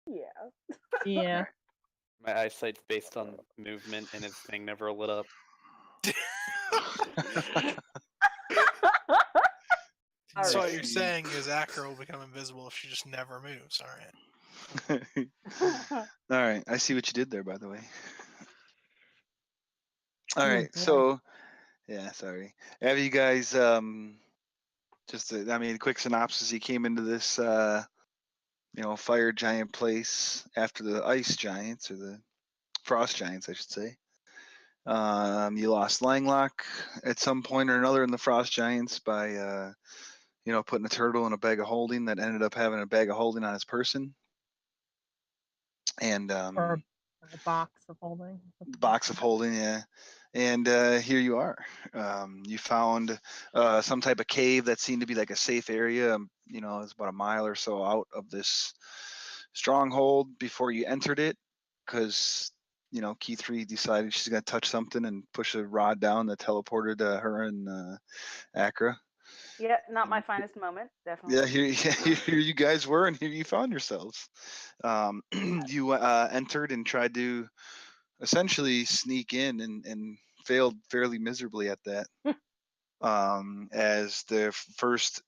Yeah. Yeah. My eyesight's based on movement, and his thing never lit up. So All what you're saying is Akra will become invisible if she just never moves. All right. right. All right, I see what you did there, by the way. All Oh, right, boy. so yeah, sorry. Have you guys just quick synopsis? You came into this fire giant place after the ice giants, or the frost giants, I should say. You lost Langlock at some point or another in the frost giants by putting a turtle in a bag of holding that ended up having a bag of holding on his person. And Or a box of holding. box of holding, yeah. And here you are. You found some type of cave that seemed to be like a safe area. It's about a mile or so out of this stronghold before you entered it, because Key3 decided she's gonna touch something and push a rod down that teleported her and Akra. Yeah, not my finest moment, definitely. Here you guys were, and here you found yourselves. You entered and tried to essentially sneak in and failed fairly miserably at that. As the first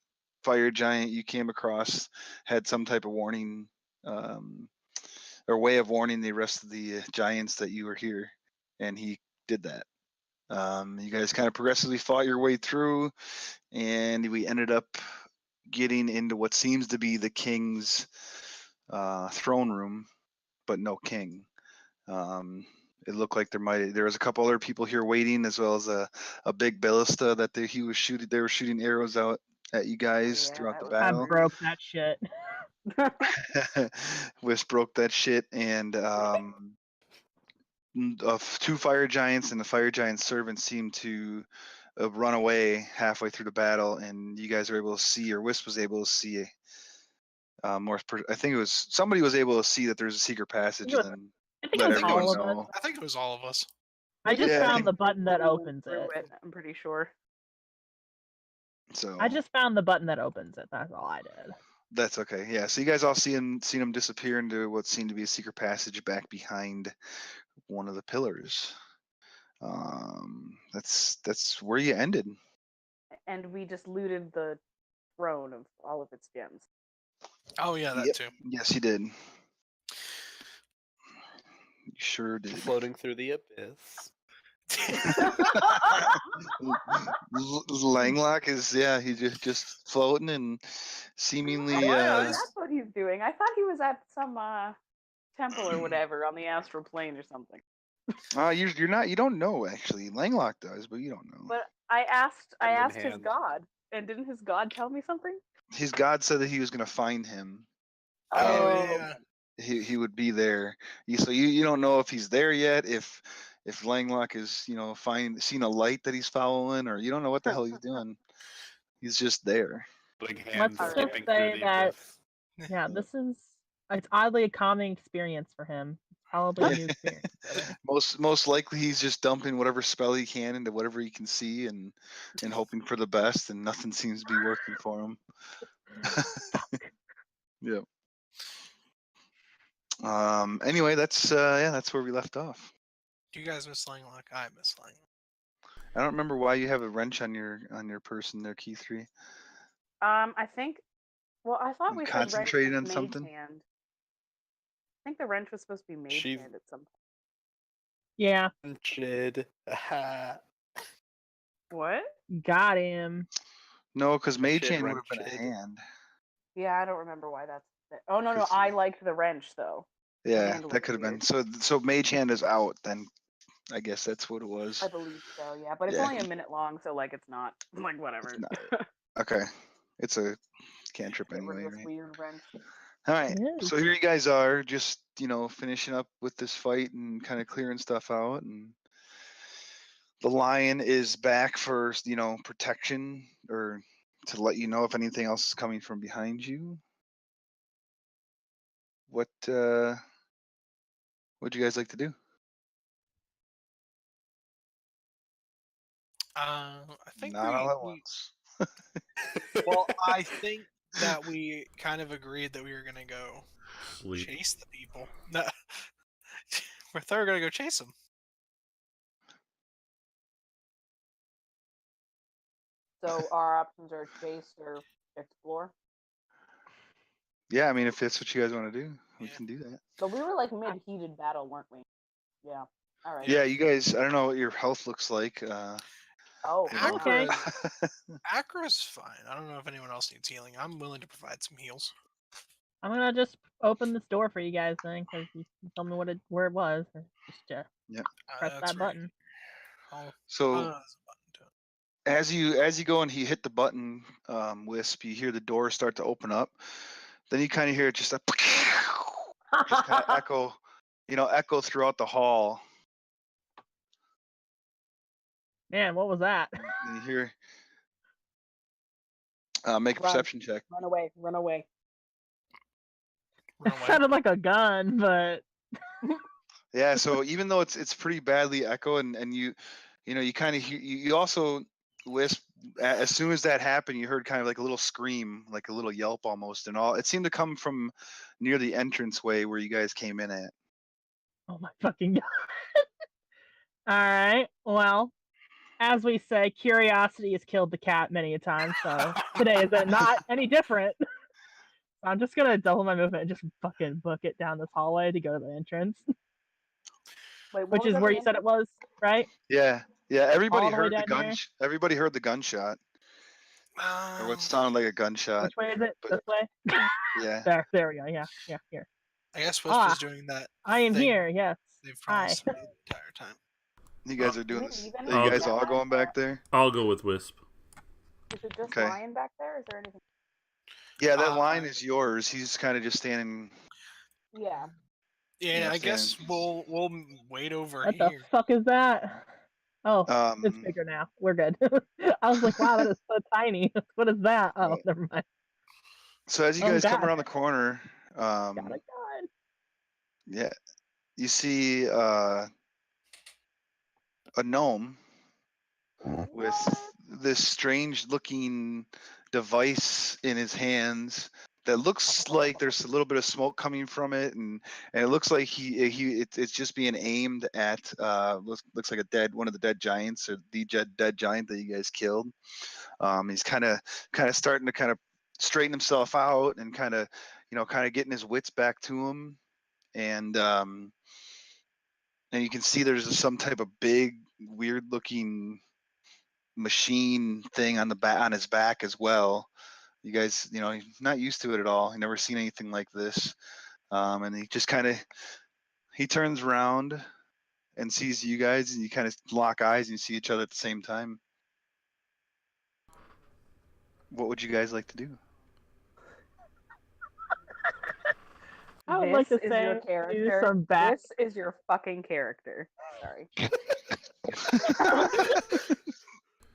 fire giant you came across had some type of warning, or way of warning the rest of the giants that you were here, and he did that. You guys kind of progressively fought your way through, and we ended up getting into what seems to be the king's throne room, but no king. It looked like there was a couple other people here waiting, as well as a big ballista that they were shooting arrows out at you guys throughout the was I battle. broke that shit. Wisp broke that shit, and two fire giants and the fire giant servant seemed to run away halfway through the battle, and you guys were able to see, or Wisp was able to see. I think it was somebody was able to see that there's a secret passage, and then I think let it was everyone all of know. us. I think it was all of us. I just Yeah, I found think- the button that Went opens through it. I'm pretty sure. So I just found the button that opens it. That's all I did. that's okay. Yeah. So you guys all seen him disappear into what seemed to be a secret passage back behind one of the pillars. That's where you ended. And we just looted the throne of all of its gems. Oh yeah, that Yep. too. Yes, you did. You sure did. Floating through the abyss. Langlock is he's just floating and seemingly That's what he's doing. I thought he was at some temple or whatever on the astral plane or something. you're not, you don't know actually. Langlock does, but you don't know. But I asked Hand in his hand. god, and didn't his god tell me something? His god said that he was gonna find him. Oh and yeah. he would be there. You don't know if he's there yet, if Langlock is seen a light that he's following, or you don't know what the hell he's doing. He's just there. Like hands Let's just skipping say through the that- abyss. Yeah, it's oddly a calming experience for him. It's probably a new experience. For him. Most likely he's just dumping whatever spell he can into whatever he can see and hoping for the best, and nothing seems to be working for him. Yep. Anyway, that's where we left off. Do you guys miss Langlock? I miss Langlock. I don't remember why you have a wrench on your person there, Key 3. I think. Well, I thought You we said concentrating wrench on was something? mage hand. I think the wrench was supposed to be mage She- hand at some point. Yeah, Jid. What? got him. No, because Mage Shit, Hand would have been a wrench. hand. Yeah, I don't remember why that's. Oh no, 'Cause- I liked the wrench though. Yeah, hand that was could have been. weird. So Mage Hand is out then. I guess that's what it was. I believe so. Yeah, but it's Yeah. only a minute long, so like it's not like whatever. not. Okay, it's a cantrip Get rid anyway, of this right? weird wrench. All right. Yeah. So here you guys are, just finishing up with this fight and kind of clearing stuff out, and the lion is back for protection, or to let you know if anything else is coming from behind you. What'd you guys like to do? I think Not all at we once. well, I think that we kind of agreed that we were gonna go Sleep. chase the people. No, we thought we were gonna go chase them. So our options are chase or explore. Yeah, I mean, if that's what you guys want to do, we Yeah. can do that. But we were like mid-heated battle, weren't we? Yeah. All right. Yeah, you guys. I don't know what your health looks like. Oh. you know. Okay. Akra's fine. I don't know if anyone else needs healing. I'm willing to provide some heals. I'm gonna just open this door for you guys then, because you told me where it was. Just press That's that right. button. Oh, So there's a button to it. as you go and you hit the button, Wisp, you hear the door start to open up. Then you kind of hear it just just kind of echo throughout the hall. Man, what was that? And you hear make a Run. perception check. Run away. Run away. Run It away. sounded like a gun, but Yeah, so even though it's pretty badly echo, and you kind of hear, you also, Wisp, as soon as that happened, you heard kind of like a little scream, like a little yelp almost, and all it seemed to come from near the entranceway where you guys came in at. oh my fucking god. All right. Well, as we say, curiosity has killed the cat many a time, so today is not any different. I'm just gonna double my movement and just fucking book it down this hallway to go to the entrance, Wait, what which was is at where the you said it entrance? was, right? Yeah, everybody All the way heard the down gun. here? Everybody heard the gunshot, or what sounded like a gunshot. Which way is it? but- This way? Yeah. There we go. Yeah, here. I guess Wisp Ah, is doing that. I am thing here. Yes. They've Hi. promised the entire time. You guys are Did doing we this. leave Are anything you guys back all there? going back there? I'll go with Wisp. Is it just Okay. lion back there? Is there anything? Yeah, that line Uh, is yours. He's kind of just standing. Yeah. Yeah, Yeah, I guess same. we'll wait over What here. the fuck is that? Oh, it's Um, bigger now. We're good. I was like, wow, that is so tiny. What is that? Oh, Right. never mind. so as you Oh, guys come God. around the corner, Got a gun. yeah, you see a gnome with this strange looking device in his hands that looks like there's a little bit of smoke coming from it, and it looks like it's just being aimed at looks like one of the dead giants, or the dead giant that you guys killed. He's kind of starting to kind of straighten himself out and kind of getting his wits back to him, and you can see there's some type of big weird looking machine thing on his back as well. You guys, he's not used to it at all. He never seen anything like this, and he just he turns around and sees you guys, and you kind of lock eyes and you see each other at the same time. What would you guys like to do? I would like to This is say your do character. some back. This is your fucking character. Sorry.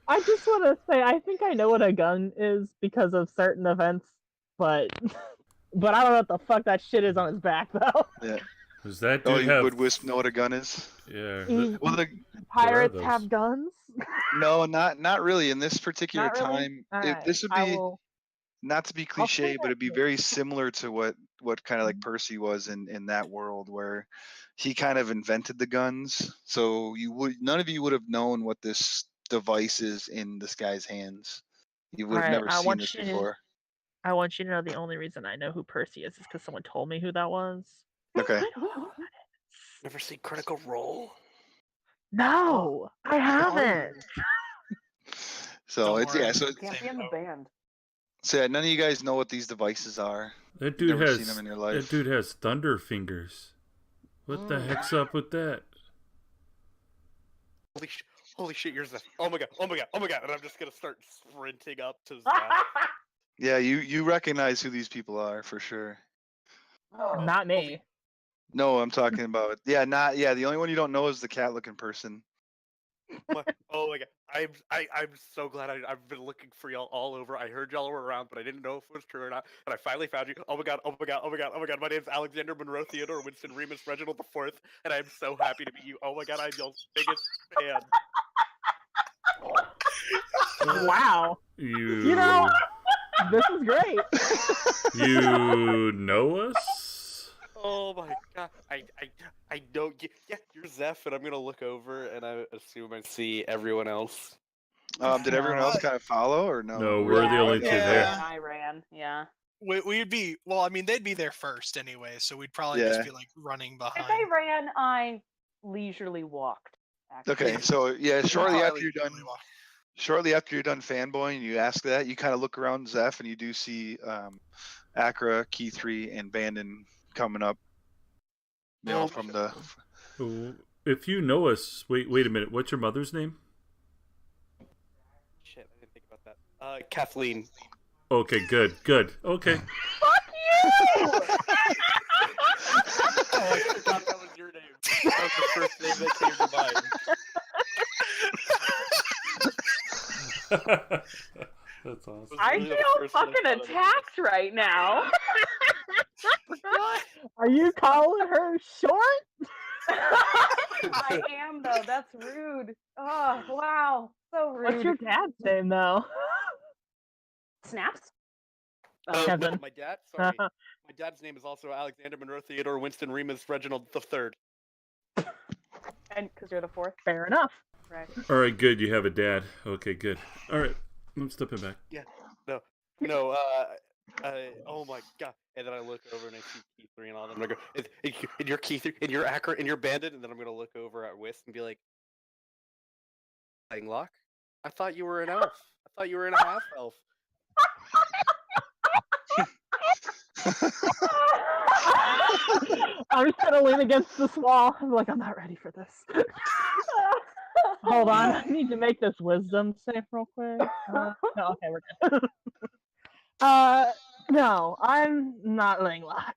I just want to say I think I know what a gun is because of certain events, but I don't know what the fuck that shit is on his back though. Yeah. Does that Oh, dude have? would Wisp know what a gun is? Yeah. Well, Pirates those? have guns. no, not really. In this particular Not really? time, Alright, this would I be will. not to be I'll say cliche, but that it'd be too. very similar to what kind of like Percy was in that world, where he kind of invented the guns. So none of you would have known what this device is in this guy's hands. You would have Alright, never I seen want this you to- before. I want you to know the only reason I know who Percy is because someone told me who that was. Okay. I don't know who that is. Never see Critical Role? No, I haven't. So Don't it's worry. so Can't be in the band. yeah, none of you guys know what these devices are. That dude Never has. seen them in your That life. dude has thunder fingers. What the heck's up with that? Holy shit, you're Zeph. Oh my god, oh my god, oh my god. And I'm just gonna start sprinting up to Zeph. Yeah, you recognize who these people are for sure. Not me. No, I'm talking about the only one you don't know is the cat-looking person. Oh my god, I'm so glad I've been looking for y'all all over. I heard y'all were around, but I didn't know if it was true or not. And I finally found you. Oh my god, oh my god, oh my god, oh my god. My name's Alexander Monroe Theodore Winston Remus Reginald IV, and I'm so happy to meet you. Oh my god, I'm y'all's biggest fan. Wow. You know, this is great. You know us? Oh my god, I know. Yeah, you're Zeph, and I'm gonna look over, and I assume I see everyone else. Did everyone else kind of follow or no? No, we're the only two there. I ran. Yeah. We'd be they'd be there first anyway, so we'd probably just be like running If behind. I ran, I leisurely walked. Actually. Okay, so yeah, shortly after you're done, Really well. fanboying, you ask that, you kind of look around Zeph, and you do see Akra, Key 3, and Bandon coming up. From the. If you know us, wait a minute. What's your mother's name? Shit, I didn't think about that. Kathleen. Okay, good. Okay. Fuck you! Oh, I forgot that was your name. That was the first name that came to mind. That's awesome. I Literally the feel first one I fucking thought of. attacked right now. Are you calling her short? I am though. That's rude. Oh wow, so rude. What's your dad's name though? Snaps? No, Kevin. my dad. Sorry, my dad's name is also Alexander Monroe Theodore Winston Remus Reginald III. And because you're the fourth, Fair enough. right? All right, good. You have a dad. Okay, good. All right, I'm stepping back. No, oh my god. And then I look over and I see Key 3 and all of them. And I go, and you're Key 3, and you're Akra, and you're Bandit. And then I'm gonna look over at Wisp and be like, Lock? I thought you were an elf. I thought you were in a half elf. I'm just gonna lean against this wall. I'm like, I'm not ready for this. Hold on, I need to make this wisdom save real quick. No, okay, we're good. No, I'm not laying lock.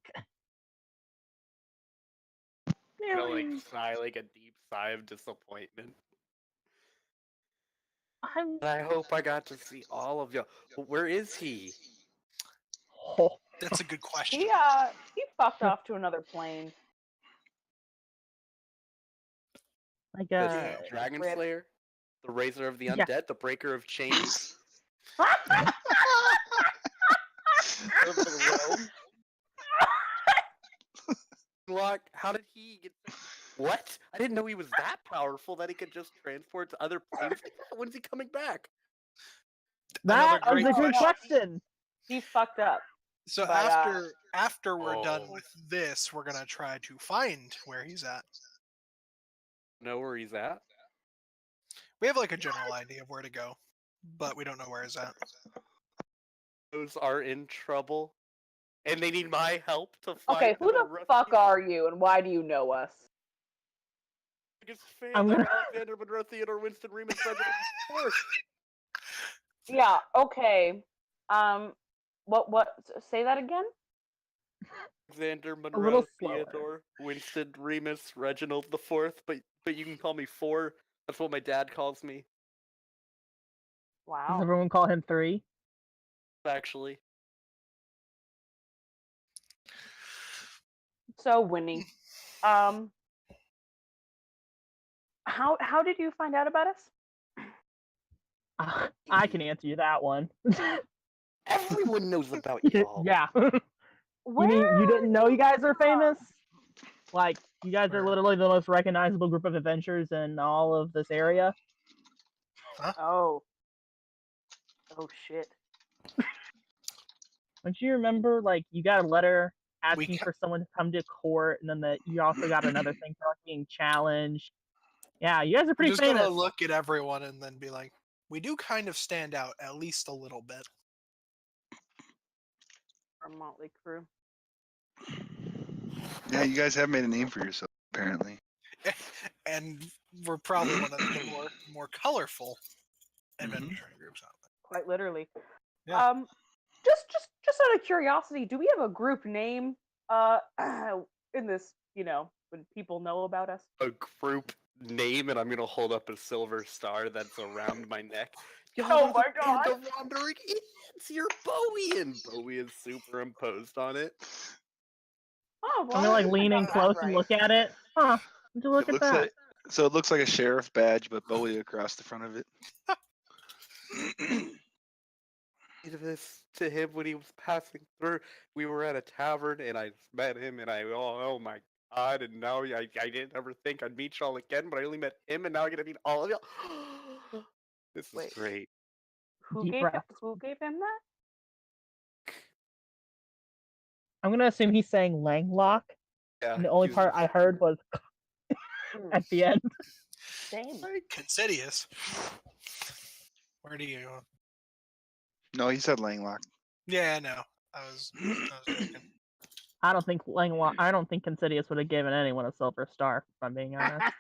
You know, like sigh, like a deep sigh of disappointment. I'm. And I hope I got to see all of y'all. Where is he? Oh. That's a good question. He fucked off to another plane. Like The Dragon Rip. Slayer, the Raiser of the Yeah. Undead, the Breaker of Chains. Servant of the Realm. Lock. How did he get? What? I didn't know he was that powerful that he could just transport to other planes. When's he coming back? that Another was great a good question. question. He fucked up. So But, after we're done Oh. with this, we're gonna try to find where he's at. Know where he's at? We have like a general idea of where to go, but we don't know where he's at. Those are in trouble, and they need my help to find. Okay, who him and the fuck rescue him. are you, and why do you know us? Biggest fan. I'm I'm gonna- Alexander Monroe Theodore Winston Remus President of course. Yeah. Okay. What? Say that again. Alexander little Monroe slower. Theodore Winston Remus Reginald the Fourth, but you can call me Four. That's what my dad calls me, Does Wow. everyone call him 3? actually. So Winnie, how did you find out about us? I can answer you that one. Everyone knows about y'all. Yeah. You mean you didn't know you guys are famous? Like, you guys are Where? literally the most recognizable group of adventurers in all of this area. Oh. Oh shit. Don't you remember, like, you got a letter We asking ca- for someone to come to court, and then you also got another thing for like, being challenged? Yeah, you guys are I'm pretty just famous. gonna look at everyone and then be like, we do kind of stand out at least a little bit. Our motley crew. Yeah, you guys have made a name for yourself, apparently. And we're probably one of the more colorful adventure groups out there. Quite literally. Yeah. Just out of curiosity, do we have a group name? In this, when people know about us. A group name, and I'm gonna hold up a silver star that's around my neck. Oh my The God. Wandering Idiots! You're Bowie, and Bowie is superimposed on it. Oh, I'm well, gonna like I lean got in that close right. and look at it. Huh? Would you look It at looks that? like it looks like a sheriff badge, but Bowie across the front of it. Did this to him when he was passing through. We were at a tavern, and I met him, and oh my god! And now I didn't ever think I'd meet y'all again, but I only met him, and now I get to meet all of y'all. This is Wait. great. Who Deep gave breath. him that? I'm gonna assume he's saying Langlock, Yeah. and the only he's- part I heard was at the end. Same. Considious. Where do you? No, he said Langlock. Yeah, no. I was joking. I don't think Considious would have given anyone a silver star, if I'm being honest.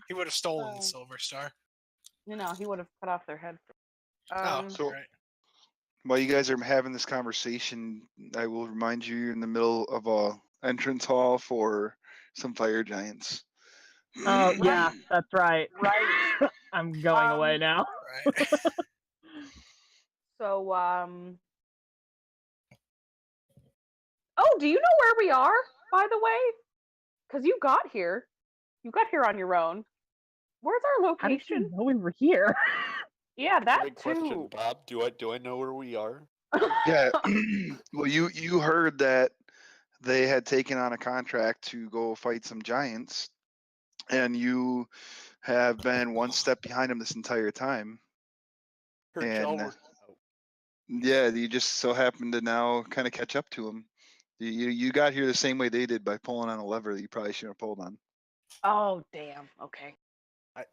He would have stolen Oh. the silver star. He would have cut off their head. Oh, So- right. While you guys are having this conversation, I will remind you you're in the middle of a entrance hall for some fire giants. Oh yeah, that's right. Right. I'm going away now. Right. So, oh, do you know where we are, by the way? Because you got here. You got here on your own. Where's our How did location? you know we were here? Yeah, that Great too. question, Bob. Do I know where we are? Yeah. Well, you heard that they had taken on a contract to go fight some giants, and you have been one step behind them this entire time. Heard y'all And were. Oh, yeah, you just so happen to now kind of catch up to them. You got here the same way they did by pulling on a lever that you probably shouldn't have pulled on. Oh, damn. Okay.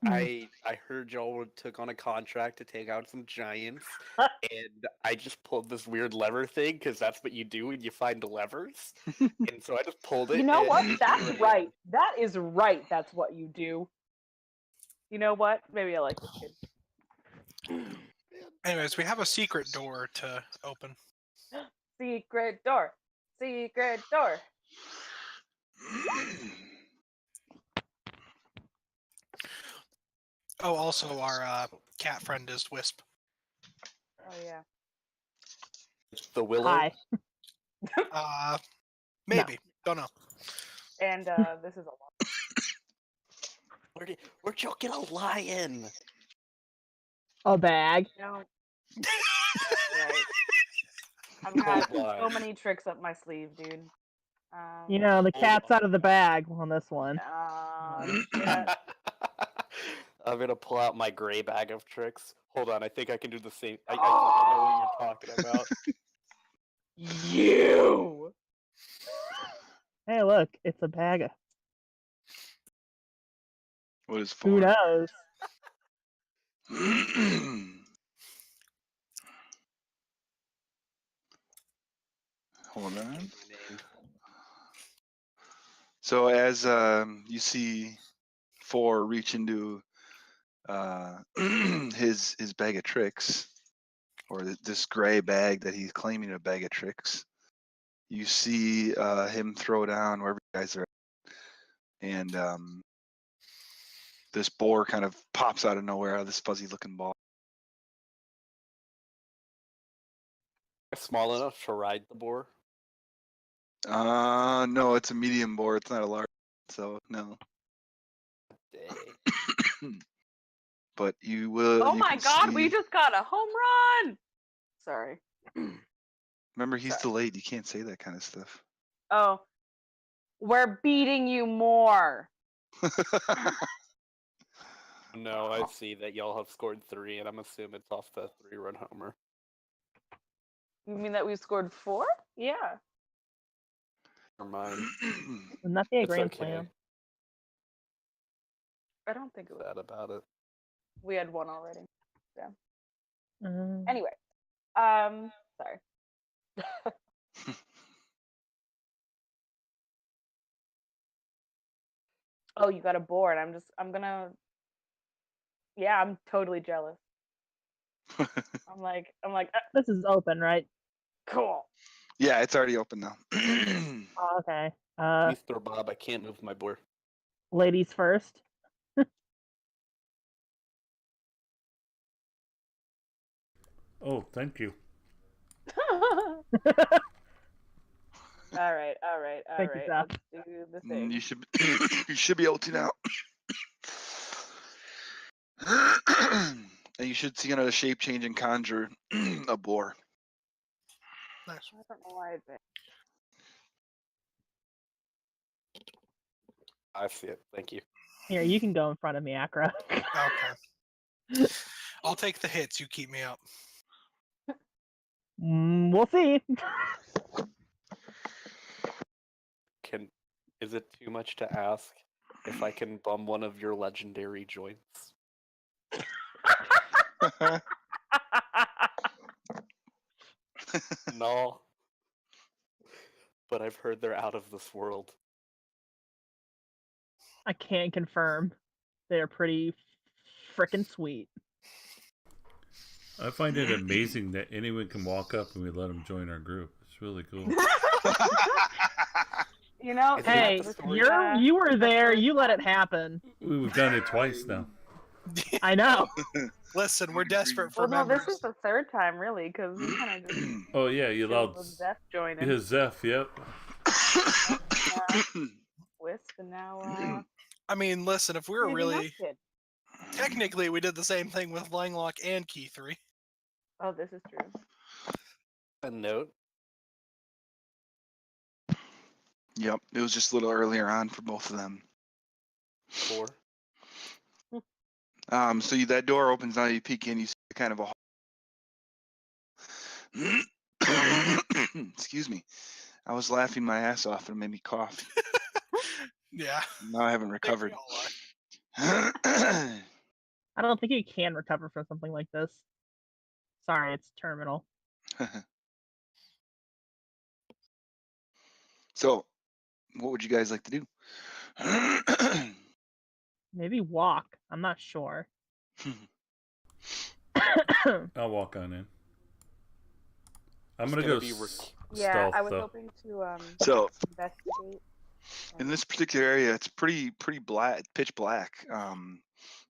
I heard y'all took on a contract to take out some giants, and I just pulled this weird lever thing because that's what you do when you find levers. And so I just pulled it. You know what? and That's here I right. am. That is right. That's what you do. You know what? Maybe I like this kid. Anyways, we have a secret door to open. Secret door. Secret door. Oh, also our cat friend is Wisp. Oh yeah. The willow. Hi. Maybe. Don't know. And this is a lot. Where'd y'all get a lion? A bag. No. Right. I've got Hold so on. many tricks up my sleeve, dude. You know, the Hold cat's on. out of the bag on this one. Yeah. I'm gonna pull out my gray bag of tricks. Hold on, I think I can do the same. I think I know what you're talking about. You. Hey, look, it's a bag. What is Who for? knows? Hold on. My name. So as you see Four reach into his bag of tricks, or this gray bag that he's claiming a bag of tricks, you see him throw down wherever you guys are at, and this boar kind of pops out of nowhere out of this fuzzy looking ball. Small enough to ride the boar. No, it's a medium boar. It's not a large, so no. Dang. But you will. Oh you my can God, see, we just got a home run. Sorry. remember, he's Sorry. delayed. You can't say that kind of stuff. Oh, we're beating you more. No, I see that y'all have scored 3, and I'm assuming it's off the 3-run homer. You mean that we scored 4? Yeah. Never mind. Wouldn't that be a It's grand okay. slam? I don't think it was. Sad about it. We had 1 already. Yeah. Mm. Anyway, sorry. Oh, you got a board. I'm gonna. Yeah, I'm totally jealous. I'm like, This is open, right? cool. Yeah, it's already open now. Oh, okay. Mr. Bob, I can't move my boar. Ladies first. Oh, thank you. All right. Thank you, Seth. Let's do the thing. You should you should be able to now. And you should see another shape change and conjure a boar. Nice. I don't know why it's there. I see it. Thank you. Here, you can go in front of me, Akra. Okay. I'll take the hits. You keep me up. We'll see. Is it too much to ask if I can bum one of your legendary joints? No. But I've heard they're out of this world. I can't confirm. They're pretty freaking sweet. I find it amazing that anyone can walk up and we let them join our group. It's really cool. You know, Isn't that Hey, the story? you were there. You let it happen. We've done it twice now. I know. Listen, we're desperate for Well, no, members. this is the 3rd time, really, because we kind of just Oh yeah, you chilled allowed. with Zeph joining. Yeah, Zeph. Yep. Wisp, and now, I mean, listen, if we were maybe not really kid. technically, we did the same thing with Langlock and Key 3. Oh, this is true. A note. Yep, it was just a little earlier on for both of them. 4. So that door opens now. You peek in. You see kind of a. Excuse me. I was laughing my ass off and it made me cough. Yeah. Now I haven't I think recovered. we all are. I don't think you can recover from something like this. Sorry, it's terminal. So, what would you guys like to do? Maybe walk. I'm not sure. I'll walk on in. I'm It's gonna gonna go be Yeah, stealth I was though. hoping to So, investigate. in this particular area, it's pretty black, pitch black.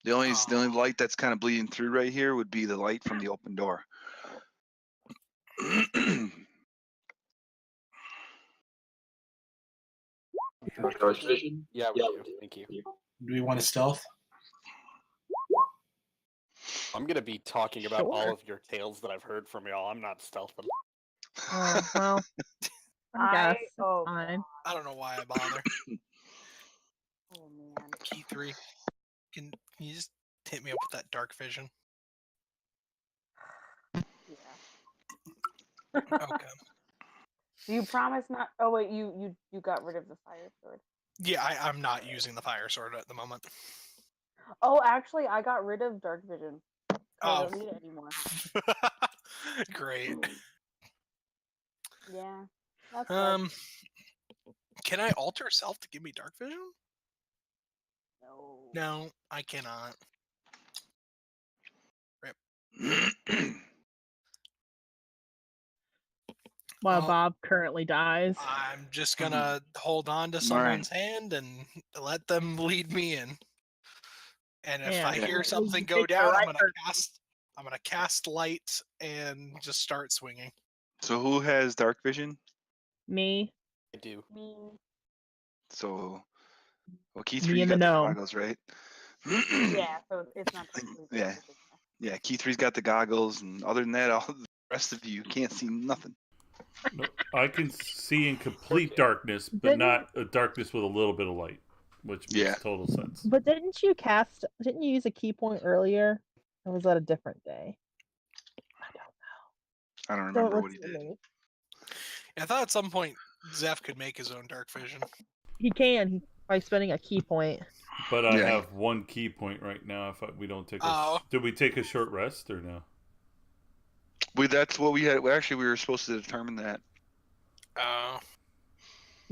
The only light that's kind of bleeding through right here would be the light from the open door. Charge vision? Yeah, we do. Thank you. Do we want to stealth? I'm gonna be talking about all Sure. of your tales that I've heard from y'all. I'm not stealthing. Oh, well, I guess. It's oh fine. I don't know why I bother. oh man. Key 3. Can you just hit me up with that dark vision? Yeah. Okay. Do you promise not? Oh wait, you got rid of the fire sword. Yeah, I'm not using the fire sword at the moment. Oh, actually, I got rid of dark vision. I Oh. don't need it anymore. Great. Yeah, that's right. Can I alter self to give me dark vision? No. No, I cannot. While Well, Bob currently dies. I'm just gonna hold on to Alright. someone's hand and let them lead me in. And if Yeah, I hear you something take go the down, right I'm gonna cast light and just start swinging. So who has dark vision? Me. I do. Me. So, well, Key Me 3 and the got the gnome. goggles, right? Yeah, so it's not technically dark Yeah. vision. Yeah, Key 3's got the goggles, and other than that, all the rest of you can't see nothing. No, I can see in complete darkness, but Didn't- not a darkness with a little bit of light, which makes Yeah. total sense. But didn't you use a key point earlier? Or was that a different day? I don't Don't remember what he listen did. to me. I thought at some point Zeph could make his own dark vision. He can by spending a key point. But I Yeah. have one key point right now. If we don't take Oh. did we take a short rest or no? That's what we had. Well, actually, we were supposed to determine that. Oh.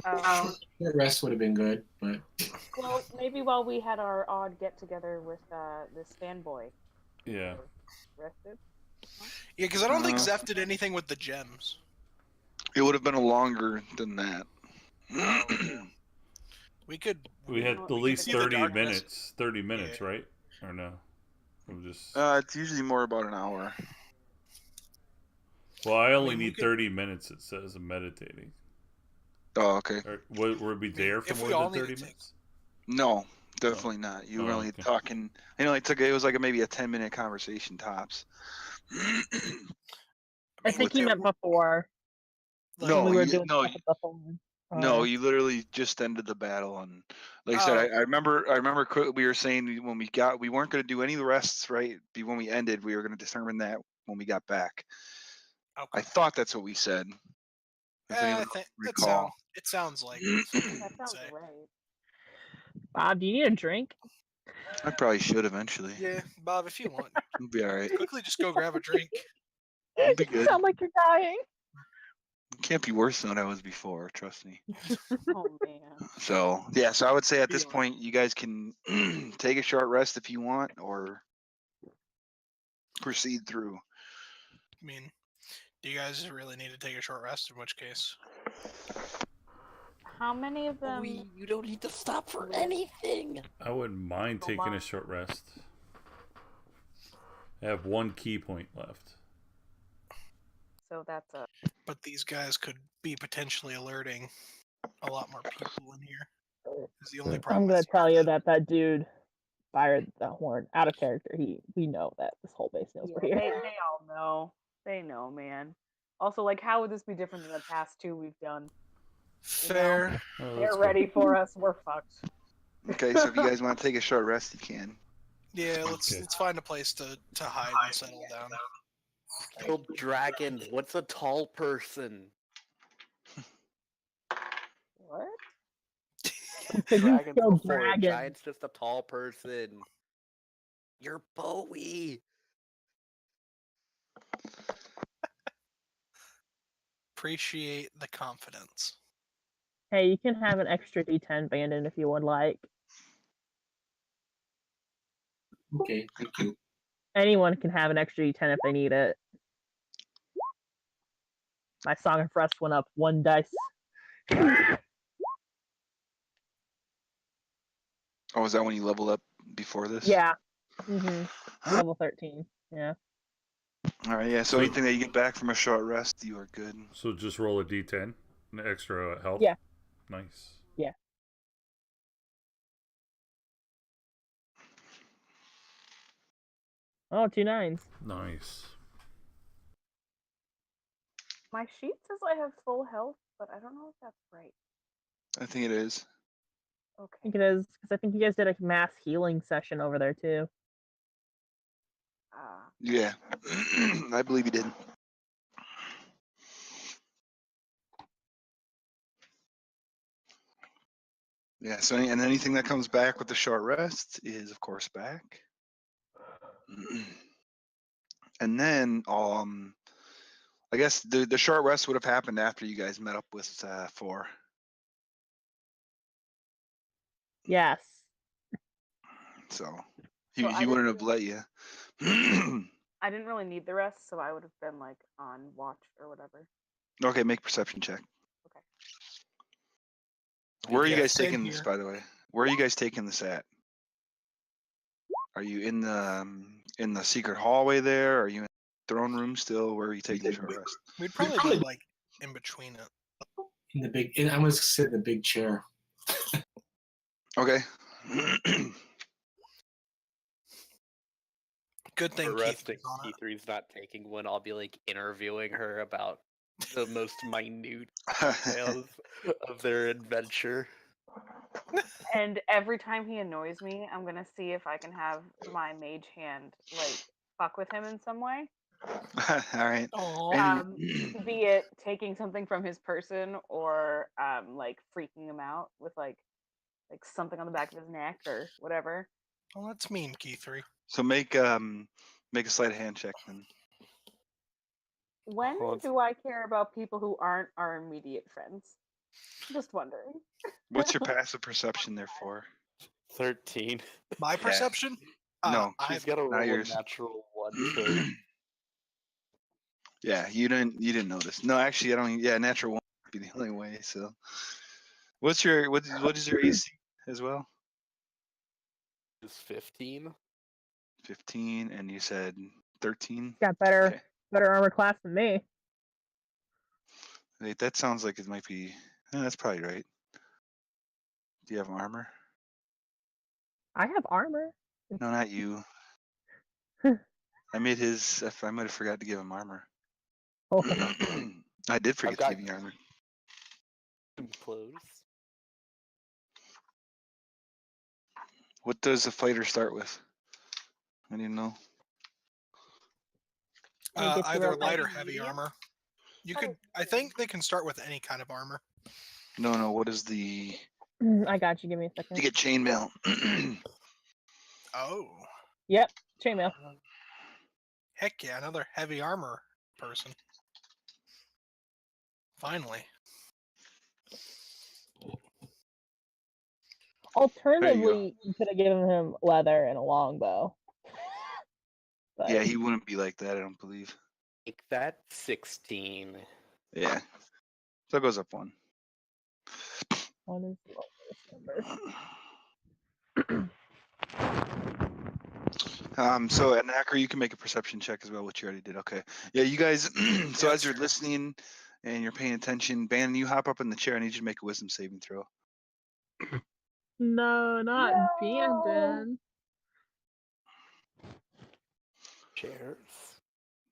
The rest would have been good, but Well, maybe while we had our odd get together with this fanboy. Yeah. Rested. Yeah, because I don't think Uh, Zeph did anything with the gems. It would have been longer than that. Oh, yeah. We could. We had No, at we least see the 30 darkness. minutes. 30 minutes, Yeah. right? Or no? I'm just. It's usually more about an hour. Well, I only mean, we need could- 30 minutes. It says of meditating. Oh, okay. Or would we there for if we more all than need to 30 take- minutes? No, definitely not. You were Oh, only okay. talking. I know it was like maybe a 10-minute conversation tops. I think he With- meant before. Like, No, when we were you- doing no, stuff with the phone. No, you literally just ended the battle, and like I said, Oh. I remember we were saying when we weren't going to do any of the rests, right? When we ended, we were going to determine that when we got back. Okay. I thought that's what we said. If anyone else recall. It sounds like. That sounds Say. right. Bob, do you need a drink? I probably should eventually. Yeah, Bob, if you want, It'll be all right. quickly just go grab a drink. It'll be You good. sound like you're dying. It can't be worse than what I was before. Trust me. Oh man. So yeah, so I would say at this Feel it. point, you guys can take a short rest if you want, or proceed through. I mean, do you guys really need to take a short rest? In which case, How many of them? You don't need to stop for anything. I wouldn't mind Don't taking a mind. short rest. I have one key point left. So that's a. but these guys could be potentially alerting a lot more people in here. Is the only problem. I'm gonna is tell you that dude fired the horn out of character. We know that this whole base knows we're Yeah, here. they all know. They know, man. Also, like, how would this be different than the past two we've done? fair. Oh, They're that's good. ready for us. We're fucked. Okay, so if you guys want to take a short rest, you can. Yeah, let's Okay. find a place to hide and settle down. Killed dragons. What's a tall person? What? So you Dragons killed before. dragons. Giant's just a tall person. You're Bowie. Appreciate the confidence. Hey, you can have an extra D10 Bandit if you would like. okay, thank you. Anyone can have an extra D10 if they need it. My Song of Rest went up 1 dice. Oh, is that when you level up before this? Yeah. Level 13. Yeah. All right, yeah. So So- anything that you get back from a short rest, you are good. So just roll a d10, an extra health. Yeah. Nice. Oh, 2 9s. Nice. My sheet says I have full health, but I don't know if that's right. I think it is. I Okay. think it is, because I think you guys did a mass healing session over there, too. Yeah, I believe you did. Yeah. So, and anything that comes back with the short rest is, of course, back. And then, I guess the short rest would have happened after you guys met up with 4. Yes. So So he wouldn't have let you. I didn't really need the rest, so I would have been like on watch or whatever. Okay, make perception check. Okay. Where are you Yeah, guys same taking this, here. by the way? Where are you guys taking this at? Are you in the secret hallway there? Are you in the throne room still? Where are you taking the short rest? We'd probably be like in between it. In the big, I'm gonna sit in the big chair. Okay. Good thing For Keith resting, was on it. K3's not taking one. I'll be like interviewing her about the most minute details of their adventure. And every time he annoys me, I'm gonna see if I can have my mage hand like fuck with him in some way. All right. Oh, And Be it taking something from his person or like freaking him out with like something on the back of his neck or whatever. well, that's mean, Keith3. so make a sleight of hand check then. When Hold on. do I care about people who aren't our immediate friends? Just wondering. What's your passive perception there for? 13. My perception? No, She's got a not roll a yours. natural 1, so Yeah, you didn't notice. No, actually, I don't. Yeah, natural 1 would be the only way. So, what is your AC as well? it's 15. 15, and you said 13. Got better Okay. armor class than me. Wait, that sounds like it might be. That's probably right. Do you have armor? I have armor. No, not you. I made his. I might have forgot to give him armor. Oh, I did forget to got- give you armor. Clothes. What does a fighter start with? I didn't know. And it gets you Either up- light or Like heavy medium? armor. You Thought it could. was I think they can start with any kind of armor. No. What is the? I got you. Give me a second. You get chainmail. Oh, Yep, chainmail. heck yeah! Another heavy armor person. Finally. Alternatively, you could have given him leather and a longbow. But Yeah, he wouldn't be like that. I don't believe. Make that 16. Yeah. So it goes up 1. one is the lowest number. So at Akra, you can make a perception check as well, which you already did. Okay. Yeah, you guys. So Yeah, as you're sure. listening and you're paying attention, Bannon, you hop up in the chair. I need you to make a wisdom saving throw. No, not No. Bandon. Chairs.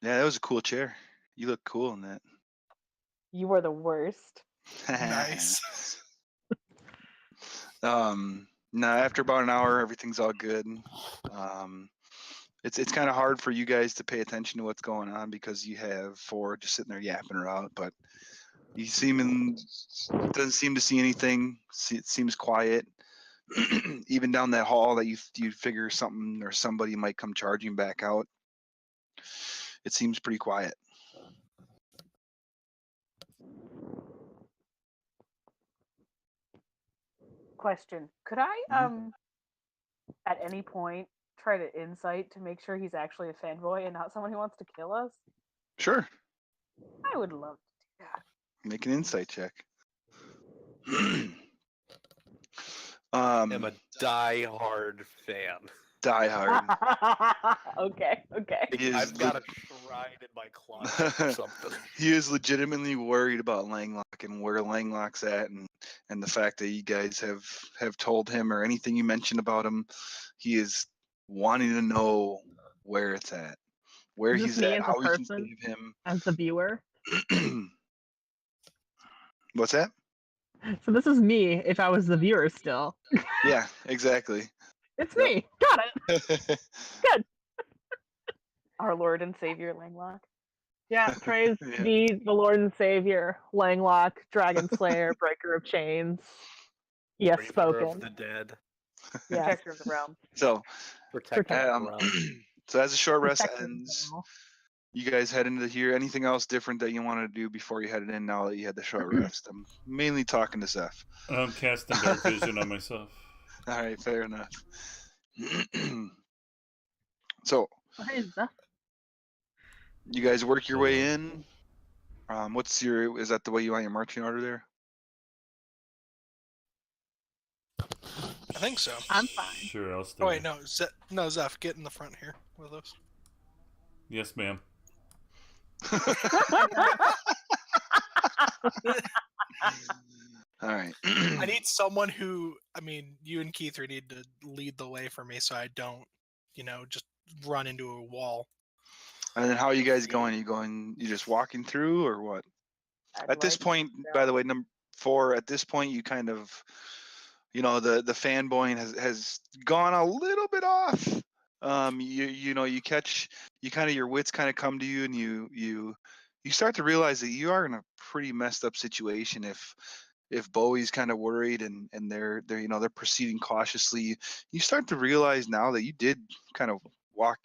Yeah, that was a cool chair. You look cool in that. You were the worst. Nice. No, after about an hour, everything's all good. It's kind of hard for you guys to pay attention to what's going on because you have 4 just sitting there yapping her out, but you doesn't seem to see anything. It seems quiet. Even down that hall that you figure something or somebody might come charging back out. It seems pretty quiet. Question. Could I at any point try to insight to make sure he's actually a fanboy and not someone who wants to kill us? Sure. I would love to do that. Make an insight check. I'm a die-hard fan. Die hard. Okay. He is I've got a shrine in my closet or something. He is legitimately worried about Langlock and where Langlock's at, and the fact that you guys have told him or anything you mentioned about him. He is wanting to know where it's at, where Is this he's me at, as a how we can person? save him. As the viewer. What's that? So this is me if I was the viewer still. Yeah, exactly. It's Yep. me. Got it. Good. Our Lord and Savior Langlock. Yeah, praise Yeah. be the Lord and Savior, Langlock, Dragon Slayer, Breaker of Chains. Yes, Braver of spoken. the dead. Yes. Protector of the realm. So, Protector of the realm. so as the short rest Protector of the ends, realm. you guys head into here. Anything else different that you want to do before you headed in? Now that you had the short rest, I'm mainly talking to Zeph. I'm casting dark vision on myself. All right, fair enough. So, What is that? you guys work your way Hello. in. Is that the way you want your marching order there? I think so. I'm fine. Sure, I'll stay. Oh wait, no, Zeph, get in the front here with us. Yes, ma'am. All right. I need someone who, I mean, you and Keith need to lead the way for me, so I don't, just run into a wall. And then how are you guys going? You just walking through or what? At this point, by the way, number 4, at this point, you kind of, the fanboying has gone a little bit off. Your wits kind of come to you, and you start to realize that you are in a pretty messed up situation. If Bowie's kind of worried and they're proceeding cautiously, you start to realize now that you did kind of walk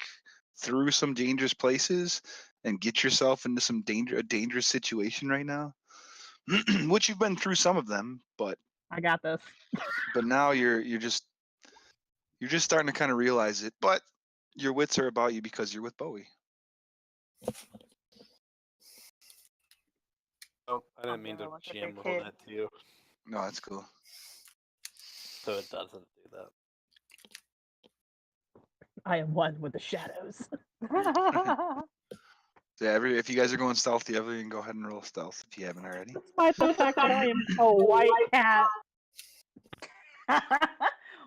through some dangerous places and get yourself into a dangerous situation right now. Which you've been through some of them, but I got this. now you're just starting to kind of realize it. But your wits are about you because you're with Bowie. Oh, I didn't I'm mean to gonna look at GM the roll kid. that to you. No, that's cool. So it doesn't do that. I am one with the shadows. So yeah, if you guys are going stealthy, everyone go ahead and roll stealth if you haven't already. Despite the fact that I am a white cat.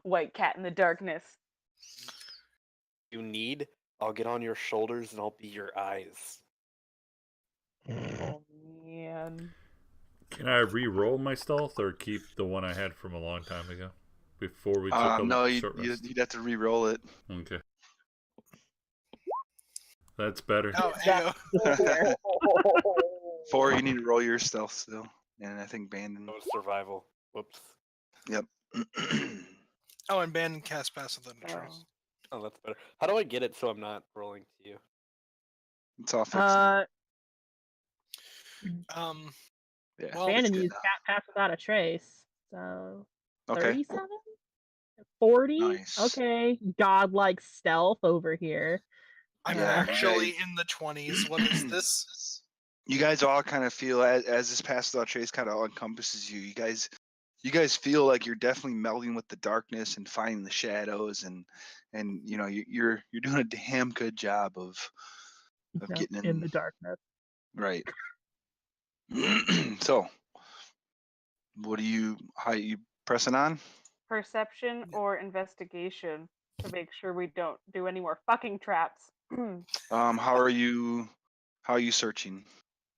White cat in the darkness. You need, I'll get on your shoulders and I'll be your eyes. Oh man. Can I re-roll my stealth or keep the one I had from a long time ago before we took a No, short rest? you'd have to re-roll it. Okay. That's better. Oh, hey, 4, you need to roll your stealth still, and I think Bandon. That was survival. Whoops. Yep. oh, and Bandon cast Passive Thunder. Oh, that's better. How do I get it so I'm not rolling to you? It's all fixed. Uh, Yeah. well, Bandon good used now. cat pass without a trace. So Okay. 37? 40? Nice. Okay. Godlike stealth over here. I'm Yeah, actually guys- in the 20s. What is this? You guys all kind of feel as this pass without trace kind of encompasses you. You guys feel like you're definitely melding with the darkness and finding the shadows, and you're doing a damn good job of getting in the darkness. right. So, how you pressing on? Perception or investigation to make sure we don't do any more fucking traps. How are you searching?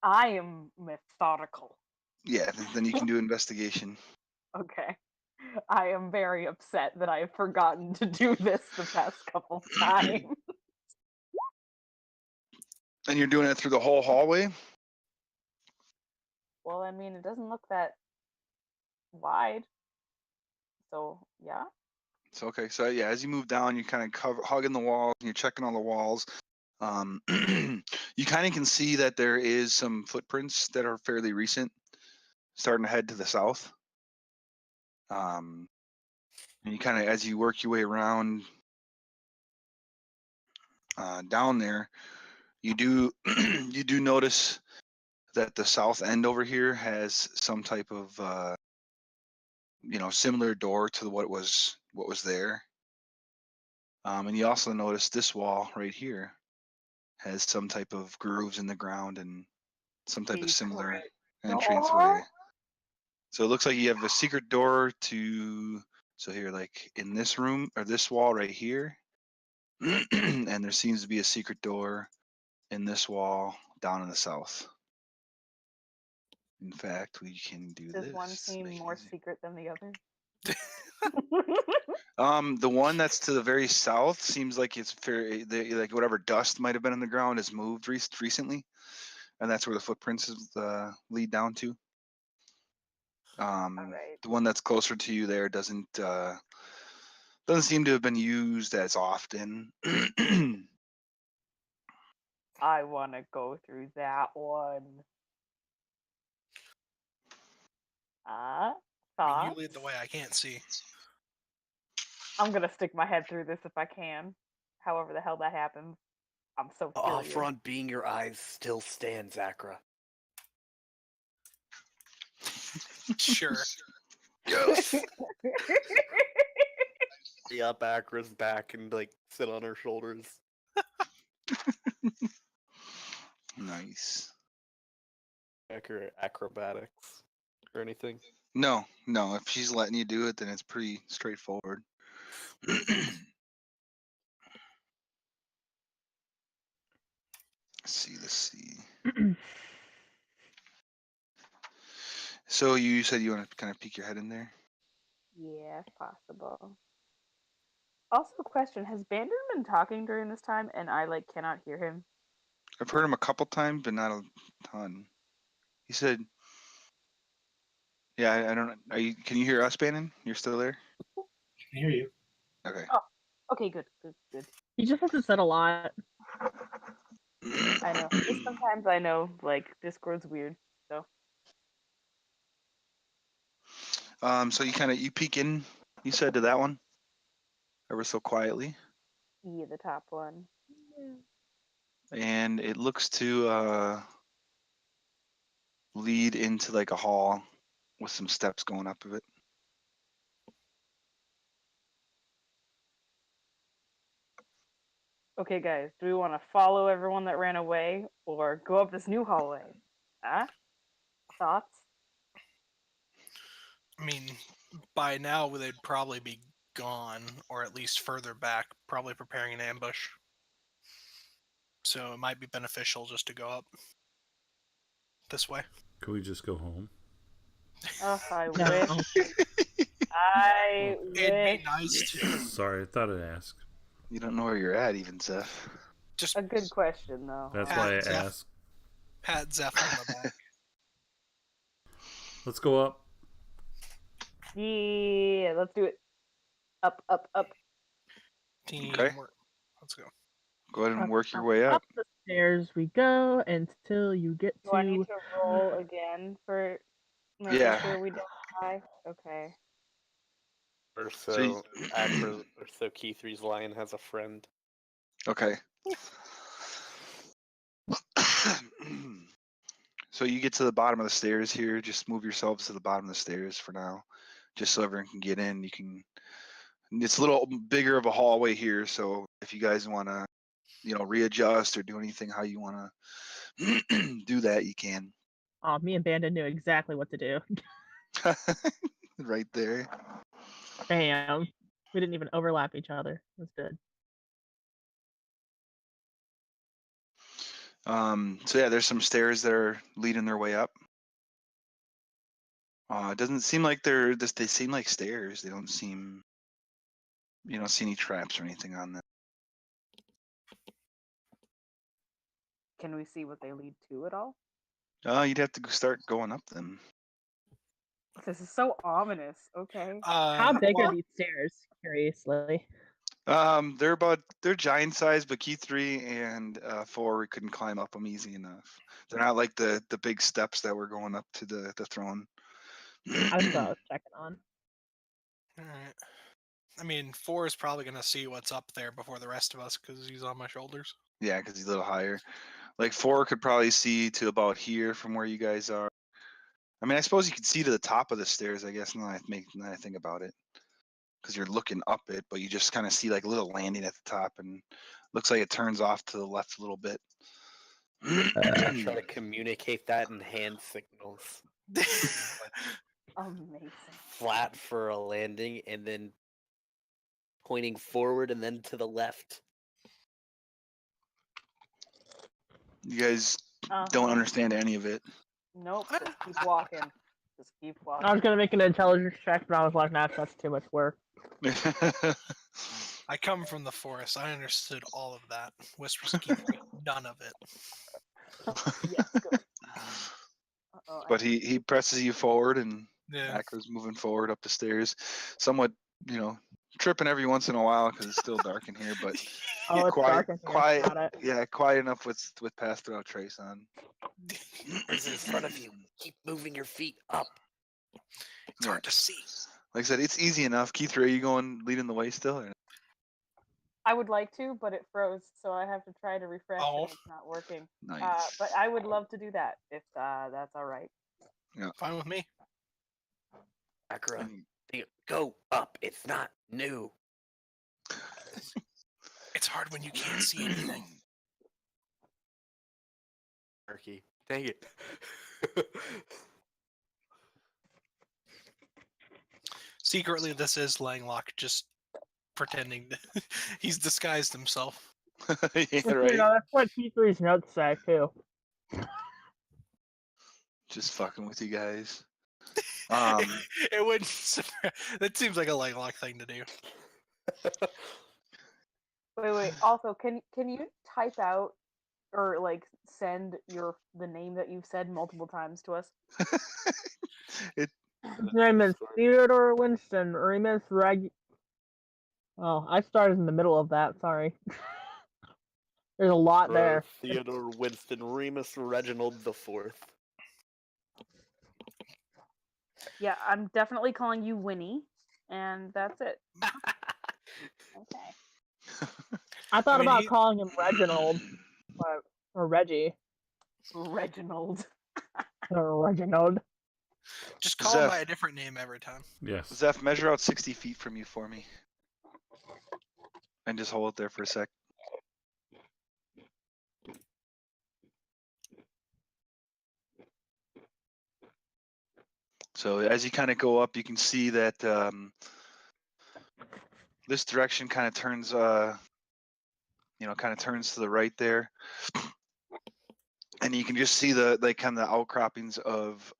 I am methodical. Yeah, then you can do investigation. Okay. I am very upset that I have forgotten to do this the past couple times. And you're doing it through the whole hallway? Well, I mean, it doesn't look that wide. So, yeah. So okay, so yeah, as you move down, you're kind of hugging the walls, and you're checking all the walls. You kind of can see that there is some footprints that are fairly recent, starting to head to the south. And you kind of, as you work your way around down there, you do notice that the south end over here has some type of similar door to what was there. And you also notice this wall right here has some type of grooves in the ground and some type of similar entranceway. So it looks like you have a secret door to. So here, like in this room or this wall right here, And there seems to be a secret door in this wall down in the south. In fact, we can do Does this. one seem make it more easy. secret than the other? The one that's to the very south seems like it's fair. Like whatever dust might have been on the ground has moved recently, and that's where the footprints lead down to. Alright. The one that's closer to you there doesn't seem to have been used as often. I want to go through that one. I mean, Thoughts? you lead the way. I can't see. I'm gonna stick my head through this if I can. However the hell that happens. I'm so The curious. offer on being your eyes still stands, Akra. Sure. Yes. Up Akra's back and like sit on her shoulders. Nice. Acrobatics or anything. No. If she's letting you do it, then it's pretty straightforward. Let's see. So you said you want to kind of peek your head in there? Yeah, if possible. Also, question: has Bandon been talking during this time, and I cannot hear him? I've heard him a couple times, but not a ton. He said, "Yeah, I don't. Are you? Can you hear us, Bannon? You're still there? I can hear you. Okay. Oh, okay, good. He just hasn't said a lot. I know. Sometimes I know, Discord's weird. So So you peek in. You said to that one, ever so quietly, yeah, the top one. and it looks to lead into like a hall with some steps going up of it. Okay, guys, do we want to follow everyone that ran away or go up this new hallway? Huh? Thoughts? I mean, by now they'd probably be gone, or at least further back, probably preparing an ambush. So it might be beneficial just to go up this way. Can we just go home? Oh, I No. wish. I It'd wish. be nice to Sorry, I thought I'd ask. You don't know where you're at, even Seth. just A good question, though. That's Pat why I Zeph. asked. pat Zeph on the back. Let's go up. Yeah, let's do it. Up. Teamwork. Let's go. Go ahead and Up, work your up, way up. Up the stairs we go until you get Do I need to. to roll again for making Yeah. sure we don't die? Okay. Or So you- so Akra, or so Key3's lion has a friend. Okay. So you get to the bottom of the stairs here. Just move yourselves to the bottom of the stairs for now, just so everyone can get in. You can. It's a little bigger of a hallway here, so if you guys want to, readjust or do anything how you want to do that, you can. Oh, me and Bandon knew exactly what to do. Right there. Bam. We didn't even overlap each other. That's good. So yeah, there's some stairs that are leading their way up. It doesn't seem like they seem like stairs. They don't seem. You don't see any traps or anything on them. Can we see what they lead to at all? You'd have to start going up them. This is so ominous. Okay. How big well, are these stairs? Curiously. They're giant size, but key 3 and 4 we couldn't climb up them easy enough. They're not like the big steps that were going up to the throne. That's what I was checking on. Alright. I mean, 4 is probably going to see what's up there before the rest of us because he's on my shoulders. Yeah, because he's a little higher. Like 4 could probably see to about here from where you guys are. I mean, I suppose you could see to the top of the stairs, I guess, now that I think about it. Because you're looking up it, but you just kind of see like a little landing at the top, and looks like it turns off to the left a little bit. Try to communicate that in hand signals. Amazing. Flat for a landing, and then pointing forward, and then to the left. You guys Uh-huh. don't understand any of it. Nope. Just keep walking. Just keep walking. I was gonna make an intelligence check, but I was like, nah, that's too much work. I come from the forest. I understood all of that. Whispers of Keythree, none of it. Yes, good. Uh-oh, But he presses you forward, and Yeah. Akra's moving forward up the stairs, somewhat, tripping every once in a while because it's still dark in here, but Oh, it's dark in here. quiet, Got it. yeah, quiet enough with pass without trace on. It's in front of you. Keep moving your feet up. It's hard to see. Like I said, it's easy enough. Keith, are you going leading the way still? Or? I would like to, but it froze, so I have to try to refresh, Oh. and it's not working. Nice. But I would love to do that if that's all right. Fine with me. Akra, go up. It's not new. It's hard when you can't see anything. Turkey. Dang it. Secretly, this is Langlock just pretending to... He's disguised himself. Yeah, You right. know, that's what T3's notes say too. Just fucking with you guys. It wouldn't. That seems like a Langlock thing to do. Wait. Also, can you type out or like send the name that you've said multiple times to us? His name is Theodore Winston Remus Reg. Oh, I started in the middle of that. Sorry. There's a lot there. Theodore Winston Remus Reginald the Fourth. Yeah, I'm definitely calling you Winnie, and that's it. Okay. I thought about he- calling him Reginald, or Reggie, Reginald. or Reginald. Just call him by Zeph. a different name every time. Yes. Zeph, measure out 60 feet from you for me. And just hold it there for a sec. So as you kind of go up, you can see that this direction kind of turns, turns to the right there. And you can just see the kind of the outcroppings of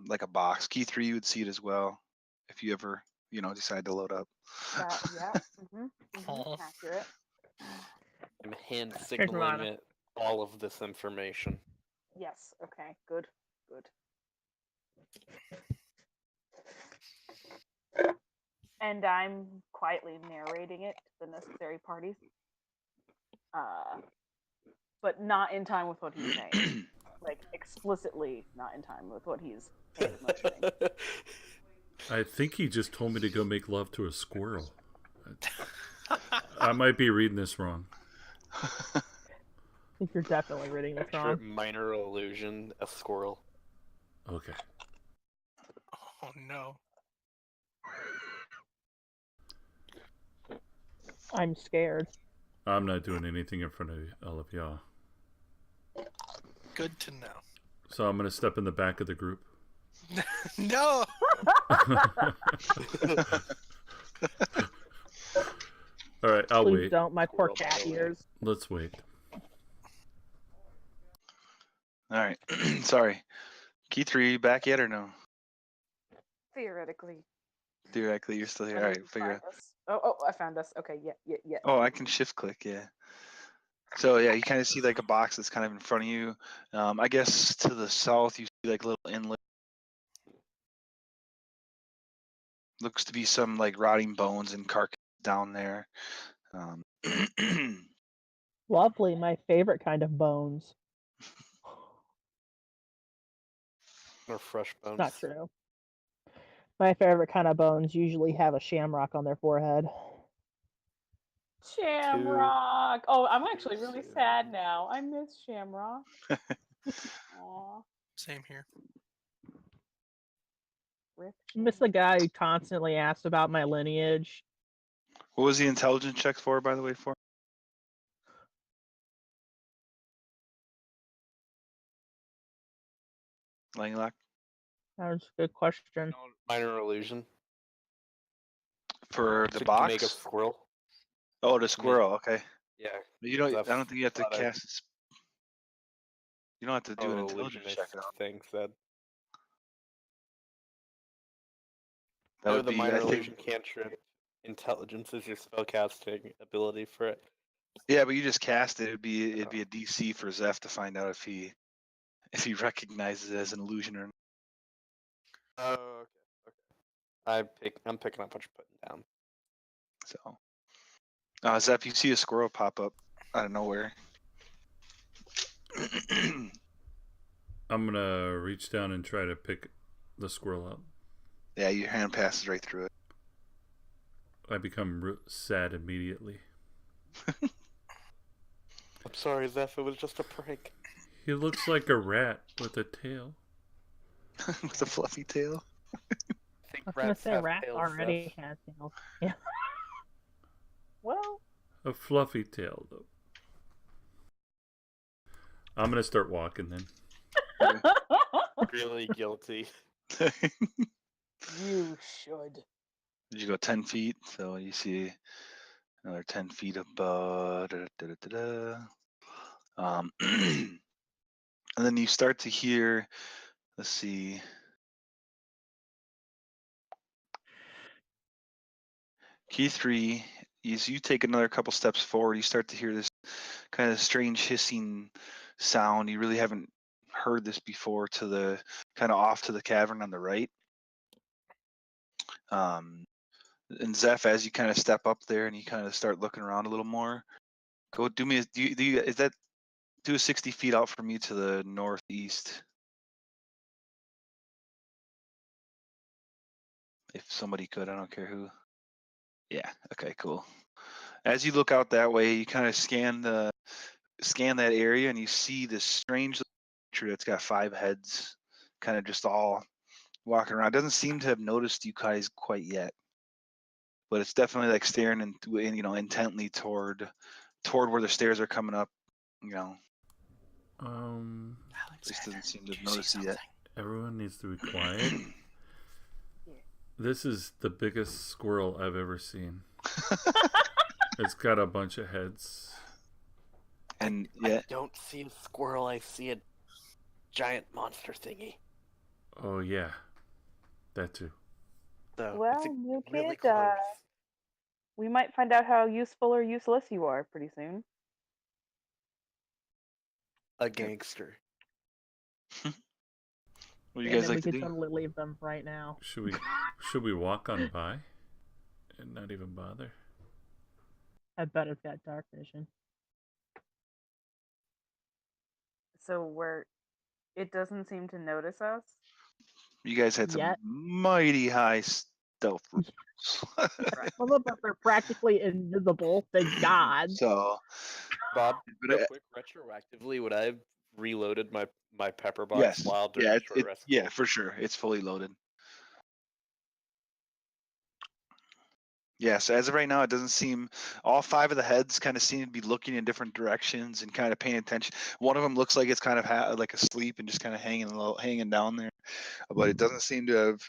like a box. Key 3, you would see it as well if you ever, decide to load up. Yeah. Oh. Accurate. I'm hand Mine. signaling it all of this information. Yes. Okay. Good. And I'm quietly narrating it to the necessary parties. But not in time with what he's saying. Like, explicitly not in time with what he's motioning. I think he just told me to go make love to a squirrel. I might be reading this wrong. I think you're definitely reading this Extra wrong. minor illusion, a squirrel. Okay. Oh no. I'm scared. I'm not doing anything in front of all of y'all. Good to know. So I'm going to step in the back of the group. No. All right, I'll Please wait. don't, my poor cat ears. Let's wait. All right. Sorry. Key 3, back yet or no? Theoretically. Theoretically, you're still here. Let All me right, figure find out. us. Oh, I found us. Okay, yeah. Oh, I can shift click, yeah. So yeah, you kind of see like a box that's kind of in front of you. I guess to the south, you see like a little inlet. Looks to be some like rotting bones and carcass down there. Lovely, my favorite kind of bones. Or fresh bones. Not true. My favorite kind of bones usually have a shamrock on their forehead. Shamrock. Oh, I'm actually really sad now. I miss Shamrock. Aw. Same here. Rip I miss the guy who constantly asked about my lineage. What was the intelligence check for, by the way, for? Langlock? That was a good question. Minor illusion. For the To box? make a squirrel. Oh, the squirrel, okay. Yeah. You don't. I That's don't think you have to what I- cast. You don't have to do an Oh, intelligence check. illusionist thing said. That No, would the be, minor I think. illusion cantrip. Intelligence is your spellcasting ability for it. Yeah, but you just cast it. It'd be a DC for Zeph to find out if he recognizes it as an illusion or not. Oh, okay. I'm picking up what you're putting down. So, Zeph, you see a squirrel pop up out of nowhere. I'm gonna reach down and try to pick the squirrel up. Yeah, your hand passes right through it. I become sad immediately. I'm sorry, Zeph. It was just a prank. He looks like a rat with a tail. With a fluffy tail. I think I was gonna rats say have rats tails, already Zeph. have tails. Yeah. Well, A fluffy tail, though. I'm gonna start walking then. Really guilty. You should. Did you go 10 feet? So you see another 10 feet above. And then you start to hear, let's see. Key 3 is you take another couple steps forward. You start to hear this kind of strange hissing sound. You really haven't heard this before, to the kind of off to the cavern on the right. And Zeph, as you kind of step up there and you kind of start looking around a little more, go do me. Do a 60 feet out from you to the northeast. If somebody could, I don't care who. Yeah. Okay. Cool. As you look out that way, you kind of scan that area, and you see this strange creature that's got 5 heads, kind of just all walking around. It doesn't seem to have noticed you guys quite yet, but it's definitely like staring intently toward where the stairs are coming up. This doesn't seem to have noticed you yet. Everyone needs to be quiet. This is the biggest squirrel I've ever seen. It's got a bunch of heads. And yeah, I don't see a squirrel. I see a giant monster thingy. Oh yeah, that too. So Well, it's new really kid, close. we might find out how useful or useless you are pretty soon. A gangster. what do you and guys then like we to could do? totally leave them right now. Should we walk on by and not even bother? I bet it's got dark vision. So it doesn't seem to notice us. You guys had some Yet. mighty high stealth rules. Some of us are practically invisible. Thank God. So, Bob, but real quick, retroactively, would I have reloaded my pepper box yes, while during yeah, short rest? yeah, for sure, it's fully loaded. Yeah, so as of right now, it doesn't seem, all 5 of the heads kind of seem to be looking in different directions and kind of paying attention. One of them looks like it's kind of like asleep and just kind of hanging down there, but it doesn't seem to have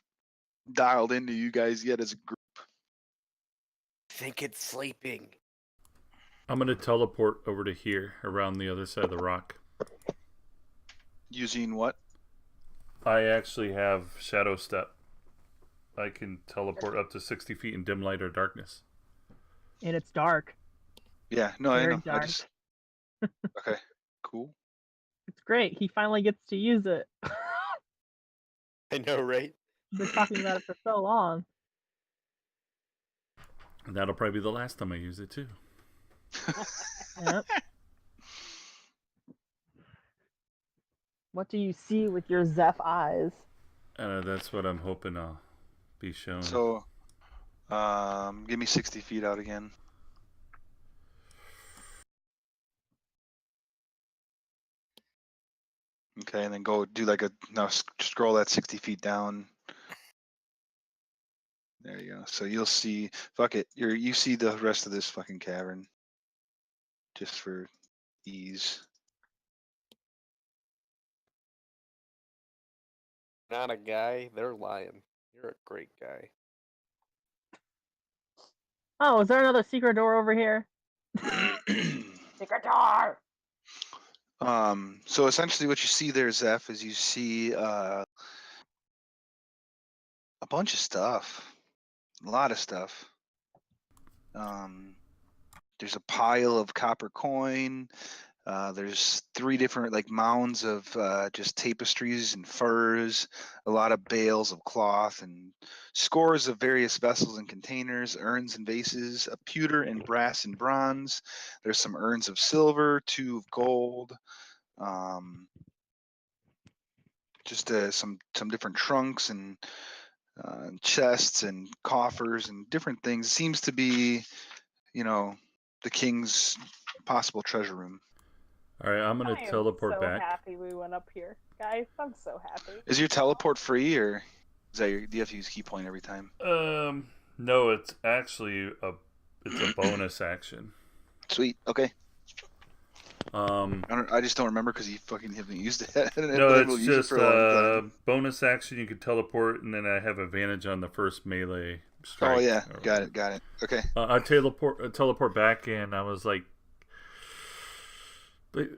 dialed into you guys yet as a group. I think it's sleeping. I'm gonna teleport over to here, around the other side of the rock. Using what? I actually have Shadow Step. I can teleport up to 60 feet in dim light or darkness. And it's dark. Yeah, no, I Very know. dark. Okay, cool. It's great. He finally gets to use it. I know, right? We've been talking about it for so long. And that'll probably be the last time I use it too. Yep. What do you see with your Zeph eyes? That's what I'm hoping I'll be shown. So, give me 60 feet out again. Okay, and then go do now scroll that 60 feet down. There you go. So you'll see, fuck it, you see the rest of this fucking cavern. Just for ease. Not a guy. They're lying. You're a great guy. Oh, is there another secret door over here? Secret door! So essentially, what you see there, Zeph, is you see a bunch of stuff, a lot of stuff. There's a pile of copper coin. There's 3 different like mounds of just tapestries and furs, a lot of bales of cloth, and scores of various vessels and containers, urns and vases, a pewter and brass and bronze. There's some urns of silver, 2 of gold. Just some different trunks and chests and coffers and different things. It seems to be, the king's possible treasure room. All right, I'm gonna I am teleport so back. happy we went up here, guys. I'm so happy. Is your teleport free, or is that do you have to use key point every time? No, it's actually a bonus action. Sweet. Okay. Um, I just don't remember because you fucking haven't used it. no, it's just a bonus action. You can teleport, and then I have advantage on the first melee strike. Oh yeah, got it. Okay. I teleport back, and I was like, but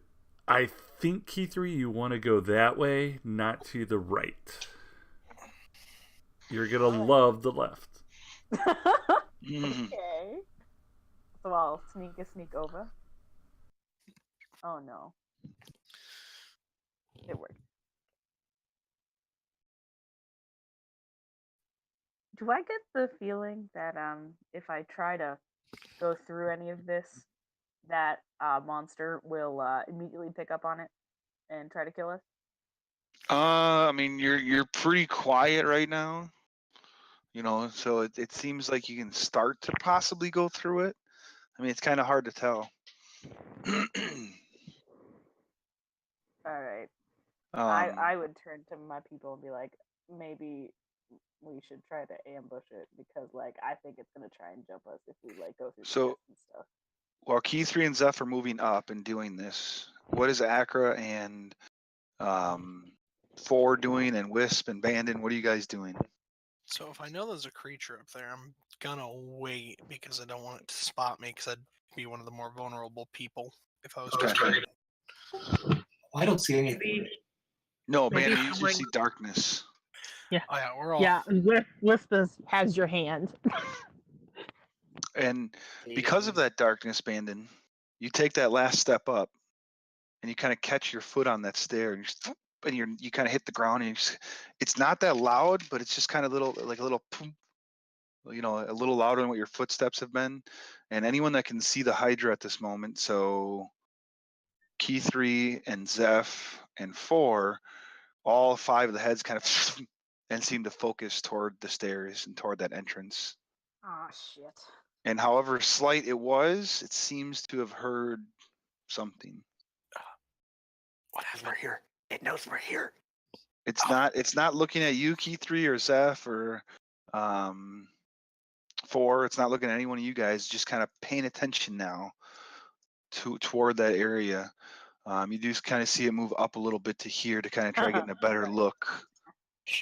I think Key3, you want to go that way, not to the right. You're gonna love the left. Okay. So I'll sneak over. Oh no. It worked. Do I get the feeling that if I try to go through any of this, that monster will immediately pick up on it and try to kill us? I mean, you're pretty quiet right now. So it seems like you can start to possibly go through it. I mean, it's kind of hard to tell. All right. I would turn to my people and be like, maybe we should try to ambush it because, like, I think it's gonna try and jump us if we like go through the nest and stuff. While Key3 and Zeph are moving up and doing this, what is Akra and 4 doing, and Wisp and Bandon? What are you guys doing? So if I know there's a creature up there, I'm gonna wait because I don't want it to spot me because I'd be one of the more vulnerable people if I was Okay. I don't see anything. No, Maybe Bandon, you just see darkness. Yeah. Oh yeah, we're all. Yeah, Wisp has your hand. And because of that darkness, Bandon, you take that last step up, and you kind of catch your foot on that stair, and you kind of hit the ground, and it's not that loud, but it's just kind of like a little, a little louder than what your footsteps have been. And anyone that can see the Hydra at this moment, so Key3 and Zeph and 4, all 5 of the heads kind of and seem to focus toward the stairs and toward that entrance. Oh shit. And however slight it was, it seems to have heard something. Whatever, we're here. It knows we're here. It's not looking at you, Key3 or Zeph or 4. It's not looking at any one of you guys. Just kind of paying attention now toward that area. You do kind of see it move up a little bit to here to kind of try getting a better look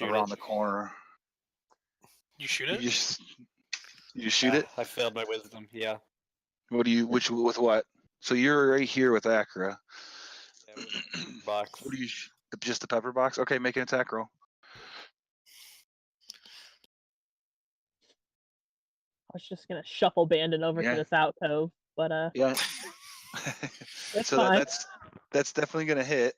around the corner. You shoot it? You just shoot it? I failed my wisdom. Yeah. With what? So you're right here with Akra. Box. What do you? Just the pepper box? Okay, make an attack roll. I was just gonna shuffle Bandon over to this alcove, but yeah. So fine. that's definitely gonna hit.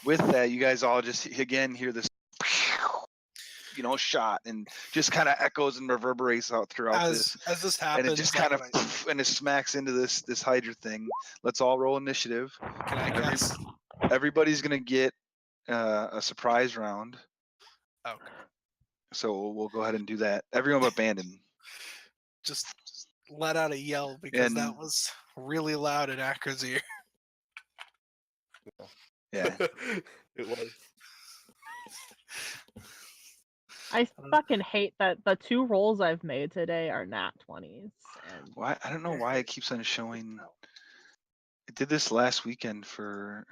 With that, you guys all just again hear this, shot, and just kind of echoes and reverberates out throughout as this happens, and it just kind of and it smacks into this Hydra thing. Let's all roll initiative. Can I guess? Everybody's gonna get a surprise round. Okay. So we'll go ahead and do that. Everyone but Bandon. Just let out a yell because that was really loud in Akra's ear. Yeah. It was. I fucking hate that the 2 rolls I've made today are nat 20s. And Why? I don't know why it keeps on showing. It did this last week for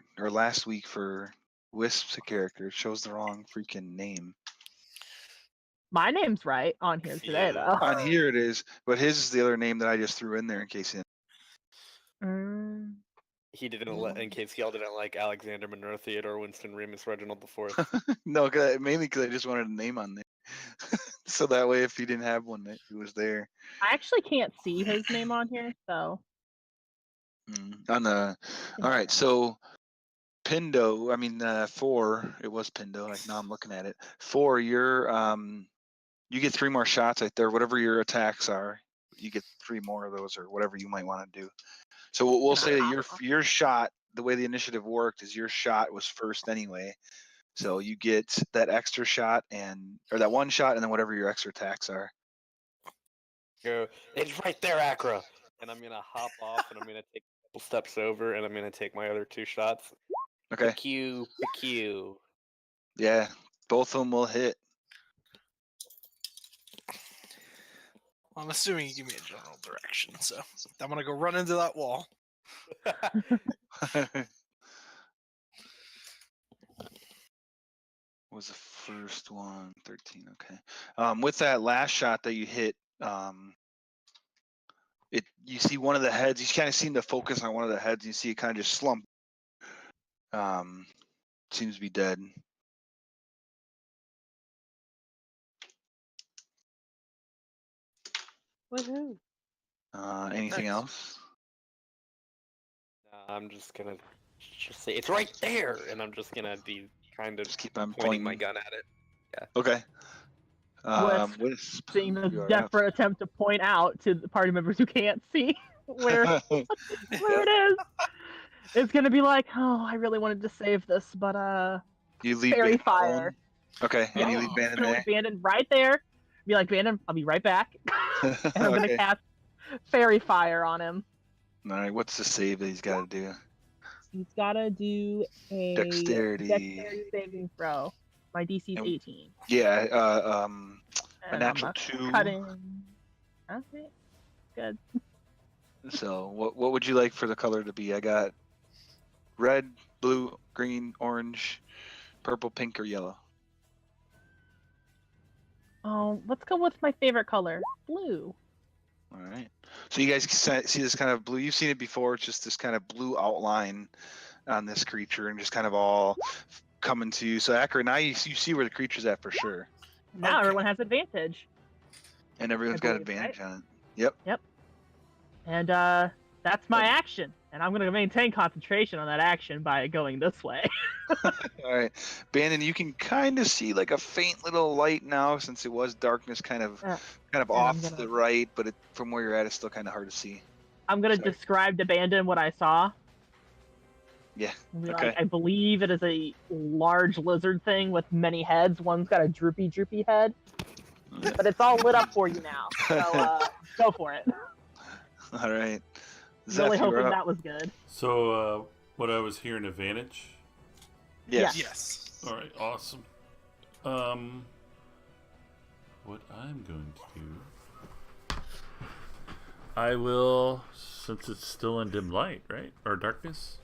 Wisp's character. It shows the wrong freaking name. my name's right on here today, though. On here it is, but his is the other name that I just threw in there in case it. He didn't let, in case y'all didn't like Alexander Monroe Theodore Winston Remus Reginald IV. No, mainly because I just wanted a name on there. So that way, if you didn't have one, it was there. I actually can't see his name on here, so. On the, all right, so Pindo, I mean 4. It was Pindo. Like now I'm looking at it. 4, you get 3 more shots right there. Whatever your attacks are, you get 3 more of those, or whatever you might want to do. So we'll say that your shot, the way the initiative worked, is your shot was first anyway. So you get that extra shot or that 1 shot, and then whatever your extra attacks are. Go. It's right there, Akra. And I'm gonna hop off, and I'm gonna take a couple steps over, and I'm gonna take my other 2 shots. Okay. PQ. Yeah, both of them will hit. Well, I'm assuming you give me a general direction, so I'm gonna go run into that wall. Was the first one 13? Okay. With that last shot that you hit, you see one of the heads. You kind of seem to focus on one of the heads. You see it kind of just slump. Seems to be dead. Woohoo! Anything Nice. else? I'm just gonna say it's right there, and I'm just gonna be kind of Just keep on pointing my pointing. gun at it. Yeah. Okay. Wisp, seeing this you are up. desperate attempt to point out to the party members who can't see where it is, it's gonna be like, oh, I really wanted to save this, but You leave fairy Bandon fire. alone? Okay, and you leave Bandon Throw there? Bandon right there. Be like, Bandon, I'll be right back. And I'm Okay. gonna cast fairy fire on him. All right, what's the save that he's got to do? He's gotta do a Dexterity saving throw. My DC is 18. Yeah, a And natural I'm 2. cutting. Okay, good. So what would you like for the color to be? I got red, blue, green, orange, purple, pink, or yellow. Oh, let's go with my favorite color, blue. All right. So you guys see this kind of blue. You've seen it before. It's just this kind of blue outline on this creature, and just kind of all coming to you. So Akra, now you see where the creature's at for sure. Now everyone has advantage. And everyone's got advantage on it. Yep. And that's my action. And I'm going to maintain concentration on that action by going this way. All right. Bandon, you can kind of see like a faint little light now, since it was darkness kind of off to the right, but from where you're at, it's still kind of hard to see. I'm going to describe to Bandon what I saw. Yeah. Okay. Like, I believe it is a large lizard thing with many heads. One's got a droopy head. But it's all lit up for you now. So go for it. All right. Really hoping that was good. So, what I was hearing, advantage? Yes. All right, awesome. What I'm going to do, I will, since it's still in dim light, right? Or darkness?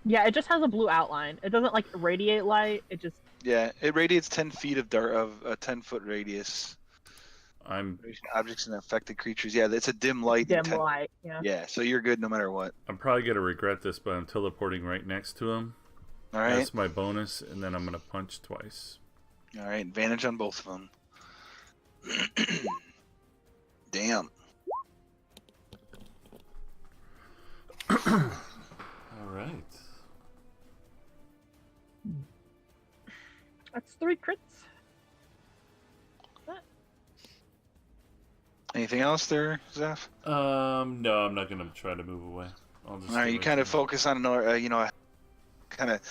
Yeah, it just has a blue outline. It doesn't, like, radiate light. It just... Yeah, it radiates 10 feet of a 10-foot radius. Objects and affected creatures. Yeah, it's a dim light. Dim light, yeah. Yeah, so you're good no matter what. I'm probably going to regret this, but I'm teleporting right next to him. All right. That's my bonus, and then I'm going to punch twice. All right, advantage on both of them. Damn. All right. That's 3 crits. Anything else there, Zeph? No, I'm not gonna try to move away. All right, you kind of focus on kind of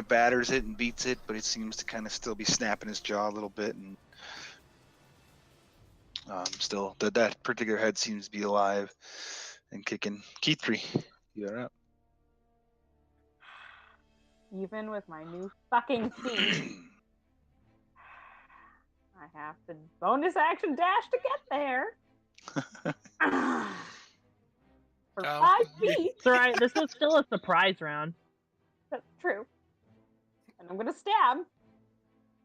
batters it and beats it, but it seems to kind of still be snapping his jaw a little bit, and still that particular head seems to be alive and kicking. Keith3, you're up. Even with my new fucking feet, I have to bonus action dash to get there. For 5 feet. It's alright, this was still a surprise round. That's true. And I'm gonna stab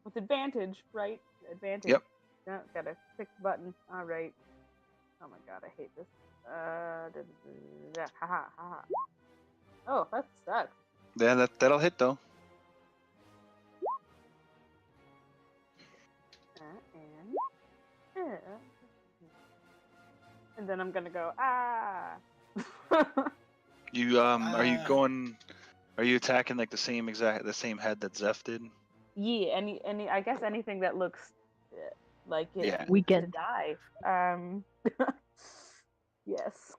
with advantage, right? Advantage. Yep. No, gotta pick the button. Alright. Oh my god, I hate this. Haha. Oh, that sucks. Yeah, that'll hit though. And then I'm gonna go ah. You are you going? Are you attacking like the same head that Zeph did? Yeah, any I guess anything that looks like it Yeah. needs to die. Yes.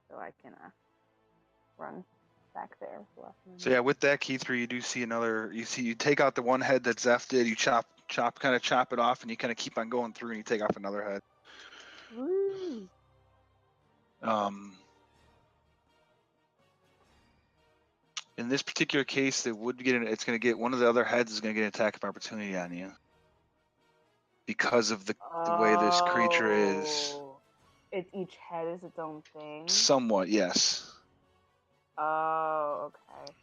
So I can run back there. So yeah, with that Key 3, you do see another. You take out the one head that Zeph did. You chop it off, and you kind of keep on going through, and you take off another head. Woo. In this particular case, it's going to get one of the other heads is going to get an attack of opportunity on you because of the way this creature is. It's each head is its own thing. Somewhat, yes. Oh, okay.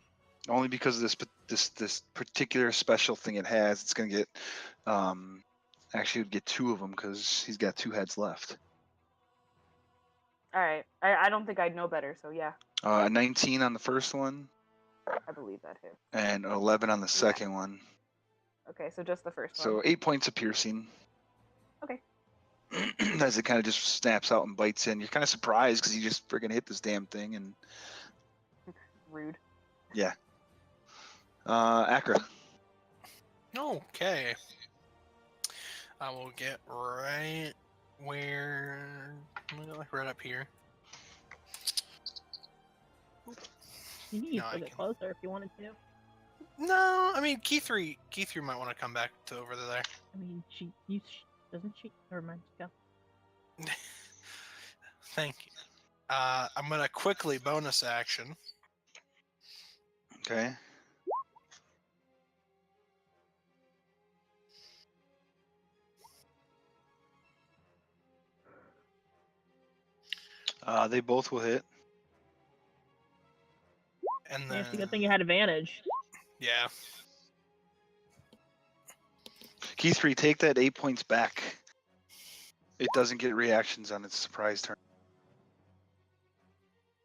Only because of this particular special thing it has, it's going to get. Actually, it would get 2 of them because he's got 2 heads left. All right. I don't think I'd know better, so yeah. 19 on the first one. I believe that hits. And 11 on the second one. Okay, so just the first one. So 8 points of piercing. Okay. As it kind of just snaps out and bites in. You're kind of surprised because you just friggin' hit this damn thing and. Rude. Yeah. Akra. Okay. I will get right where, like right up here. You need to get closer if you wanted to. No, I mean Key 3 might want to come back to over there. I mean, she doesn't she? Never mind. Go. Thank you. I'm gonna quickly bonus action. Okay. They both will hit. And then, it's a good thing you had advantage. Yeah. Key 3, take that 8 points back. It doesn't get reactions on its surprise turn.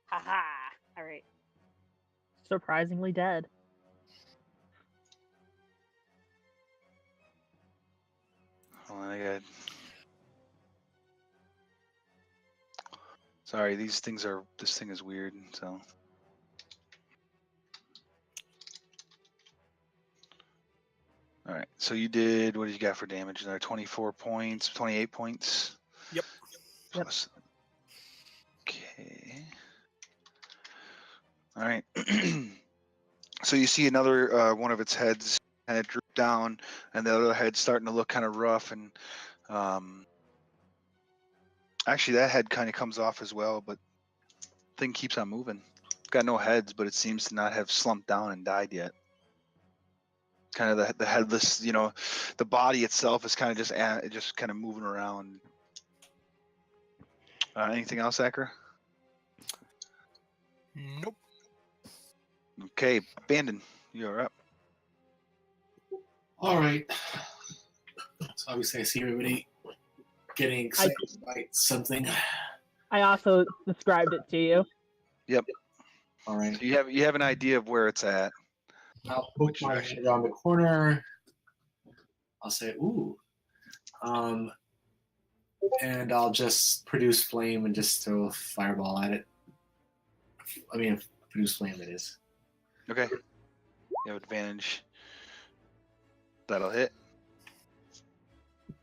Haha. All right. Surprisingly dead. Oh my god. Sorry, this thing is weird, so. Alright, so you did, what did you got for damage there? 24 points, 28 points? Yep. Plus. Okay. Alright. So you see another one of its heads kind of droop down, and the other head's starting to look kind of rough, and actually that head kind of comes off as well, but thing keeps on moving. It's got no heads, but it seems to not have slumped down and died yet. Kind of the headless, the body itself is kind of just kind of moving around. Anything else, Akra? Nope. Okay, Bandon, you're up. All right. So obviously I see everybody getting excited by something. I also described it to you. Yep. All right. So you have an idea of where it's at. I'll poke my head around the corner. I'll say, ooh. And I'll just produce flame and just throw a fireball at it. I mean, produce flame, it is. Okay. You have advantage. That'll hit.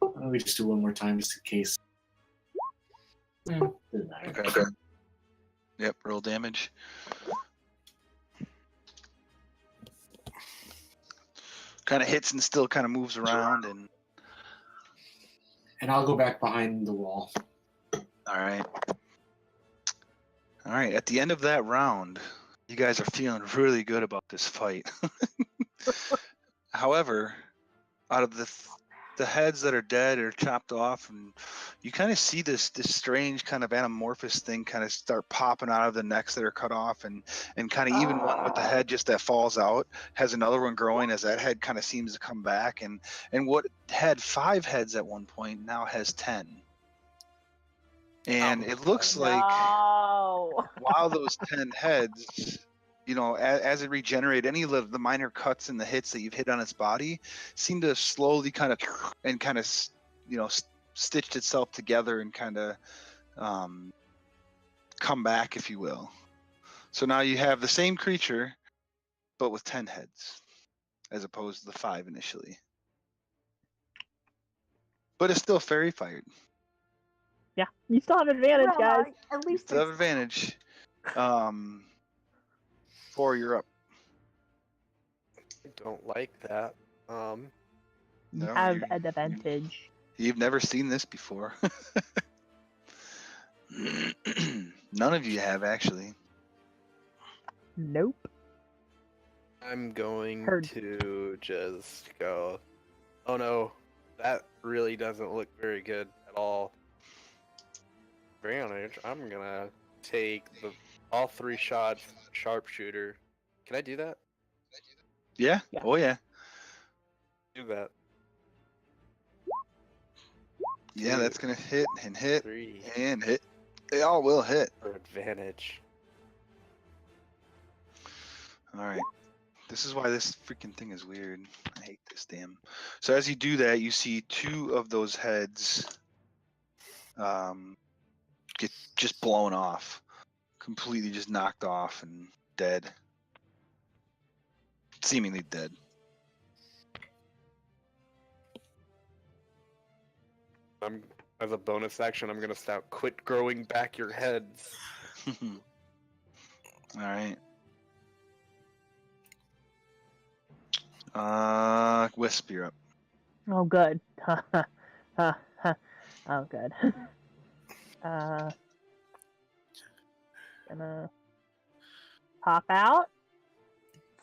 Let me just do one more time just in case. Doesn't matter. Okay. Yep, roll damage. Kind of hits and still kind of moves around, and I'll go back behind the wall. All right. At the end of that round, you guys are feeling really good about this fight. However, out of the the heads that are dead or chopped off, and you kind of see this strange kind of anamorphous thing kind of start popping out of the necks that are cut off, and kind of even one with the head just that falls out has another one growing as that head kind of seems to come back, and what had 5 heads at one point now has 10. And it looks like while those 10 heads, you know, as it regenerated, any of the minor cuts and the hits that you've hit on its body seem to slowly kind of, you know, stitched itself together and kind of come back, if you will. So now you have the same creature, but with 10 heads, as opposed to the 5 initially. But it's still fairy fired. Yeah, you still have advantage, guys. At least You still have advantage. 4, you're up. I don't like that. You No, have an advantage. You've never seen this before. None of you have, actually. Nope. I'm going Heard. to just go, oh no, that really doesn't look very good at all. Advantage, I'm gonna take all 3 shots, sharpshooter. Can I do that? Yeah? Yeah. Oh, yeah. Do that. Yeah, that's going to hit and hit 3 and hit. They all will hit. for advantage. All right. This is why this freaking thing is weird. I hate this damn. So as you do that, you see 2 of those heads get just blown off. Completely just knocked off and dead. Seemingly dead. As a bonus action, I'm gonna stop. Quit growing back your heads. All right. Wisp, you're up. Oh, good. Oh, good. Gonna pop out.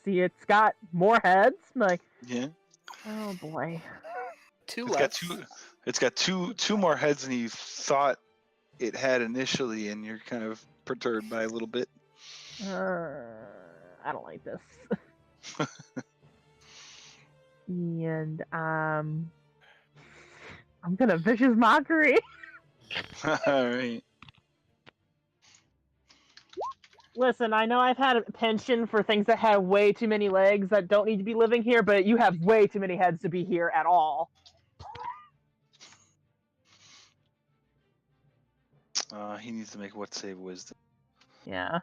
See, it's got more heads. I'm like, Yeah. oh boy. 2 It's less. got two more heads than you thought it had initially, and you're kind of perturbed by a little bit. I don't like this. And I'm gonna vicious mockery. All right. Listen, I know I've had a penchant for things that have way too many legs that don't need to be living here, but you have way too many heads to be here at all. He needs to make what save wisdom? Yeah.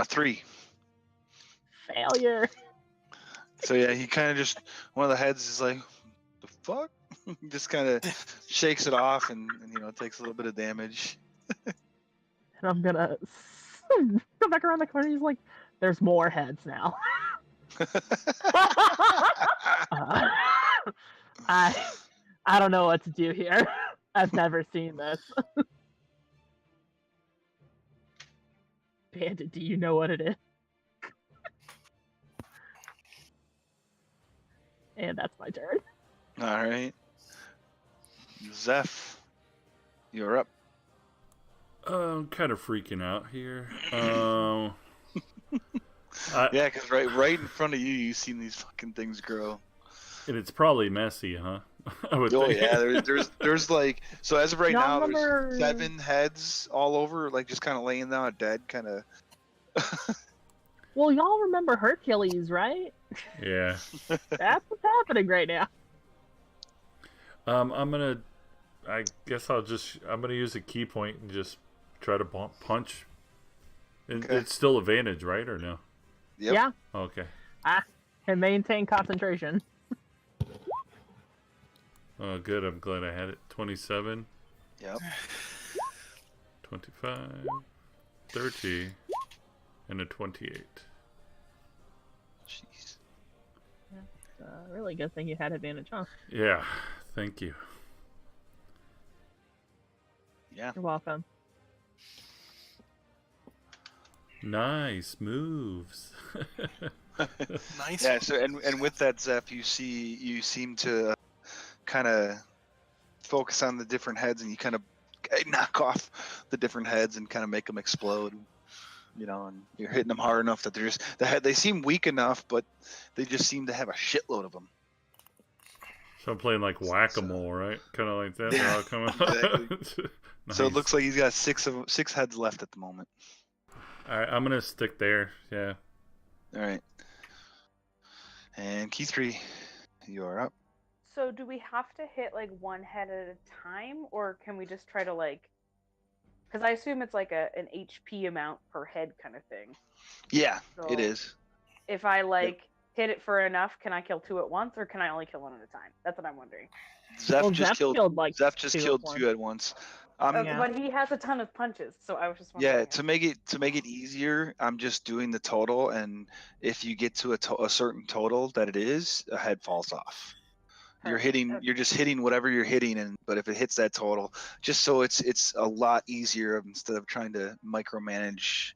3. Failure. So yeah, he kind of just, one of the heads is like, the fuck? Just kind of shakes it off and you know, takes a little bit of damage. And I'm gonna go back around the corner. He's like, there's more heads now. I don't know what to do here. I've never seen this. Bandit, do you know what it is? And that's my turn. All right. Zeph, you're up. I'm kind of freaking out here. Yeah, because right in front of you, you've seen these fucking things grow. And it's probably messy, huh? I would Oh think. yeah, there's like, so as of right now, Number- there's 7 heads all over, like just kind of laying down dead, kind of. Well, y'all remember Hercules, right? Yeah. That's what's happening right now. I guess I'm gonna use a key point and just try to punch. Okay. It's still advantage, right, or no? Yep. Yeah, Okay. and maintain concentration. Oh, good. I'm glad I had it. 27, Yep. 25, 30, and a 28. Jeez. Really good thing you had advantage, huh? Yeah. Thank you. Yeah. You're welcome. Nice moves. Nice. Yeah. So and with that, Zeph, you seem to kind of focus on the different heads, and you kind of knock off the different heads and kind of make them explode. You know, and you're hitting them hard enough that they seem weak enough, but they just seem to have a shitload of them. So I'm playing like whack-a-mole, right? Kind of like that. They're all coming Exactly. Nice. So it looks like he's got six heads left at the moment. All right, I'm gonna stick there. Yeah. All right. And Key 3, you are up. So do we have to hit like one head at a time, or can we just try to like? Because I assume it's like an HP amount per head kind of thing. Yeah, So it is. If I hit it for enough, can I kill two at once, or can I only kill one at a time? That's what I'm wondering. Zeph just killed two at once. But he has a ton of punches, so I was just wondering. Yeah, to make it easier, I'm just doing the total, and if you get to a certain total that it is, a head falls off. You're just hitting whatever you're hitting, but if it hits that total, just so it's a lot easier instead of trying to micromanage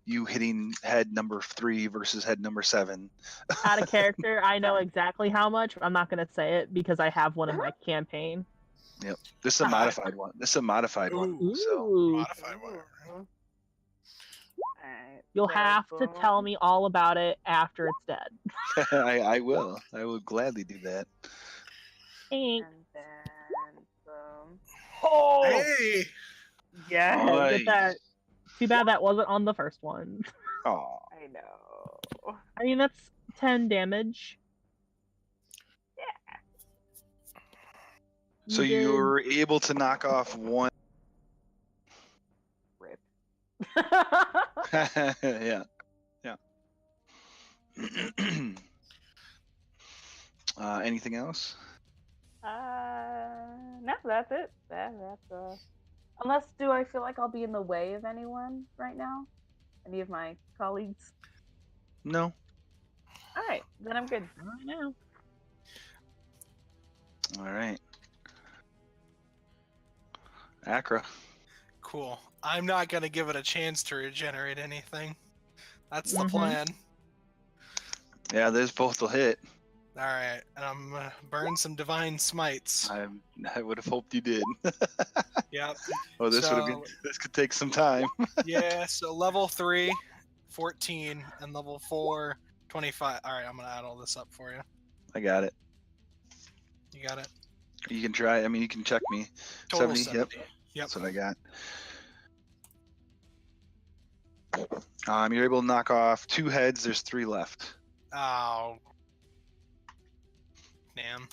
you hitting head number 3 versus head number 7. Out of character, I know exactly how much. I'm not gonna say it because I have one in my campaign. Yep, this is a modified one. So Modified one. You'll have to tell me all about it after it's dead. I will. I will gladly do that. Thanks. And then Oh, Hey! yeah, Nice. get that. Too bad that wasn't on the first one. Oh, I know. I mean, that's 10 damage. Yeah. so you were able to knock off one. Rip. Yeah. Anything else? No, that's it. That's Unless, do I feel like I'll be in the way of anyone right now? Any of my colleagues? No. All right, then I'm good. I know. All right. Akra. Cool. I'm not gonna give it a chance to regenerate anything. That's the plan. Yeah, those both will hit. All right, and I'm gonna burn some divine smites. I would have hoped you did. Yep. Oh, this could take some time. Yeah, so level 3, 14, and level 4, 25. All right, I'm gonna add all this up for you. I got it. You got it. You can try. I mean, you can check me. Total 70. 70. Yep. Yep. That's what I got. You're able to knock off 2 heads. There's 3 left. Oh. Damn.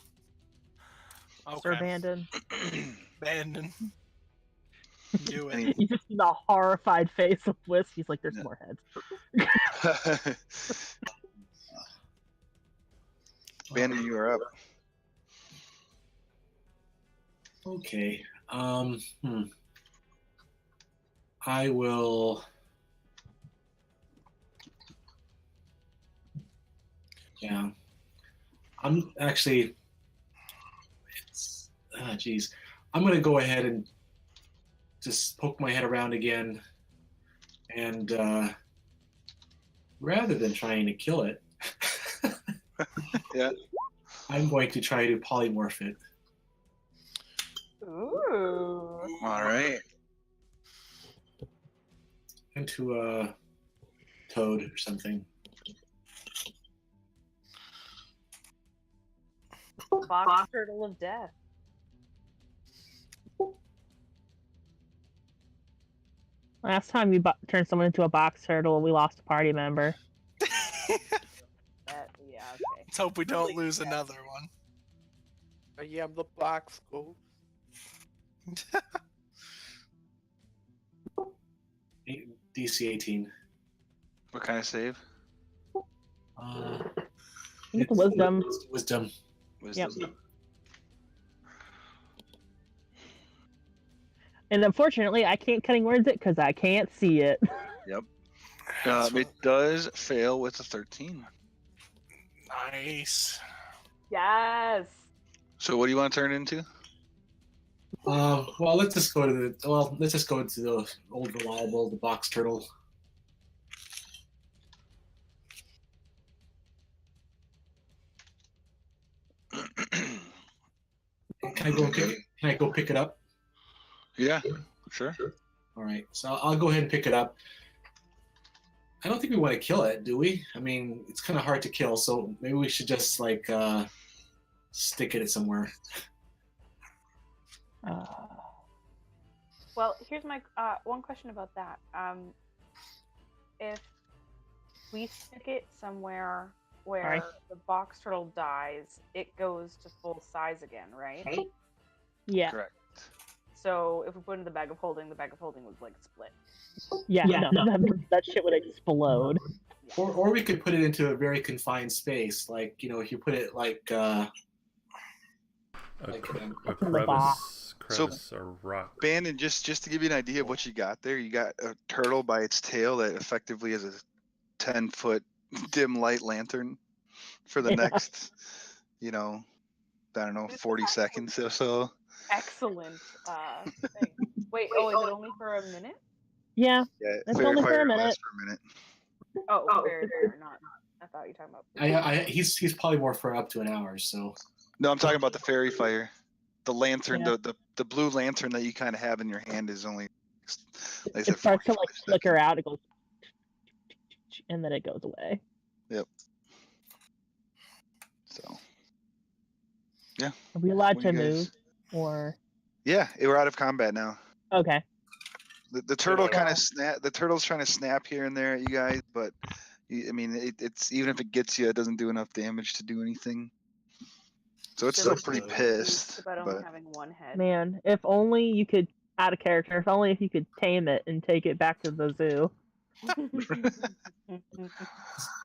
Okay. Sir Bandon. Abandon. Do it. You just see the horrified face of Whisk. He's like, there's more heads. Bandon, you are up. Okay. I will. Yeah. I'm actually. Geez. I'm gonna go ahead and just poke my head around again, and rather than trying to kill it, Yeah. I'm going to try to polymorph it. Ooh. All right. Into a toad or something. Box turtle of death. Last time we turned someone into a box turtle, we lost a party member. Yeah, okay. Let's hope we don't lose another one. I am the box ghost. DC 18. What kind of save? It's wisdom. Wisdom. Yep. And unfortunately, I can't cutting words it because I can't see it. Yep. It does fail with a 13. Nice. Yes. So what do you want to turn it into? Well, let's just go to the old reliable, the box turtle. Can I go pick it up? Yeah, sure. All right, so I'll go ahead and pick it up. I don't think we want to kill it, do we? I mean, it's kind of hard to kill, so maybe we should just like stick it somewhere. Well, here's my one question about that. If we stick it somewhere where the box turtle dies, it goes to full size again, right? Yeah. Correct. So if we put it in the bag of holding would like split. Yeah, no. That shit would explode. Or we could put it into a very confined space, like if you put it like a crevice or rock. Bandon, just to give you an idea of what you got there, you got a turtle by its tail that effectively is a 10-foot dim light lantern for the next, I don't know, 40 seconds or so. Excellent thing. Wait, is it only for a minute? Yeah, it's only for a minute. Oh, fair, not. I thought you were talking about. He's probably more for up to an hour. So. No, I'm talking about the fairy fire. The lantern, the blue lantern that you kind of have in your hand is only. Like it starts to like flicker out. It goes, and then it goes away. Yep. So. Yeah. Are we allowed to move, or? Yeah, we're out of combat now. Okay. The turtle kind of snap. The turtle's trying to snap here and there at you guys, but I mean, it's even if it gets you, it doesn't do enough damage to do anything. So it's still pretty pissed. About only having one head. Man, if only you could add a character. If only if you could tame it and take it back to the zoo.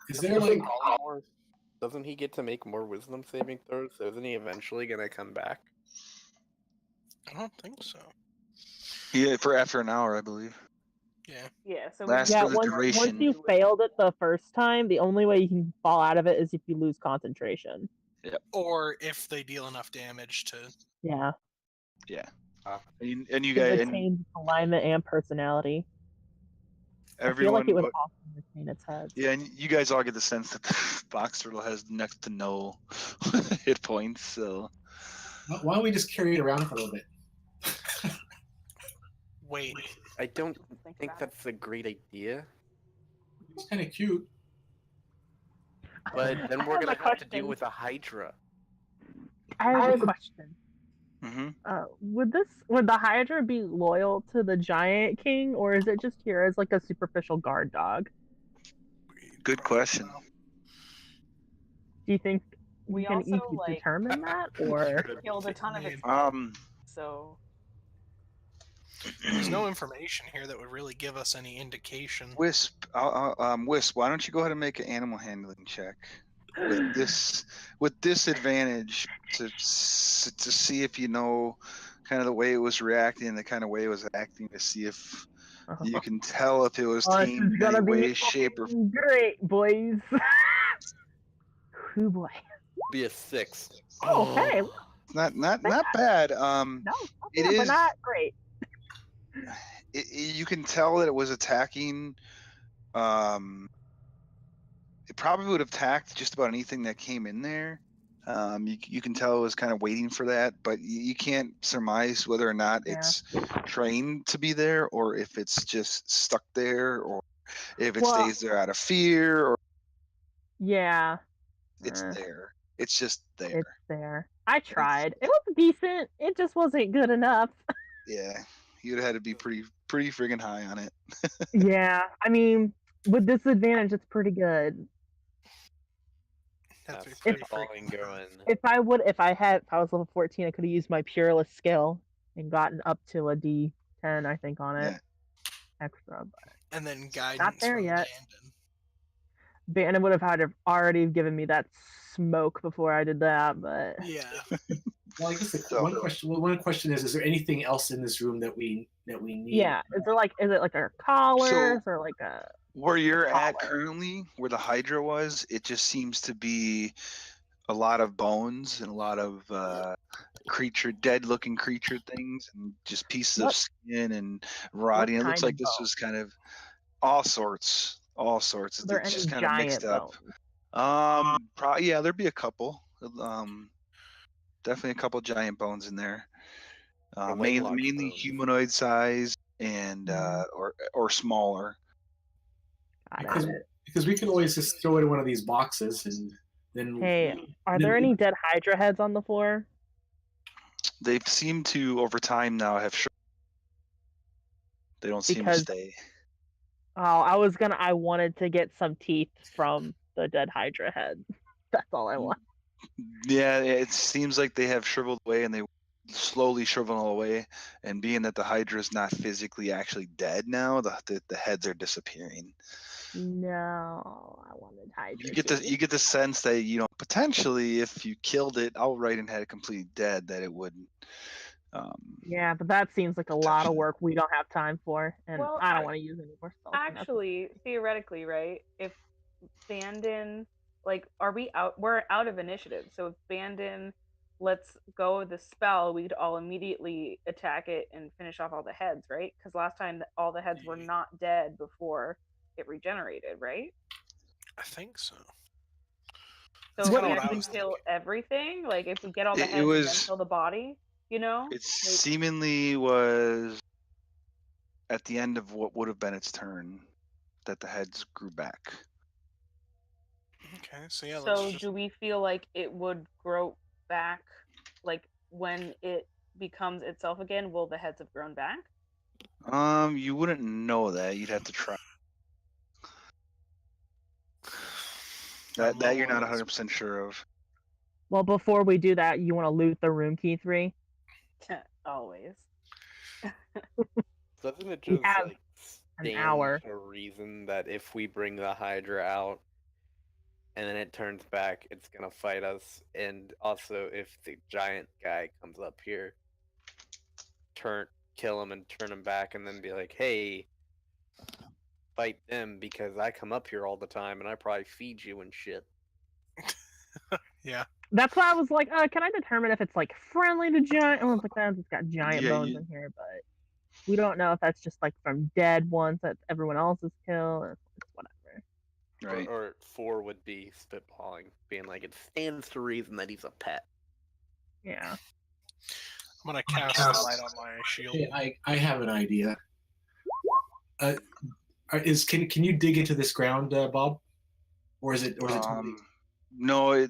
Is there like? Doesn't he get to make more wisdom saving throws? So isn't he eventually gonna come back? I don't think so. Yeah, for after an hour, I believe. Yeah. Yeah. So once you failed it the first time, the only way you can fall out of it is if you lose concentration. Yep. Or if they deal enough damage to. Yeah. Yeah. And you guys retain alignment and personality. Everyone, I feel like it would often retain its head. Yeah, and you guys all get the sense that the box turtle has next to no hit points. So why don't we just carry it around for a little bit? Wait, I don't think that's a great idea. It's kind of cute. But then we're gonna have to deal with a Hydra. I have a question. Mm-hmm. Would the Hydra be loyal to the Giant King, or is it just here as like a superficial guard dog? Good question. Do you think we can also determine that, or killed a ton of its so there's no information here that would really give us any indication. Wisp, Wisp, why don't you go ahead and make an animal handling check with disadvantage to see if you know kind of the way it was reacting and the kind of way it was acting, to see if you can tell if it was tamed in any way, shape, or great, boys. Ooh, boy. Be a 6. Oh, hey. Not bad. No, it is, but not great. You can tell that it was attacking. It probably would have attacked just about anything that came in there. You can tell it was kind of waiting for that, but you can't surmise whether or not it's trained to be there, or if it's just stuck there, or if it stays there out of fear, or it's there. It's just there. It's there. I tried. It was decent. It just wasn't good enough. Yeah, you'd have had to be pretty friggin' high on it. Yeah, I mean, with disadvantage, it's pretty good. If I was level 14, I could have used my Pureless skill and gotten up to a D10, I think, on it. Extra, but and then guidance. Not there yet. Bandon would have had to already given me that smoke before I did that, but yeah. Well, I guess one question is there anything else in this room that we need? Yeah, is it like a collars or like a where you're at currently, where the Hydra was? It just seems to be a lot of bones and a lot of dead-looking creature things, and just pieces of skin and rotting. It looks like this was kind of all sorts. It's just kind of mixed up. Bones? Yeah, there'd be a couple. definitely a couple giant bones in there. Or Mainly Langlock's bones. humanoid size and or smaller. Because we can always just throw it in one of these boxes and then. Hey, are there any dead Hydra heads on the floor? They seem to over time now have. They don't seem to stay. Oh, I wanted to get some teeth from the dead Hydra head. That's all I want. Yeah, it seems like they have shriveled away, and they slowly shrivel away. And being that the Hydra is not physically actually dead now, the heads are disappearing. No, I wanted Hydra. You get the sense that potentially if you killed it outright and had it completely dead, that it would. Yeah, but that seems like a lot of work we don't have time for, and I don't want to use any more spells. Actually, theoretically, right? If Bandon, are we out? We're out of initiative. So if Bandon lets go of the spell, we'd all immediately attack it and finish off all the heads, right? Because last time all the heads were not dead before it regenerated, right? I think so. So if we have to kill everything, if we get all the heads and then kill the body, It seemingly was at the end of what would have been its turn that the heads grew back. Okay, so yeah. So do we feel like it would grow back, when it becomes itself again? Will the heads have grown back? You wouldn't know that. You'd have to try. That you're not 100% sure of. Well, before we do that, you want to loot the room key 3? Always. Doesn't it just an hour. A reason that if we bring the Hydra out and then it turns back, it's gonna fight us? And also, if the giant guy comes up here, kill him and turn him back, and then be like, "Hey, fight them because I come up here all the time and I probably feed you and shit." Yeah. That's why I was like, can I determine if it's friendly to giant? I was like, it's got giant bones in here, but we don't know if that's just from dead ones that everyone else has killed. It's whatever. Right. Or 4 would be spitballing, being like, it stands to reason that he's a pet. Yeah. I'm gonna cast the light on my shield. Hey, I have an idea. Can you dig into this ground, Bob? Or is it too deep? No,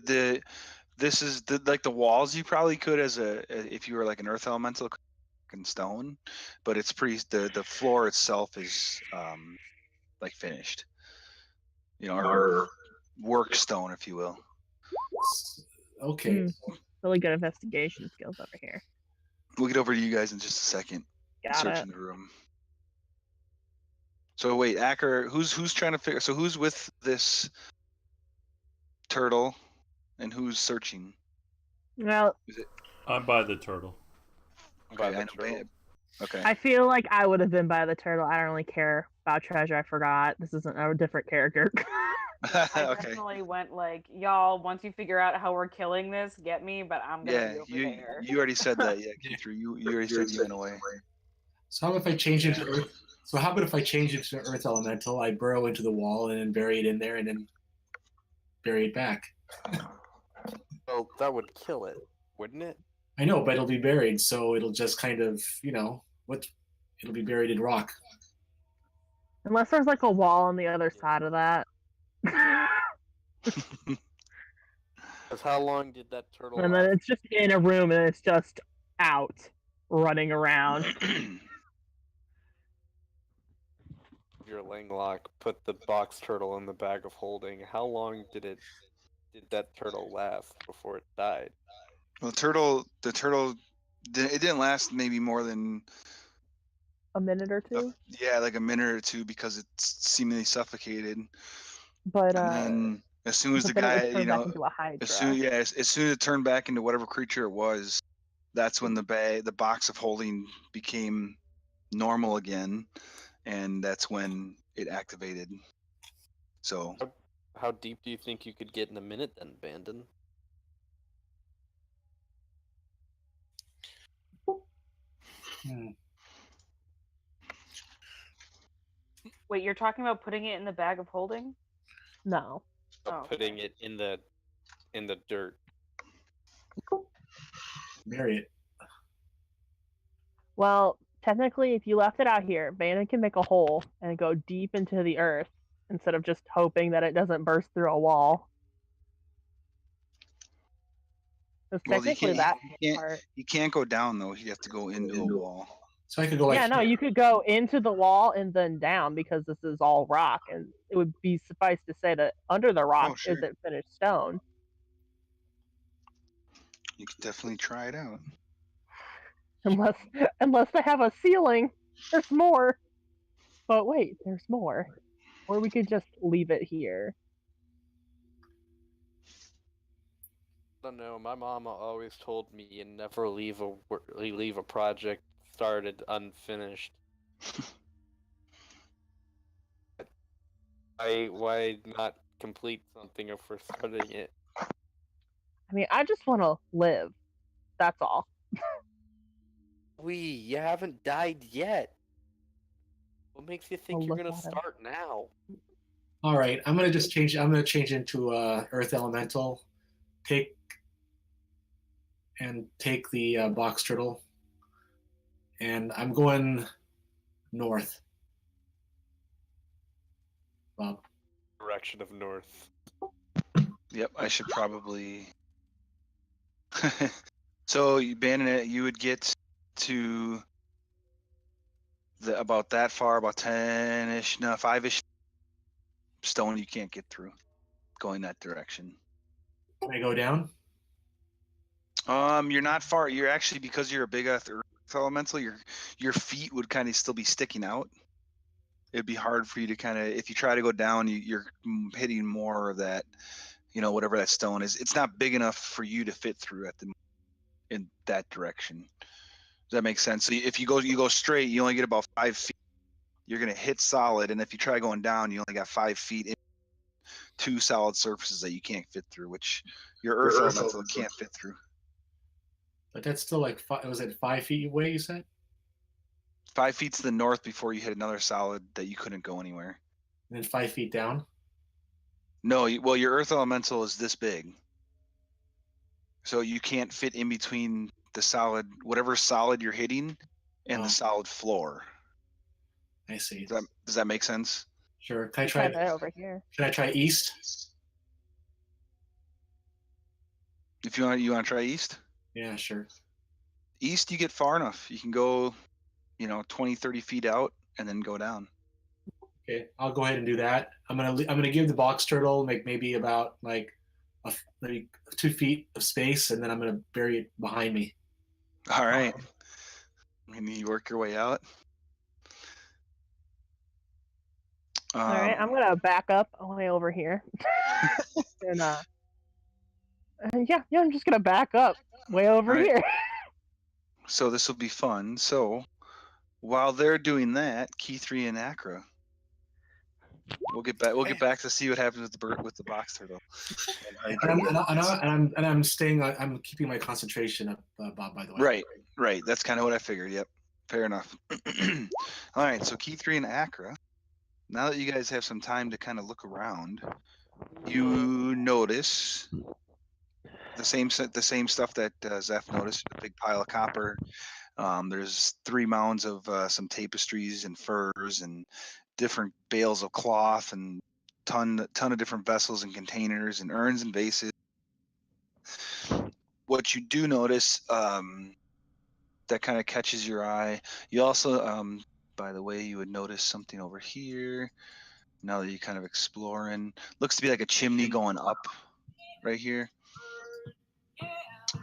this is the walls. You probably could if you were an earth elemental in stone, but it's pretty. The floor itself is finished. Or work stone, if you will. Okay. Really good investigation skills over here. We'll get over to you guys in just a second. Searching the room. So wait, Akra, who's trying to figure? So who's with this turtle, and who's searching? Well, I'm by the turtle. Okay. I feel like I would have been by the turtle. I don't really care about treasure. I forgot. This isn't a different character. I definitely went y'all, once you figure out how we're killing this, get me, but I'm gonna be over there. You already said that, Keith. You already said you went away. So how about if I change it to Earth? So how about if I change it to Earth Elemental? I burrow into the wall and then bury it in there and then bury it back. Well, that would kill it, wouldn't it? I know, but it'll be buried, so it'll just kind of, it'll be buried in rock. Unless there's a wall on the other side of that. Because how long did that turtle And then it's just in a room and it's just out, running around. Your Langlock put the box turtle in the bag of holding. How long did that turtle last before it died? Well, the turtle, it didn't last maybe more than a minute or two. A minute or two because it's seemingly suffocated. But and then as soon as the guy, as soon as it turned back into whatever creature it was, that's when the box of holding became normal again, and that's when it activated. So, how deep do you think you could get in a minute then, Bandon? Wait, you're talking about putting it in the bag of holding? No. Putting it in the dirt. bury it. Well, technically, if you left it out here, Bandit can make a hole and go deep into the earth instead of just hoping that it doesn't burst through a wall. Because Well, technically that part. you can't go down though. You have to go into a wall. So I could go like Yeah, no, here. you could go into the wall and then down because this is all rock, and it would be suffice to say that under the rock sure. isn't finished stone. You could definitely try it out. Unless they have a ceiling, there's more. But wait, there's more. Or we could just leave it here. I don't know. My mama always told me you never leave a project started unfinished. Why not complete something if we're starting it? I mean, I just want to live. That's all. You haven't died yet. What makes you think Well, you're look gonna at him. start now? All right, I'm gonna just change. I'm gonna change into Earth Elemental. Take the box turtle, and I'm going north. Bob. Direction of north. Yep, I should probably. So you abandon it. You would get to about that far, about 10-ish, no, 5-ish stone you can't get through going that direction. Can I go down? You're not far. You're actually, because you're a big earth elemental, your feet would kind of still be sticking out. It'd be hard for you to kind of, if you try to go down, you're hitting more of that, whatever that stone is. It's not big enough for you to fit through in that direction. Does that make sense? So if you go straight, you only get about 5 feet. You're gonna hit solid, and if you try going down, you only got 5 feet in 2 solid surfaces that you can't fit through, which your earth elemental can't fit through. But that's still like was it 5 feet away? You said 5 feet to the north before you hit another solid that you couldn't go anywhere. And then 5 feet down. No, well, your earth elemental is this big, so you can't fit in between the solid, whatever solid you're hitting, and the solid floor. I see. Does that make sense? Sure. Can I try that over here? Can I try east? If you want to try east? Yeah, sure. East, you get far enough. You can go, 20, 30 feet out and then go down. Okay, I'll go ahead and do that. I'm gonna give the box turtle maybe about maybe 2 feet of space, and then I'm gonna bury it behind me. All right. And you work your way out. All right, I'm gonna back up way over here, and yeah, I'm just gonna back up way over here. So this will be fun. So while they're doing that, Key 3 and Akra, we'll get back to see what happens with the box turtle. And I'm staying. I'm keeping my concentration up, Bob. By the way. Right. That's kind of what I figured. Yep. Fair enough. All right. So Key 3 and Akra. Now that you guys have some time to kind of look around, you notice the same stuff that Zeph noticed. A big pile of copper. There's 3 mounds of some tapestries and furs and different bales of cloth and ton of different vessels and containers and urns and vases. What you do notice that kind of catches your eye, you also, by the way, you would notice something over here. Now that you're kind of exploring, looks to be like a chimney going up right here.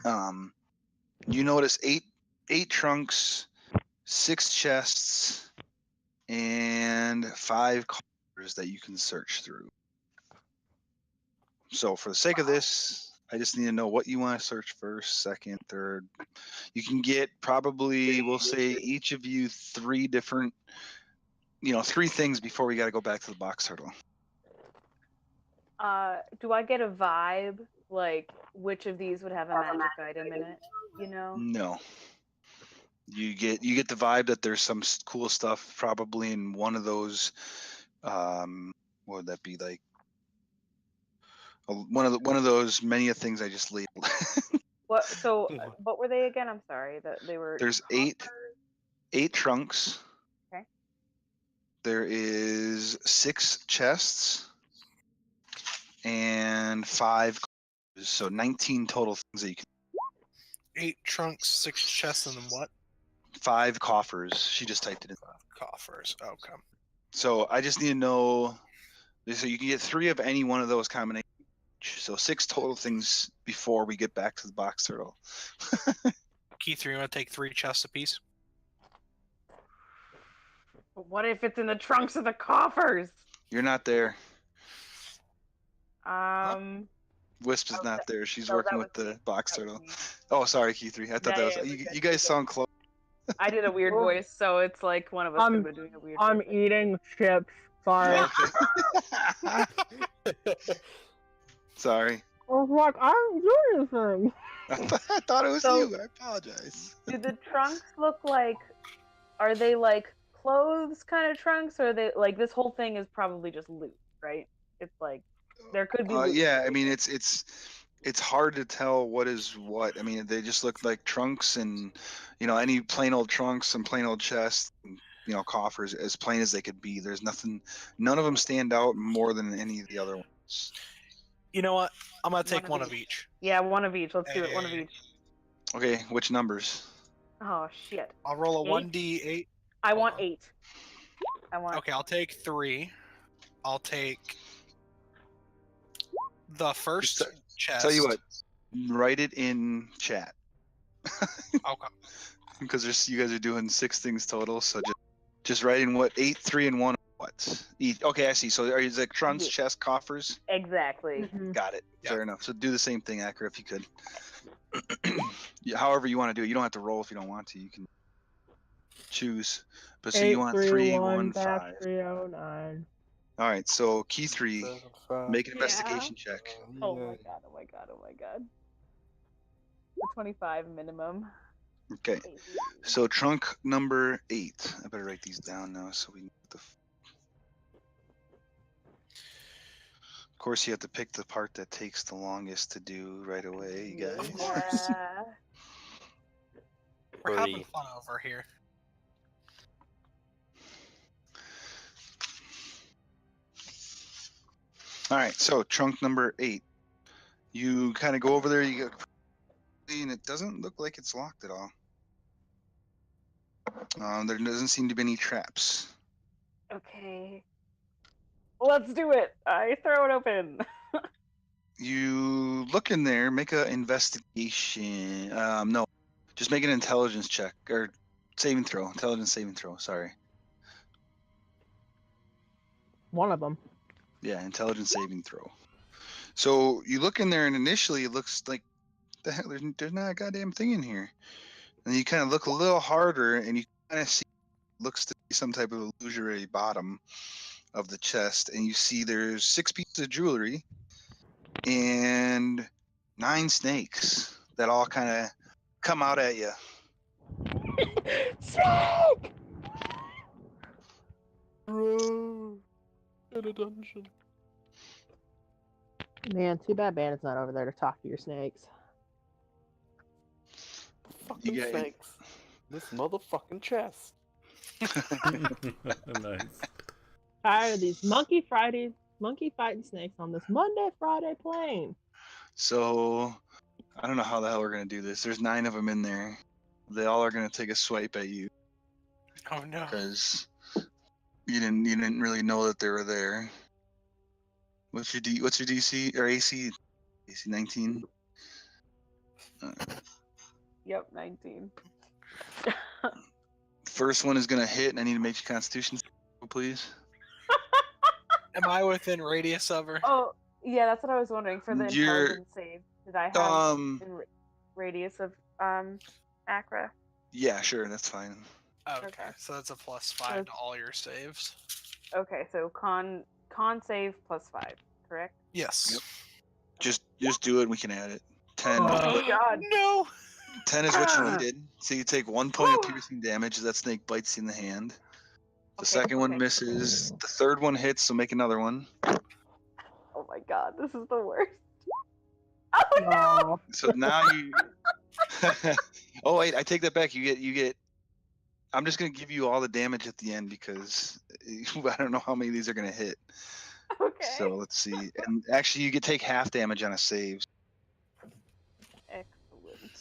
You notice eight trunks, 6 chests, and 5 cars that you can search through. So for the sake of this, I just need to know what you want to search first, second, third. You can get probably, we'll say, each of you 3 different, 3 things before we got to go back to the box turtle. Do I get a vibe, like which of these would have a magic item in it? No. You get the vibe that there's some cool stuff probably in one of those. What would that be like? One of those many of things I just labeled. What? So what were they again? I'm sorry. That they were. There's eight trunks. Okay. There is 6 chests and 5. So 19 total things that you can. 8 trunks, 6 chests, and then what? 5 coffers. She just typed it in. 5 coffers. Okay. So I just need to know. So you can get 3 of any one of those combinations. So 6 total things before we get back to the box turtle. Keith, you want to take 3 chests apiece? But what if it's in the trunks of the coffers? You're not there. Wisp is Oh, not there. She's no, working that with was the me. box That was turtle. me. Oh, sorry, Key3. I thought Yeah, that was. yeah, You, we're good, you guys sound close. I did a weird voice, so it's like one of us could be doing a weird voice. I'm eating chips. Sorry. Sorry. I was like, I don't do anything. I thought it was So- you. I apologize. Do the trunks look like? Are they like clothes kind of trunks, or are they like this whole thing is probably just loot, right? It's like there could be. Loot. Yeah, I mean it's hard to tell what is what. I mean they just look like trunks, and any plain old trunks and plain old chests, and, coffers as plain as they could be. There's nothing. None of them stand out more than any of the other ones. You know what? I'm going to take one of each. Yeah, one of each. Let's do it. One of each. Okay, which numbers? Oh shit! I'll roll a 8? 1d8. I want 8. Okay, I'll take 3. I'll take the first chest. Tell you what, write it in chat. Okay. Because you guys are doing 6 things total, so just write in what 8, 3, and 1. What? Okay, I see. So are you like trunks, chest, coffers? Exactly. Got it. Yeah. Fair enough. So do the same thing, Akra, if you could. However you want to do it. You don't have to roll if you don't want to. You can choose. But so you want 3, 1, 5. 309. All right. So Key3, make an investigation check. Oh my god! Oh my god! Oh my god! 25 minimum. Okay. So trunk number 8. I better write these down now so we know the. Of course, you have to pick the part that takes the longest to do right away, you guys. Of course. Yeah. We're having fun over here. All right, so trunk number 8. You kind of go over there, you go, and it doesn't look like it's locked at all. There doesn't seem to be any traps. Okay. Let's do it. I throw it open. You look in there, make an investigation. No, just make an intelligence check or saving throw. Intelligence saving throw. Sorry. One of them. Yeah, intelligence saving throw. So you look in there, and initially it looks like the heck. There's not a goddamn thing in here. And you kind of look a little harder, and you kind of see looks to be some type of illusory bottom of the chest, and you see there's 6 pieces of jewelry and 9 snakes that all kind of come out at you. Snake! In a dungeon. Man, too bad Bandit's not over there to talk to your snakes. Fucking You got- snakes. This motherfucking chest. Nice. Tired of these monkey fighting snakes on this Friday plane. So I don't know how the hell we're gonna do this. There's 9 of them in there. They all are gonna take a swipe at you Oh no. because you didn't really know that they were there. What's your DC or AC? AC 19. Yep, 19. First one is gonna hit, and I need to make your Constitution, please. Am I within radius of her? Oh, yeah, that's what I was wondering. For the You're- intelligence save, did I have Um. in radius of Akra? Yeah, sure, that's fine. Okay, Okay. so that's a +5 to all your saves. Okay, so con save +5, correct? Yes. Yep. Just do it. We can add it. 10. Oh god. No. 10 is what you needed. So you take 1 point of piercing damage as that snake bites you in the hand. The Okay, second one okay. misses. The third one hits, so make another one. Oh my god, this is the worst. Oh no! Oh, So now Oh wait, I take that back. You get. I'm just gonna give you all the damage at the end because I don't know how many of these are gonna hit. Okay. So let's see. And actually, you get take half damage on a save. Excellent.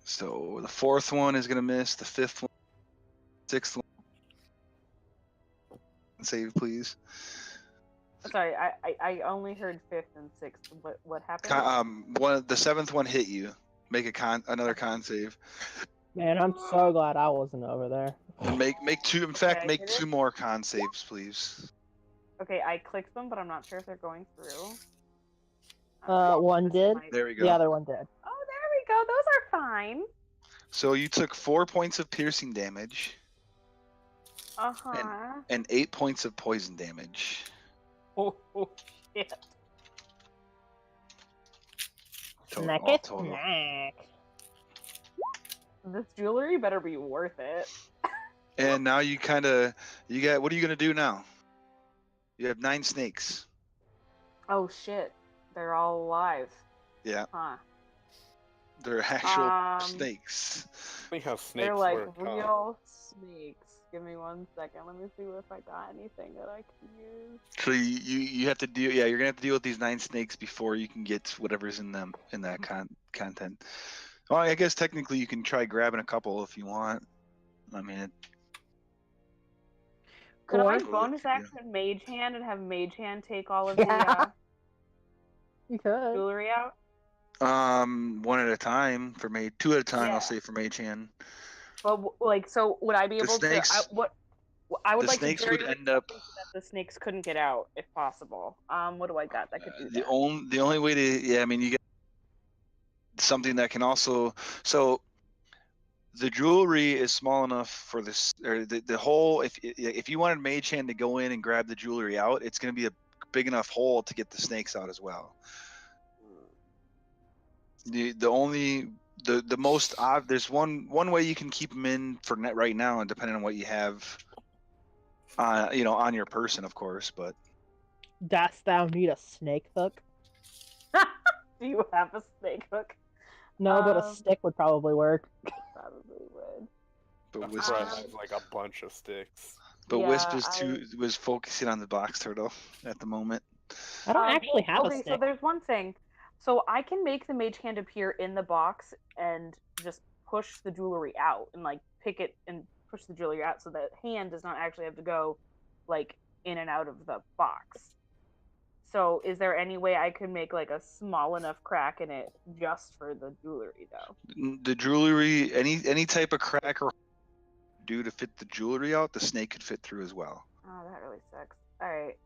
So the fourth one is gonna miss. The fifth one, sixth one. Save, please. Sorry, I only heard fifth and sixth. What happened? The seventh one hit you. Make another con save. Man, I'm so glad I wasn't over there. And make two. In fact, Okay, make two more con saves, please. Okay, I clicked them, but I'm not sure if they're going through. One did. There we go. The other one did. Oh, there we go. Those are fine. So you took 4 points of piercing damage. Uh-huh. And 8 points of poison damage. Oh, shit. Snack All it, total. snack. This jewelry better be worth it. And now you got. What are you gonna do now? You have 9 snakes. Oh, shit. They're all alive. Yeah. Huh. They're actual snakes. We have snakes. They're like work, huh? real snakes. Give me 1 second. Let me see if I got anything that I can use. So you have to deal. Yeah, you're gonna have to deal with these 9 snakes before you can get whatever's in them in that content. Well, I guess technically you can try grabbing a couple if you want. I mean, Could I Totally bonus up to you. action Mage Hand and have Mage Hand take all of the You could. jewelry out? one at a time for mage. 2 at a time, Yeah. I'll say for mage hand. But like, so would I be able snakes- to? I would the like snakes to would jury end up. so that the snakes couldn't get out if possible. What do I got that could do The that? only way to I mean you get something that can also the jewelry is small enough for this or the hole. If you wanted mage hand to go in and grab the jewelry out, it's going to be a big enough hole to get the snakes out as well. The most odd. There's one way you can keep them in for net right now, and depending on what you have, on your person, of course. But Dost thou need a snake hook? Do you have a snake hook? No, but a stick would probably work. Probably would. but That's where I Wisp, have like a bunch of sticks. Wisp Yeah, was focusing on the box turtle at the moment. I don't actually have a okay, stick. so there's one thing. So I can make the mage hand appear in the box and just push the jewelry out and like pick it and push the jewelry out so that hand does not actually have to go like in and out of the box. So is there any way I could make like a small enough crack in it just for the jewelry though? The jewelry, any type of crack or do to fit the jewelry out, the snake could fit through as well. Oh, that really sucks. All right.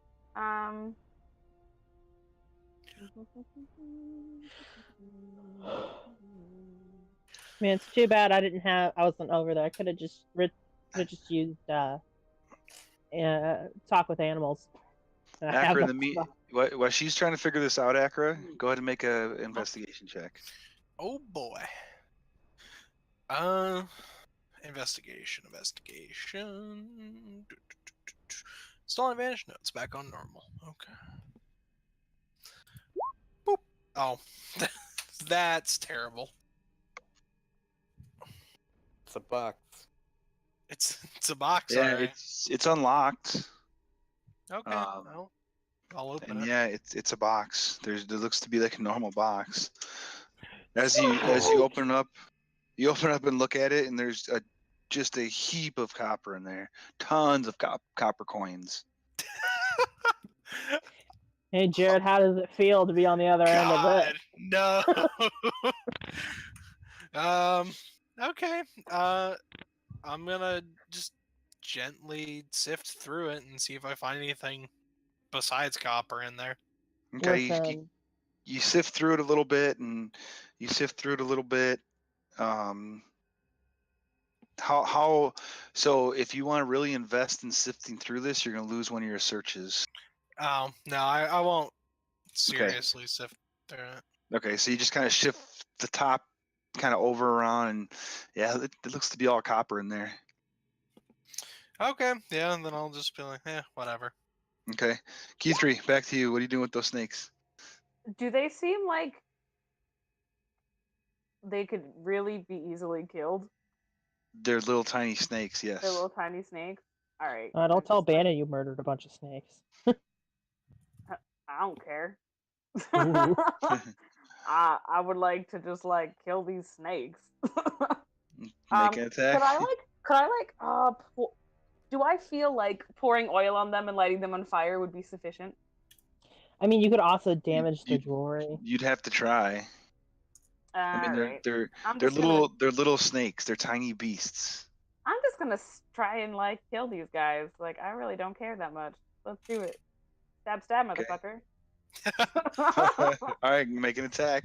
Man, it's too bad I wasn't over there. I could have just used talk with animals. Akra, while she's trying to figure this out, Akra, go ahead and make a investigation check. Oh boy. Investigation. Still on advantage? No, it's back on normal. Okay. Boop. Oh, that's terrible. It's a box. It's a box. Yeah, alright. it's unlocked. Okay. Well, I'll open And it. yeah, it's a box. There looks to be like a normal box. As you open up and look at it, and there's just a heap of copper in there, tons of copper coins. Hey Jared, how does it feel to be on the other end of it? No. Okay. I'm gonna just gently sift through it and see if I find anything besides copper in there. Okay, Listen, you sift through it a little bit, and you sift through it a little bit. So if you want to really invest in sifting through this, you're gonna lose one of your searches. Oh no, I won't seriously sift through it. Okay, so you just kind of shift the top kind of over around, and yeah, it looks to be all copper in there. Okay, yeah, and then I'll just be like, whatever. Okay, Key 3, back to you. What are you doing with those snakes? Do they seem like they could really be easily killed? They're little tiny snakes, yes. They're little tiny snakes. All right. Don't tell Bannon you murdered a bunch of snakes. I don't care. Ooh. I would like to just like kill these snakes. Make an attack. Could I do I feel like pouring oil on them and lighting them on fire would be sufficient? I mean, you could also damage the jewelry. You'd have to try. I mean, Alright. they're little snakes. They're tiny beasts. I'm just gonna try and like kill these guys. Like I really don't care that much. Let's do it. Stab, stab, motherfucker. All right, make an attack.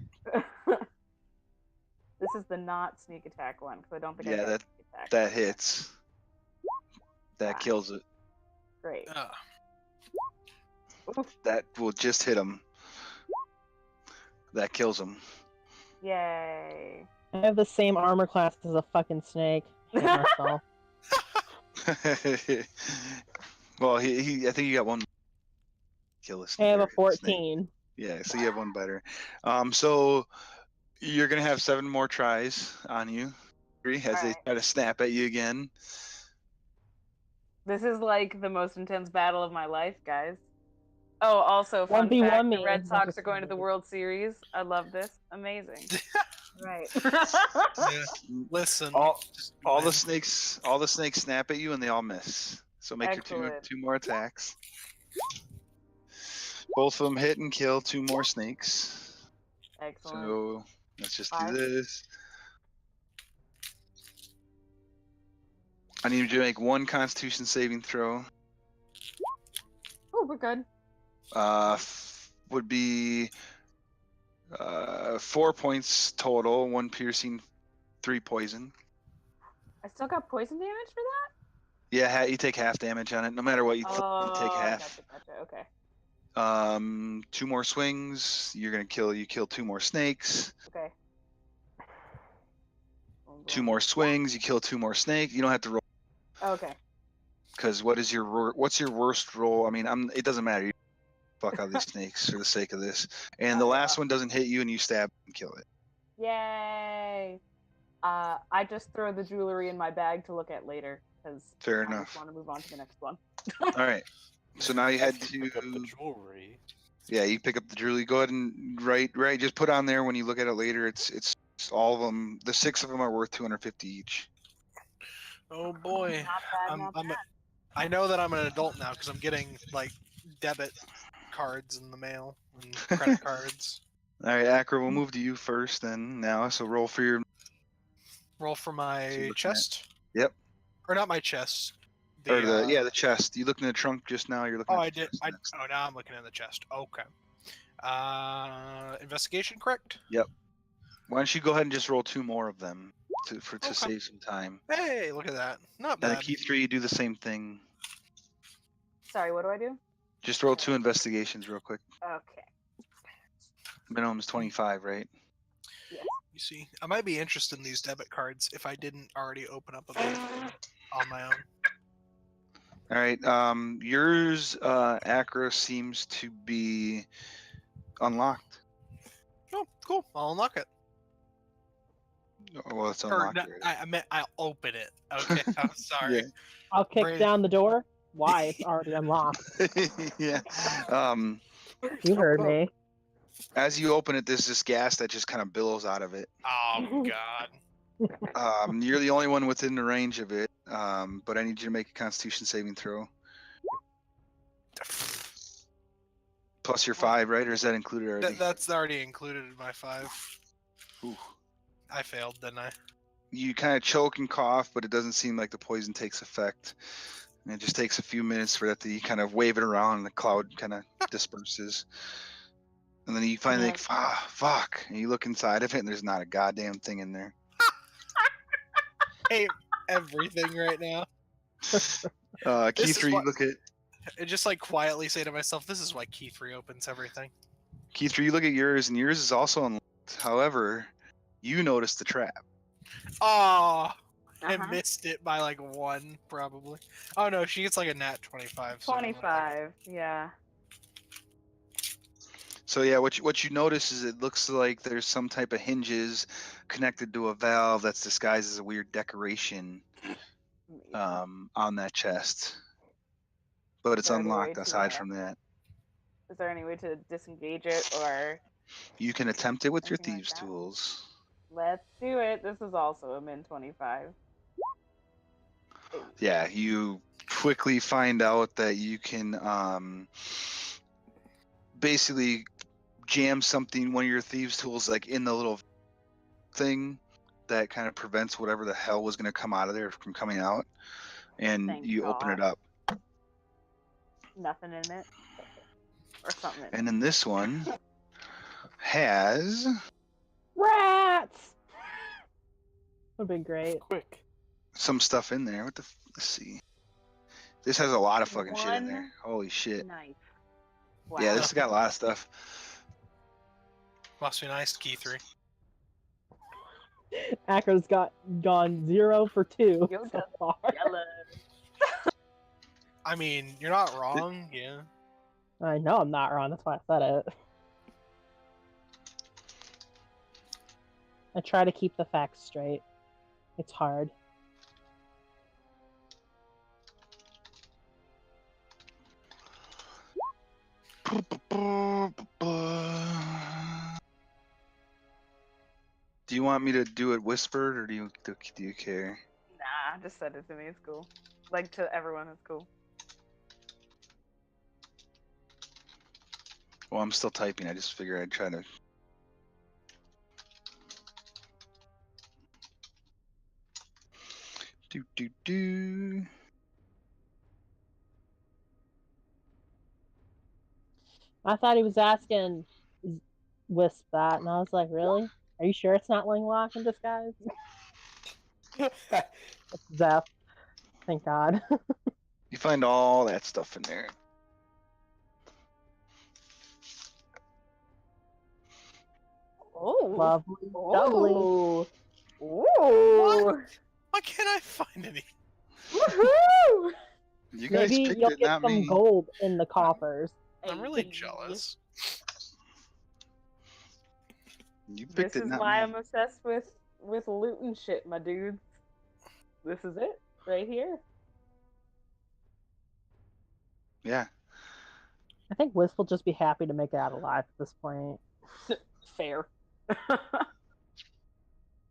This is the not sneak attack one because I don't think I Yeah, got sneak attack. that hits. That kills it. Great. That will just hit him. That kills him. Yay. I have the same armor class as a fucking snake. Hate myself. Well, I think you got one. Kill a I snake. have a Snake. 14. Yeah, so you have one better. So you're gonna have 7 more tries on you, as they try to snap at you again. This is like the most intense battle of my life, guys. Oh, also, fun fact, the Red Sox are going to the World Series. I love this. Amazing. Right. Yeah. Listen. All the snakes snap at you and they all miss. So make your two more attacks. Both of them hit and kill 2 more snakes. Excellent. So let's just do this. I need you to make 1 Constitution saving throw. Oh, we're good. Would be 4 points total, 1 piercing, 3 poison. I still got poison damage for that? Yeah, you take half damage on it. No matter what you take half. Gotcha. Okay. 2 more swings. You kill 2 more snakes. Okay. 2 more swings. You kill 2 more snakes. You don't have to roll. Okay. Because what's your worst roll? I mean, it doesn't matter. You fuck out these snakes for the sake of this. And the last one doesn't hit you, and you stab and kill it. Yay! I just throw the jewelry in my bag to look at later because Fair I enough. just want to move on to the next one. All right. So now you head to Pick up the jewelry. Yeah, you pick up the jewelry. Go ahead and write. Just put on there when you look at it later. It's all of them. The 6 of them are worth 250 each. Oh boy. Not bad. I know that I'm an adult now because I'm getting like debit cards in the mail and credit cards. All right, Akra, we'll move to you first then now. So roll for my chest? Yep. Or not my chest. The chest. You looked in the trunk just now. You're looking. Oh, I did. Now I'm looking in the chest. Okay. Investigation, correct? Yep. Why don't you go ahead and just roll 2 more of them to save some time. Hey, look at that. Not bad. And key 3, you do the same thing. Sorry, what do I do? Just roll 2 investigations real quick. Okay. Minimum is 25, right? Yes. You see, I might be interested in these debit cards if I didn't already open up a bit on my own. All right. Yours, Akra, seems to be unlocked. Oh, cool. I'll unlock it. Oh, well, it's unlocked. I meant I'll open it. Okay, I'm sorry. Yeah. I'll kick down the door. Why? It's already unlocked. Yeah. You heard me. As you open it, there's this gas that just kind of billows out of it. Oh God. You're the only one within the range of it, but I need you to make a Constitution saving throw. Plus your 5, right? Or is that included already? That's already included in my 5. Ooh. I failed, didn't I? You kind of choke and cough, but it doesn't seem like the poison takes effect. And it just takes a few minutes for that to kind of wave it around and the cloud kind of disperses. And then you finally think, fuck. And you look inside of it and there's not a goddamn thing in there. I hate everything right now. Key 3, you look at... I just like quietly say to myself, this is why key 3 opens everything. Key 3, you look at yours and yours is also unlocked. However, you notice the trap. Oh, I missed it by like 1 probably. Oh no, she gets like a nat 25. 25, yeah. So yeah, what you notice is it looks like there's some type of hinges connected to a valve that's disguised as a weird decoration on that chest, but it's unlocked. Aside from that, is there any way to disengage it, or you can attempt it with your anything like thieves' that? tools. Let's do it. This is also a min 25. Yeah, you quickly find out that you can basically jam one of your thieves' tools like in the little thing that kind of prevents whatever the hell was going to come out of there from coming out, and Thank you open it God. up. Nothing in it, or something. And then this one has Rats. Would be great. Quick. some stuff in there. Let's see. This has a lot of fucking shit in there. Holy shit. Knife. Wow. Yeah, this has got a lot of stuff. Must be nice, key 3. Akra's gone 0 for 2 You're so far. I mean, you're not wrong, yeah. I know I'm not wrong. That's why I said it. I try to keep the facts straight. It's hard. Do you want me to do it whispered, or do you care? Nah, just send it to me. It's cool. Like, to everyone, it's cool. Well, I'm still typing. I just figured I'd try to. Do. I thought he was asking Wisp that, and I was like, really? Are you sure it's not Linglock in disguise? Zeph. Thank God. You find all that stuff in there. Oh, Lovely. oh. Ooh. Why can't I find any? Woohoo! You guys Maybe picked you'll it, get not some me. gold in the coffers. I'm really jealous. You picked This it, is not why me. I'm obsessed with loot and shit, my dudes. This is it, right here. Yeah. I think Wisp will just be happy to make it out alive at this point. Fair.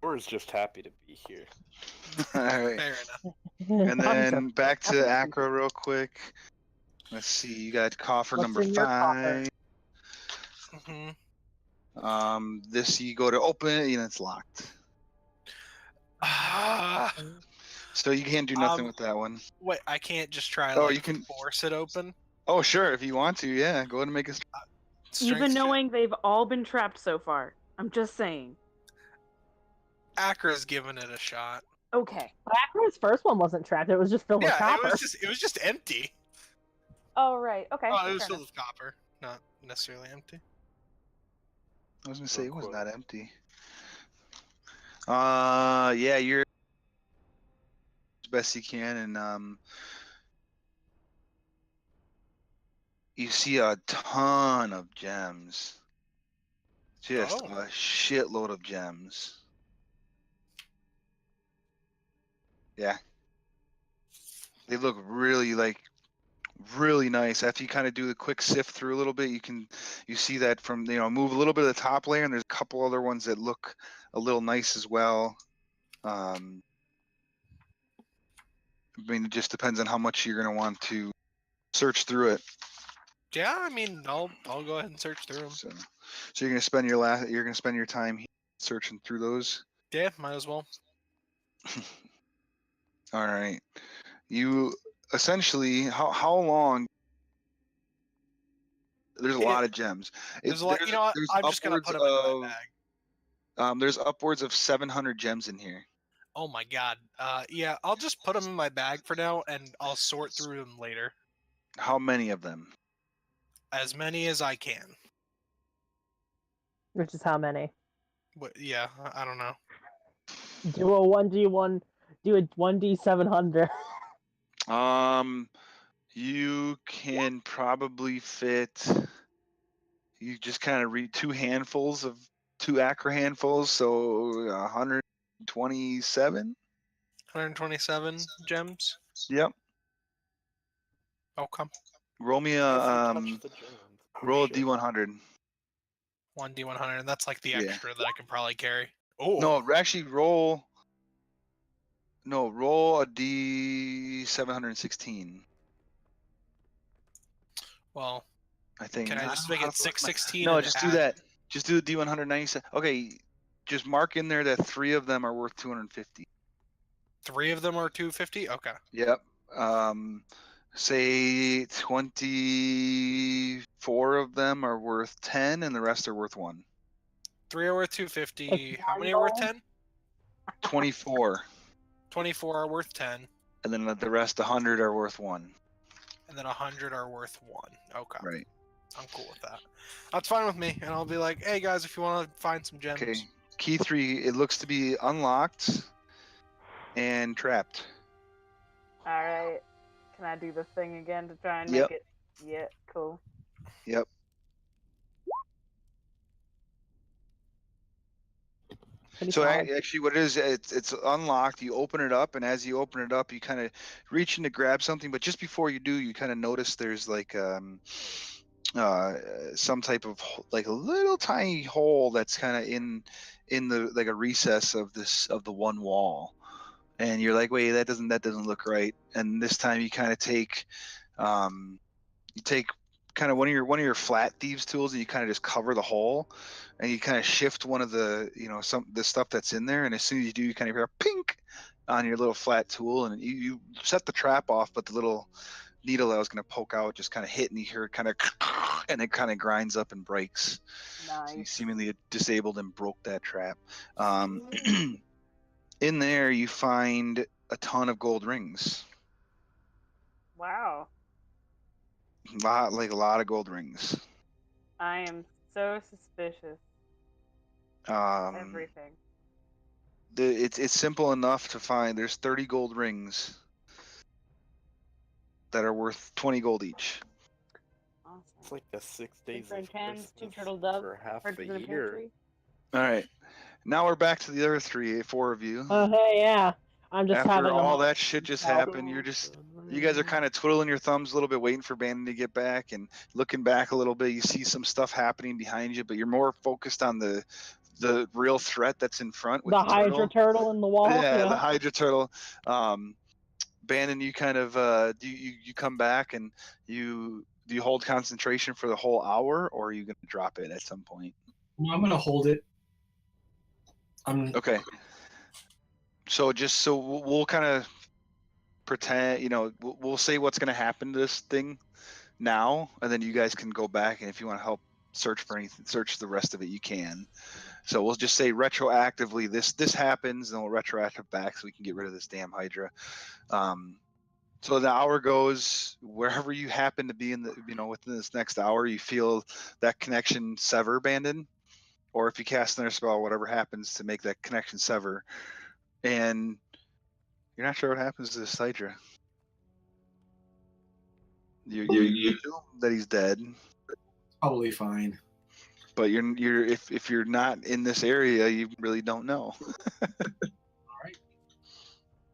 Or is just happy to be here. All right. Fair enough. And then I'm just back to happy. Akra real quick. Let's see. You got coffer What's number in your coffer? 5. Mm-hmm. This you go to open it, and it's locked. Ah, So you can't do nothing with that one. wait, I can't just try Oh, like you can- force it open? Oh, sure. If you want to, yeah. Go ahead and make a. Even Strength check. knowing they've all been trapped so far. I'm just saying. Akra's giving it a shot. Okay. Akra's first one wasn't trapped. It was just filled with Yeah, copper. it was just empty. Oh, right. Okay. Oh, it was fair filled enough. with copper, not necessarily empty. I was gonna say it was Quote. not empty. Yeah, you're as best you can, and you see a ton of gems. Just Oh. a shitload of gems. Yeah. They look really really nice. After you kind of do the quick sift through a little bit, you see that from move a little bit of the top layer, and there's a couple other ones that look a little nice as well. I mean, it just depends on how much you're gonna want to search through it. Yeah, I mean, I'll go ahead and search through them. So you're gonna spend your time searching through those. Yeah, might as well. All right. You essentially how long? There's a lot of gems. There's a lot. You know what? I'm just gonna put them in my bag. There's upwards of 700 gems in here. Oh my god. Yeah, I'll just put them in my bag for now, and I'll sort through them later. How many of them? As many as I can. Which is how many? Yeah, I don't know. Do a 1d1, do a 1d700. You can probably fit. you just kind of read two Akra handfuls, so 127. 127 gems. Yep. Okay. Roll me roll a D100. 1d100. That's like the Yeah. extra that I can probably carry. Oh. No, actually roll a D716. Well, I think. can I just make it 616? No, and just add... do that. Just do the D197. Okay, just mark in there that 3 of them are worth 250. 3 of them are 250? Okay. Yep. Say 24 of them are worth 10 and the rest are worth 1. 3 are worth 250. How many are worth 10? 24. 24 are worth 10. And then the rest 100 are worth 1. And then 100 are worth 1. Okay. Right. I'm cool with that. That's fine with me. And I'll be like, hey guys, if you want to find some gems. Okay. Key 3, it looks to be unlocked and trapped. Alright. Can I do the thing again to try and make it? Yeah, cool. Yep. So actually what it is, it's unlocked. You open it up, and as you open it up, you kind of reach in to grab something, but just before you do, you kind of notice there's like some type of like a little tiny hole that's kind of in the like a recess of the one wall, and you're like, wait, that doesn't look right. And this time you kind of take kind of one of your flat thieves tools, and you kind of just cover the hole, and you kind of shift one of the the stuff that's in there, and as soon as you do, you kind of hear a pink on your little flat tool, and you set the trap off, but the little needle that was going to poke out just kind of hit, and you hear it kind of and it kind of grinds up and breaks. Nice. So you seemingly disabled and broke that trap. In there you find a ton of gold rings. Wow. A lot of gold rings. I am so suspicious. Everything. It's simple enough to find. There's 30 gold rings that are worth 20 gold each. Awesome. It's like the 6 days Different of cans, 2 Christmas turtle doves, for half birds a in the year. pantry. All right, now we're back to the other 4 of you. Oh hey, yeah. I'm just After having all that shit just happened, you guys are Mm. kind of twiddling your thumbs a little bit, waiting for Bandon to get back, and looking back a little bit. You see some stuff happening behind you, but you're more focused on the real threat that's in front with the Hydra turtle in the wall. Yeah, the Hydra turtle. Bandon, you kind of you come back, and do you hold concentration for the whole hour, or are you going to drop it at some point? I'm going to hold it. Okay. So we'll kind of pretend, we'll say what's going to happen to this thing now, and then you guys can go back, and if you want to help search the rest of it, you can. So we'll just say retroactively this happens, and we'll retroactive back so we can get rid of this damn Hydra. So the hour goes, wherever you happen to be in the within this next hour, you feel that connection sever, Bandon, or if you cast another spell, whatever happens to make that connection sever, and you're not sure what happens to this Hydra. You assume that he's dead. Probably fine. But if you're not in this area, you really don't know. All right.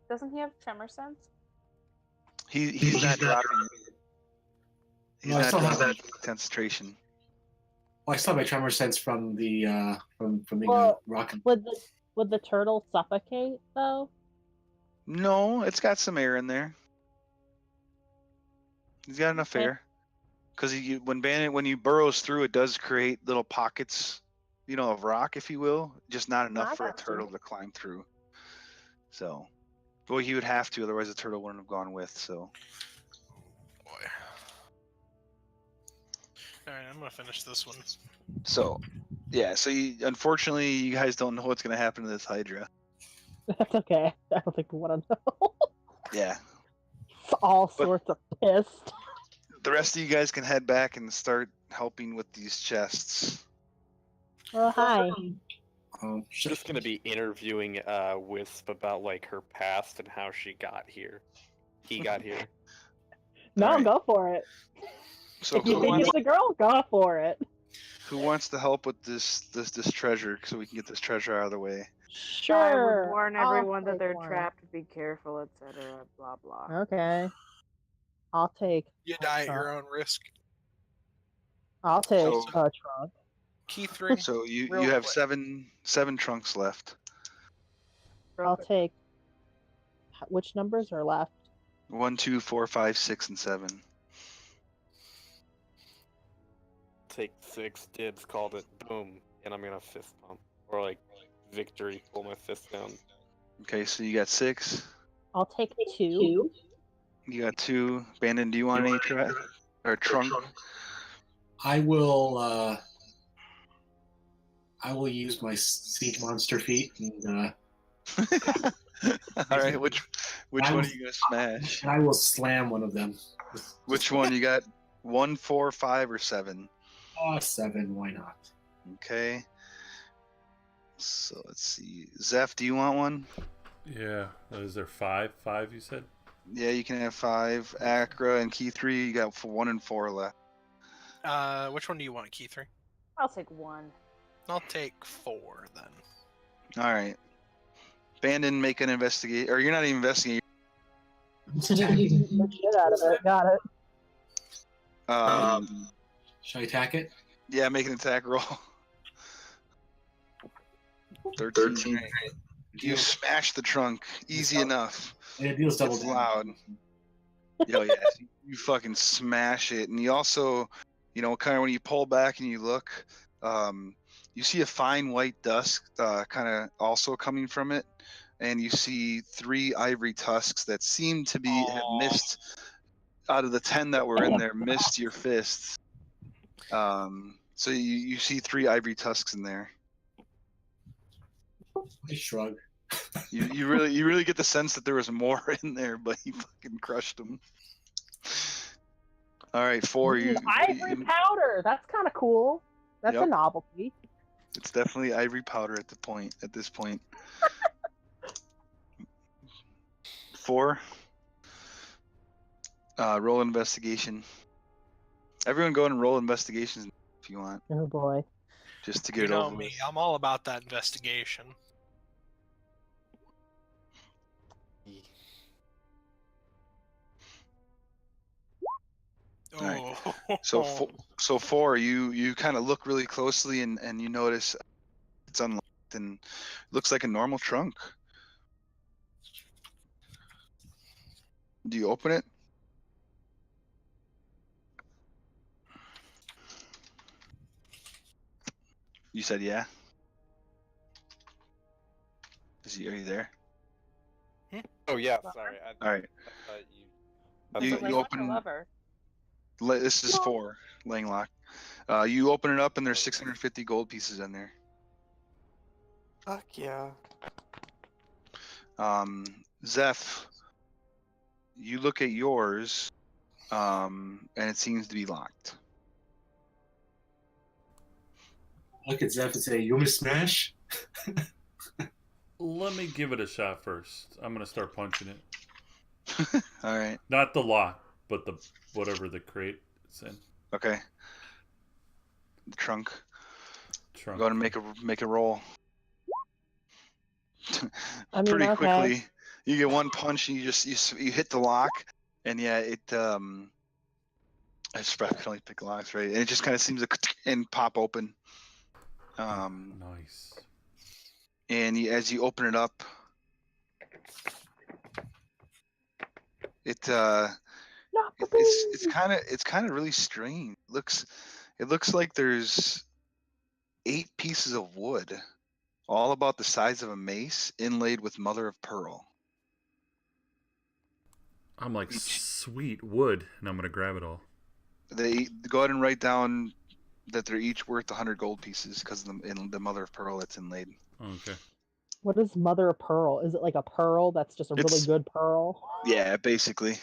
Doesn't he have tremor sense? He's not dropping. He's not still have dropping concentration. Well, I still have my tremor sense from the from being Well, a rock. Would the turtle suffocate though? No, it's got some air in there. He's got enough air. Because when you burrows through, it does create little pockets, of rock, if you will, just not enough for a turtle to climb through. So, well, he would have to, otherwise the turtle wouldn't have gone with. So, Boy. All right, I'm gonna finish this one. So, yeah. So, unfortunately, you guys don't know what's gonna happen to this Hydra. That's okay. I don't think we want to know. Yeah. It's all sorts of pissed. The rest of you guys can head back and start helping with these chests. Oh, hi. Just gonna be interviewing Wisp about like her past and how she got here. He got here. No, All right. go for it. So If you think it's a girl, go for it. Who wants to help with this treasure so we can get this treasure out of the way? Sure. I would warn I'll everyone that take they're one. trapped, be careful, etc. Blah blah. Okay. I'll take. You die at your own risk. I'll take So- a trunk. Key 3. So you Real have quick. seven trunks left. I'll take. Which numbers are left? 1, 2, 4, 5, 6, and 7. Take 6, dibs, called it, boom, and I'm gonna fist pump. Or like, victory, pull my fist down. Okay, so you got 6. I'll take 2. You got 2. Bandon, do you want any trunk? I will use my siege monster feet and All right, which one I are will- you gonna smash? I will slam one of them. Which one? You got 1, 4, 5, or 7? 7, why not? Okay. So let's see. Zeph, do you want one? Yeah. Is there 5? 5 you said? Yeah, you can have 5. Akra and Key 3, you got 1 and 4 left. Which one do you want, Key 3? I'll take 1. I'll take 4 then. All right. Bandon, make an investigate. Or you're not even investigating. Shit out of it. Got it. Shall I attack it? Yeah, make an attack roll. 13. You smash the trunk. Easy enough. And it deals double It's damage. loud. Yo, yeah, you fucking smash it, and you also, kind of when you pull back and you look, you see a fine white dust, kind of also coming from it, and you see 3 ivory tusks that seem to have missed out of the 10 that were in there, missed your fists. So you see 3 ivory tusks in there. I shrug. You really get the sense that there was more in there, but he fucking crushed them. All right, 4. Ivory powder. That's kind of cool. That's a Yep. novelty. It's definitely ivory powder at this point. 4. Roll investigation. Everyone go and roll investigations if you want, Oh boy. just to You get it know over me. with. I'm all about that investigation. Alright. Oh. So 4, you kind of look really closely and you notice it's unlocked and looks like a normal trunk. Do you open it? You said yeah. Are you there? Oh yeah, sorry. All right. I thought You Like, open. lover. This is 4 laying lock. You open it up and there's 650 gold pieces in there. Fuck yeah. Zeph, you look at yours, and it seems to be locked. Look at Zeph and say, "You want me to smash?" Let me give it a shot first. I'm gonna start punching it. All right. Not the lock, but the whatever the crate it's in. Okay. The trunk. Trunk. Go ahead and make a roll. I mean, Pretty okay. quickly, you get one punch and you hit the lock, and yeah, it I just can only pick locks, right? And it just kind of seems to and pop open. Nice. And as you open it up, it's kind of really strange. It looks like there's 8 pieces of wood, all about the size of a mace, inlaid with mother of pearl. I'm like, sweet wood, and I'm gonna grab it all. They go ahead and write down that they're each worth 100 gold pieces because of the mother of pearl that's inlaid. Okay. What is mother of pearl? Is it like a pearl that's just a really It's- good pearl? Yeah, basically.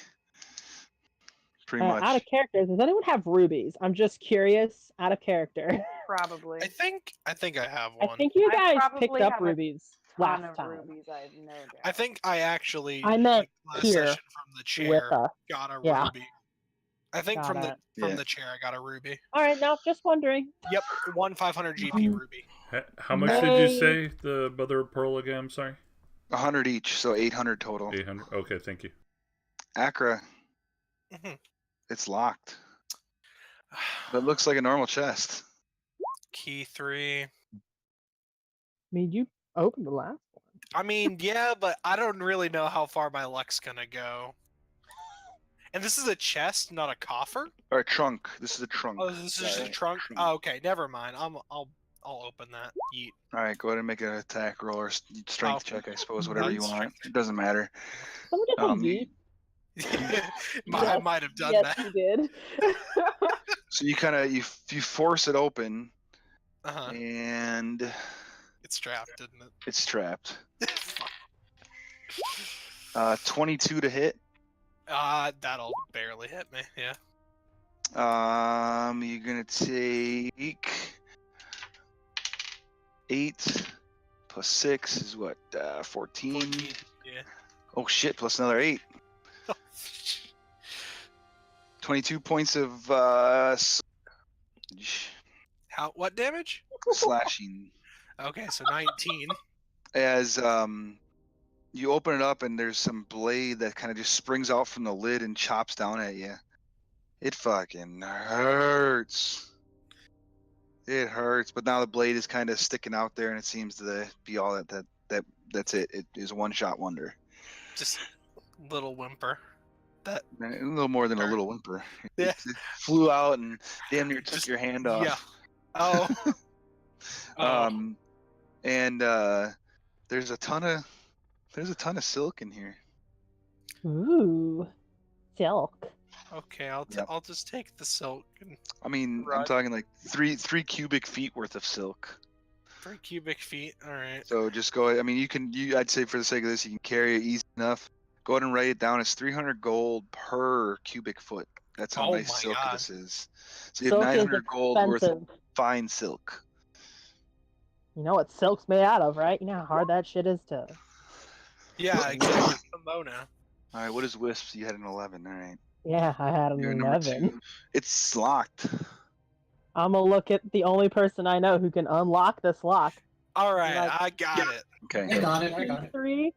Pretty much. Out of character, does anyone have rubies? I'm just curious. Out of character. Probably. I think I have one. I think you I guys probably picked up have a rubies Ton last of time rubies, I have no doubt. I think I actually I meant last here session from the with chair got a yeah. ruby. I think Got from it. the chair, I got a ruby. All right, now just wondering. Yep, 500 GP ruby. How much did you say the mother of pearl again? I'm sorry. 100 each, so 800 total. 800. Okay, thank you. Akra, it's locked. But it looks like a normal chest. Key 3. I mean, you opened the last one. I mean, yeah, but I don't really know how far my luck's gonna go. And this is a chest, not a coffer? Or a trunk. This is a trunk. Oh, this is just a trunk? Oh, okay, never mind. I'll open that. Yeet. All right, go ahead and make an attack roll or strength check, I suppose, whatever you want. It doesn't matter. Someone just I might have done that. Yes, you did. So you kind of you force it open, Uh-huh. and It's trapped, isn't it? it's trapped. 22 to hit. That'll barely hit me. Yeah. You're gonna take 8 plus 6 is what? 14. 14. Yeah. Oh shit! Plus another 8. 22 points of What damage? slashing. Okay, so 19. As you open it up and there's some blade that kind of just springs out from the lid and chops down at you. It fucking hurts. It hurts, but now the blade is kind of sticking out there, and it seems to be all that's it. It is a one-shot wonder. Just little whimper. A little more than a little whimper. Yeah. It flew out and damn near took your hand off. Yeah. Oh. And there's a ton of silk in here. Ooh, silk. Okay, I'll just take the silk. I mean, Right. I'm talking like three cubic feet worth of silk. 3 cubic feet. All right. So just go. I mean, I'd say for the sake of this, you can carry it easy enough. Go ahead and write it down. It's 300 gold per cubic foot. That's how nice silk this is. So you have 900 gold worth of fine silk. You know what silk's made out of, right? You know how hard that shit is to. Yeah, exactly. Kimono. All right, what is Wisps? You had an 11. All right. Yeah, I had an You're number 11. 2. It's locked. I'm gonna look at the only person I know who can unlock this lock. All right, Like, I got it. Okay. I got it. 3.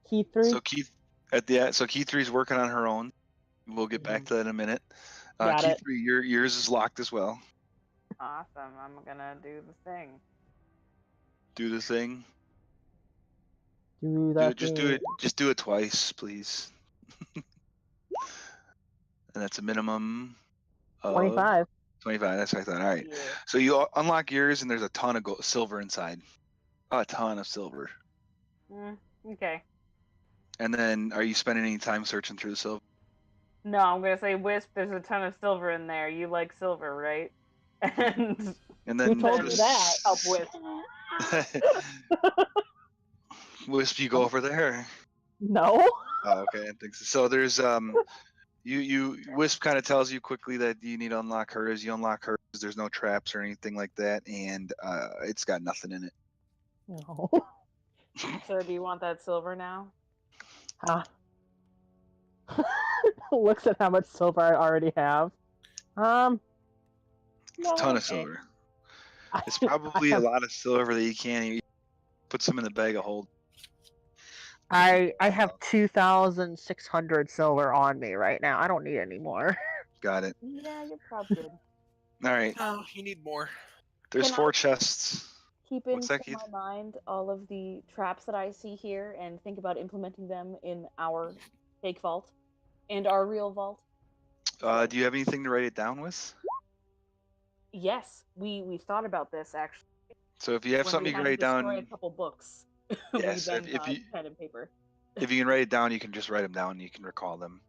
Key 3. So Key 3 is working on her own. We'll get back to that in a minute. Got Key it. 3, yours is locked as well. Awesome. I'm gonna do the thing. Do the thing. Do that. Just do it. Just do it twice, please. And that's a minimum of 25. 25. That's what I thought. All right. Yeah. So you unlock yours, and there's a ton of silver inside. A ton of silver. Okay. And then, are you spending any time searching through the silver? No, I'm gonna say Wisp. There's a ton of silver in there. You like silver, right? And then Who told you that? help with. Wisp, you go over there. No. Oh, okay, I think so. So there's you Wisp kind of tells you quickly that you need to unlock hers. You unlock hers. There's no traps or anything like that, and it's got nothing in it. No. So do you want that silver now? Looks at how much silver I already have. It's no, a ton of okay. silver. It's probably a lot of silver that you can't even put some in the bag of hold. I have 2,600 silver on me right now. I don't need any more. Got it. Yeah, you're probably good. All right. Oh, you need more. There's Can 4 I- chests. Keep in What's that, Keith? my mind all of the traps that I see here and think about implementing them in our fake vault and our real vault. Do you have anything to write it down with? Yes, we've thought about this actually. So if you have when something we you can had write to destroy down, a couple books. Yes, we then if you- pen and paper. if you can write it down, you can just write them down and you can recall them.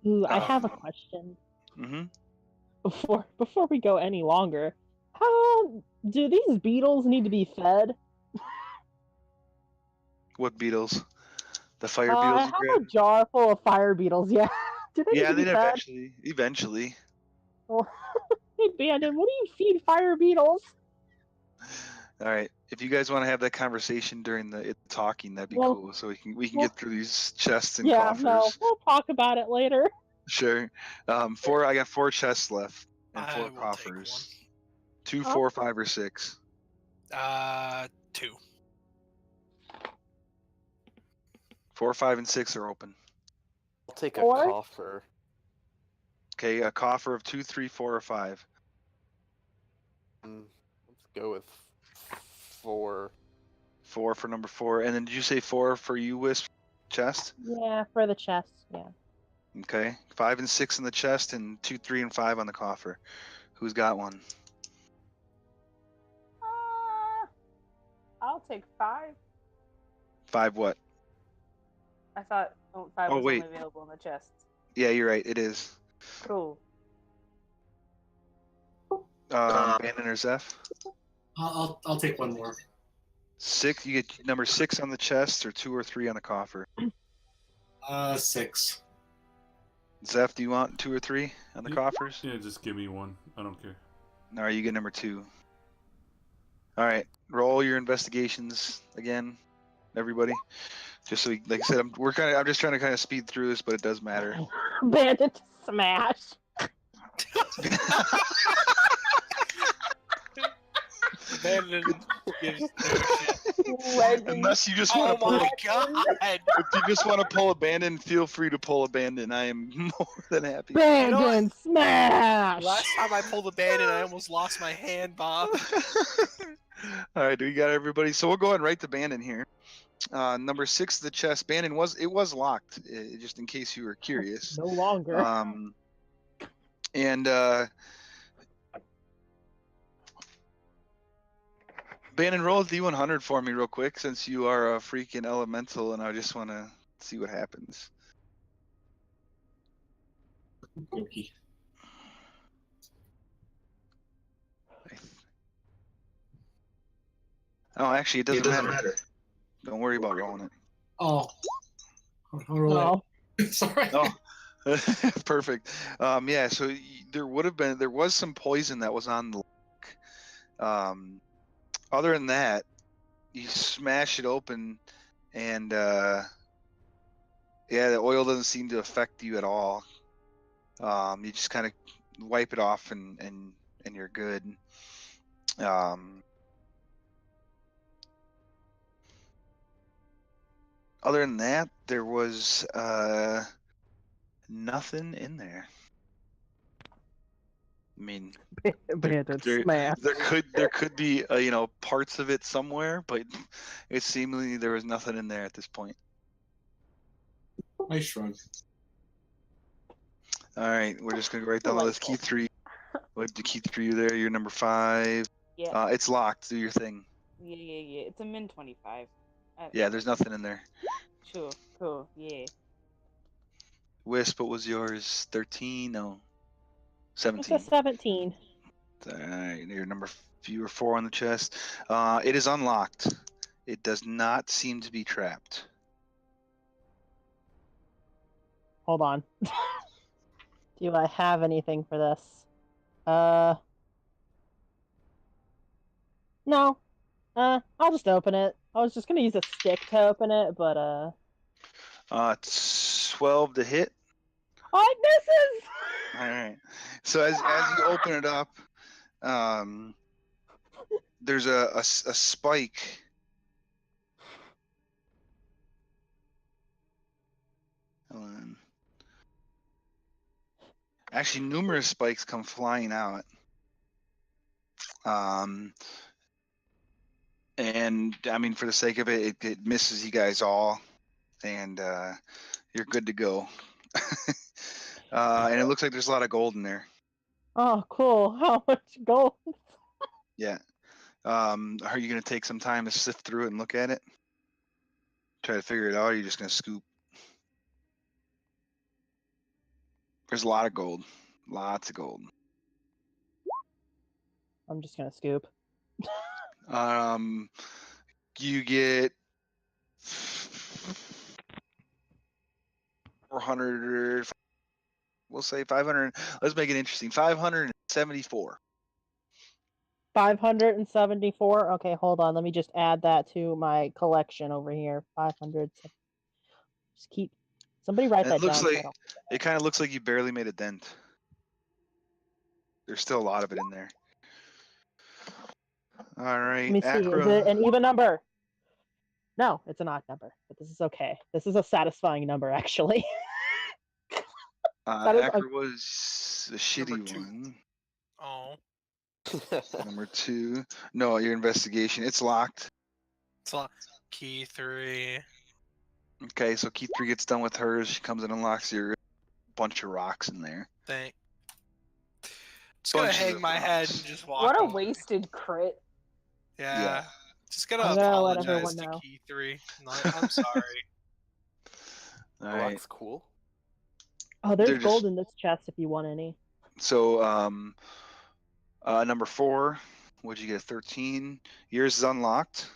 Ooh, I have a question. Mm-hmm. Before we go any longer, how do these beetles need to be fed? What beetles? The fire I beetles have you a grabbed? jar full of fire beetles. Yeah. Do they Yeah, need to they'd be fed? eventually. Well, hey, Bandon, what do you feed fire beetles? All right. If you guys want to have that conversation during the talking, that'd be cool. So we can get through these chests and coffers. No, we'll talk about it later. Sure. I got 4 chests left and 4 I will coffers. take one. 2, 4, 5, or 6. 2. 4, 5, and 6 are open. I'll take a 4? coffer. Okay, a coffer of 2, 3, 4, or 5. Let's go with 4. 4 for number 4. And then did you say 4 for you, Wisp? Chest? Yeah, for the chest. Yeah. Okay. 5 and 6 in the chest, and 2, 3, and 5 on the coffer. Who's got one? I'll take 5. 5 what? I thought 5 was wait. only available in the chest. Yeah, you're right. It is. Cool. Bandon or Zeph? I'll take one more. 6. You get number 6 on the chest, or 2 or 3 on the coffer. 6. Zeph, do you want 2 or 3 on the coffers? Yeah, just give me one. I don't care. All right, you get number 2. All right, roll your investigations again, everybody. Just so, like I said, I'm just trying to kind of speed through this, but it does matter. Bandit smash. Bandon gives no shit. Unless you just want to Oh pull. my god! If you just want to pull Abandon, feel free to pull Abandon. I am more than happy. Bandit smash. Last time I pulled a Bandon, I almost lost my hand, Bob. All right, we got everybody. So we'll go ahead and write the Bandon here. Number 6, the chest. Bandon was locked, just in case you were curious. No longer. And Bannon, roll a D100 for me real quick, since you are a freaking elemental, and I just want to see what happens. Okay. Oh, actually, it doesn't matter. Don't worry about rolling it. Oh. I'll roll it. Sorry. Oh, perfect. Yeah. So there was some poison that was on the lock. Other than that, you smash it open, and yeah, the oil doesn't seem to affect you at all. You just kind of wipe it off, and you're good. Other than that, there was nothing in there. I mean, there could be parts of it somewhere, but it seemingly there was nothing in there at this point. I shrug. All right, we're just gonna write down the list. Key 3. What did Key 3 there? You're number 5. Yeah. It's locked. Do your thing. Yeah. It's a min 25. Yeah, there's nothing in there. Sure. Cool. Yeah. Wisp, what was yours? 13? No. 17. It's a 17. All right, you're you were 4 on the chest. It is unlocked. It does not seem to be trapped. Hold on. Do I have anything for this? No. I'll just open it. I was just gonna use a stick to open it, but 12 to hit. Oh, it misses! All right. So as you open it up, there's a spike. Hold on. Actually, numerous spikes come flying out. And I mean, for the sake of it, it misses you guys all, and you're good to go. And it looks like there's a lot of gold in there. Oh, cool. How much gold? Yeah. Are you going to take some time to sift through it and look at it? Try to figure it out, or are you just going to scoop? There's a lot of gold. Lots of gold. I'm just going to scoop. You get 400, we'll say 500. Let's make it interesting. 574. 574. Okay, hold on. Let me just add that to my collection over here. 500. Just keep. Somebody write that down. It kind of looks like you barely made a dent. There's still a lot of it in there. All right. Let me see. Akra. Is it an even number? No, it's an odd number, but this is okay. This is a satisfying number, actually. Akra was a shitty one. Oh. Number 2. No, your investigation. It's locked. It's locked. Key 3. Okay, so key 3 gets done with hers. She comes and unlocks your bunch of rocks in there. Just gonna hang my head and just walk. What a over. wasted crit. Yeah. Just gonna apologize to Key 3. I'm sorry. All right. That's cool. Oh, there's gold in this chest if you want any. So, number 4, what'd you get? 13. Yours is unlocked.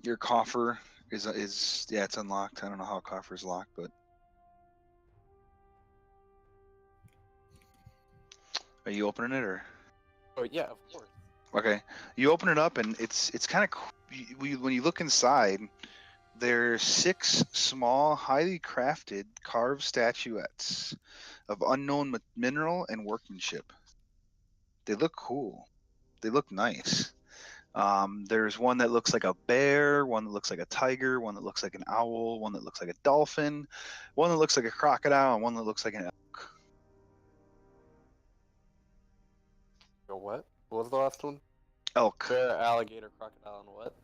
Your coffer is it's unlocked. I don't know how a coffer is locked, but are you opening it or? Oh yeah, of course. Okay, you open it up and it's kind of when you look inside, there's 6 small, highly crafted, carved statuettes of unknown mineral and workmanship. They look cool. They look nice. There's one that looks like a bear, one that looks like a tiger, one that looks like an owl, one that looks like a dolphin, one that looks like a crocodile, and one that looks like an elk. What? What was the last one? Elk. Bear, alligator, crocodile, and what?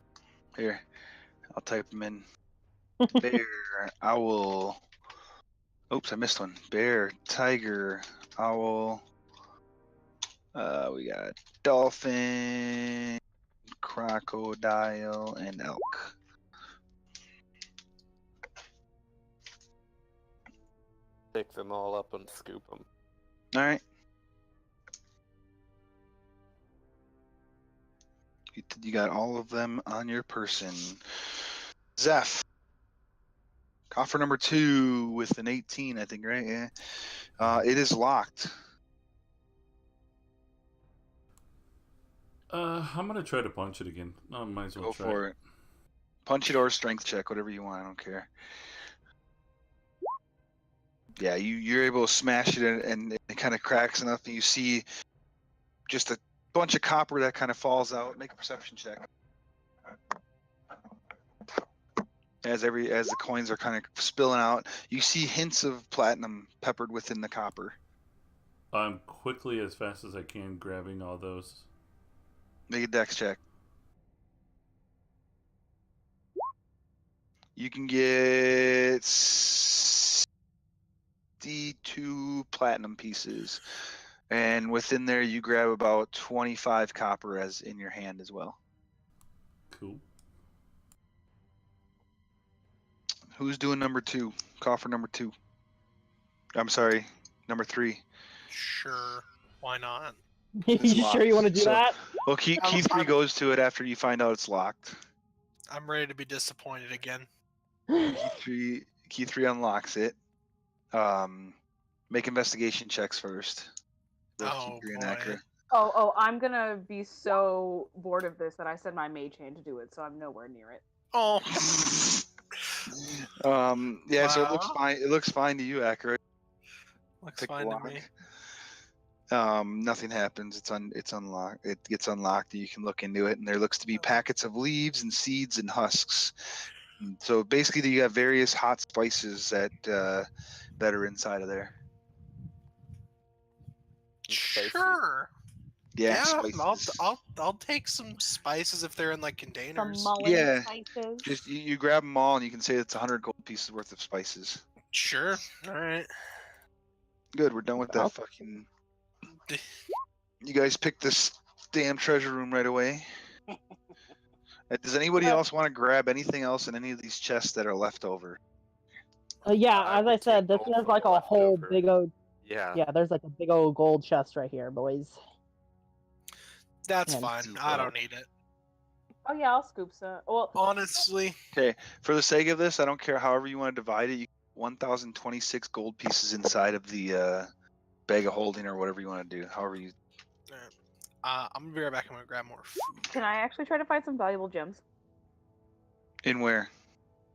Here, I'll type them in. Bear, owl. Oops, I missed one. Bear, tiger, owl. We got dolphin, crocodile, and elk. Pick them all up and scoop them. All right. You got all of them on your person. Zeph. Coffer number 2 with an 18, I think, right? Yeah. It is locked. I'm gonna try to punch it again. I might as well Go try for it. Punch it or strength check, whatever you want. I don't care. Yeah, you're able to smash it and it kind of cracks enough, and you see just a bunch of copper that kind of falls out. Make a perception check. As the coins are kind of spilling out, you see hints of platinum peppered within the copper. I'm quickly, as fast as I can, grabbing all those. Make a dex check. You can get 62 platinum pieces, and within there you grab about 25 copper as in your hand as well. Cool. Who's doing number 2? Coffer number 2. I'm sorry, number 3. Sure, why not? You sure you want to do that? Well, key 3 goes to it after you find out it's locked. I'm ready to be disappointed again. Key 3 unlocks it. Make investigation checks first. Oh, boy. Oh, I'm gonna be so bored of this that I sent my mage hand to do it, so I'm nowhere near it. Oh. Yeah, wow. So it looks fine. It looks fine to you, Akra. Looks fine to me. Nothing happens. It's unlocked. It gets unlocked. You can look into it, and there looks to be packets of leaves and seeds and husks. So basically, you have various hot spices that are inside of there. Sure. Yeah, I'll take some spices if they're in like containers. Some mullet spices. Just you grab them all, and you can say it's 100 gold pieces worth of spices. Sure. All right. Good. We're done with that fucking. You guys picked this damn treasure room right away. Does anybody else want to grab anything else in any of these chests that are left over? Yeah, as I said, this is like a whole big old. Yeah, there's like a big old gold chest right here, boys. That's fine. I don't need it. Oh yeah, I'll scoop some. Well, honestly. Okay, for the sake of this, I don't care. However you want to divide it, 1,026 gold pieces inside of the bag of holding or whatever you want to do. However you I'm gonna be right back. I'm gonna grab more food. Can I actually try to find some valuable gems? In where?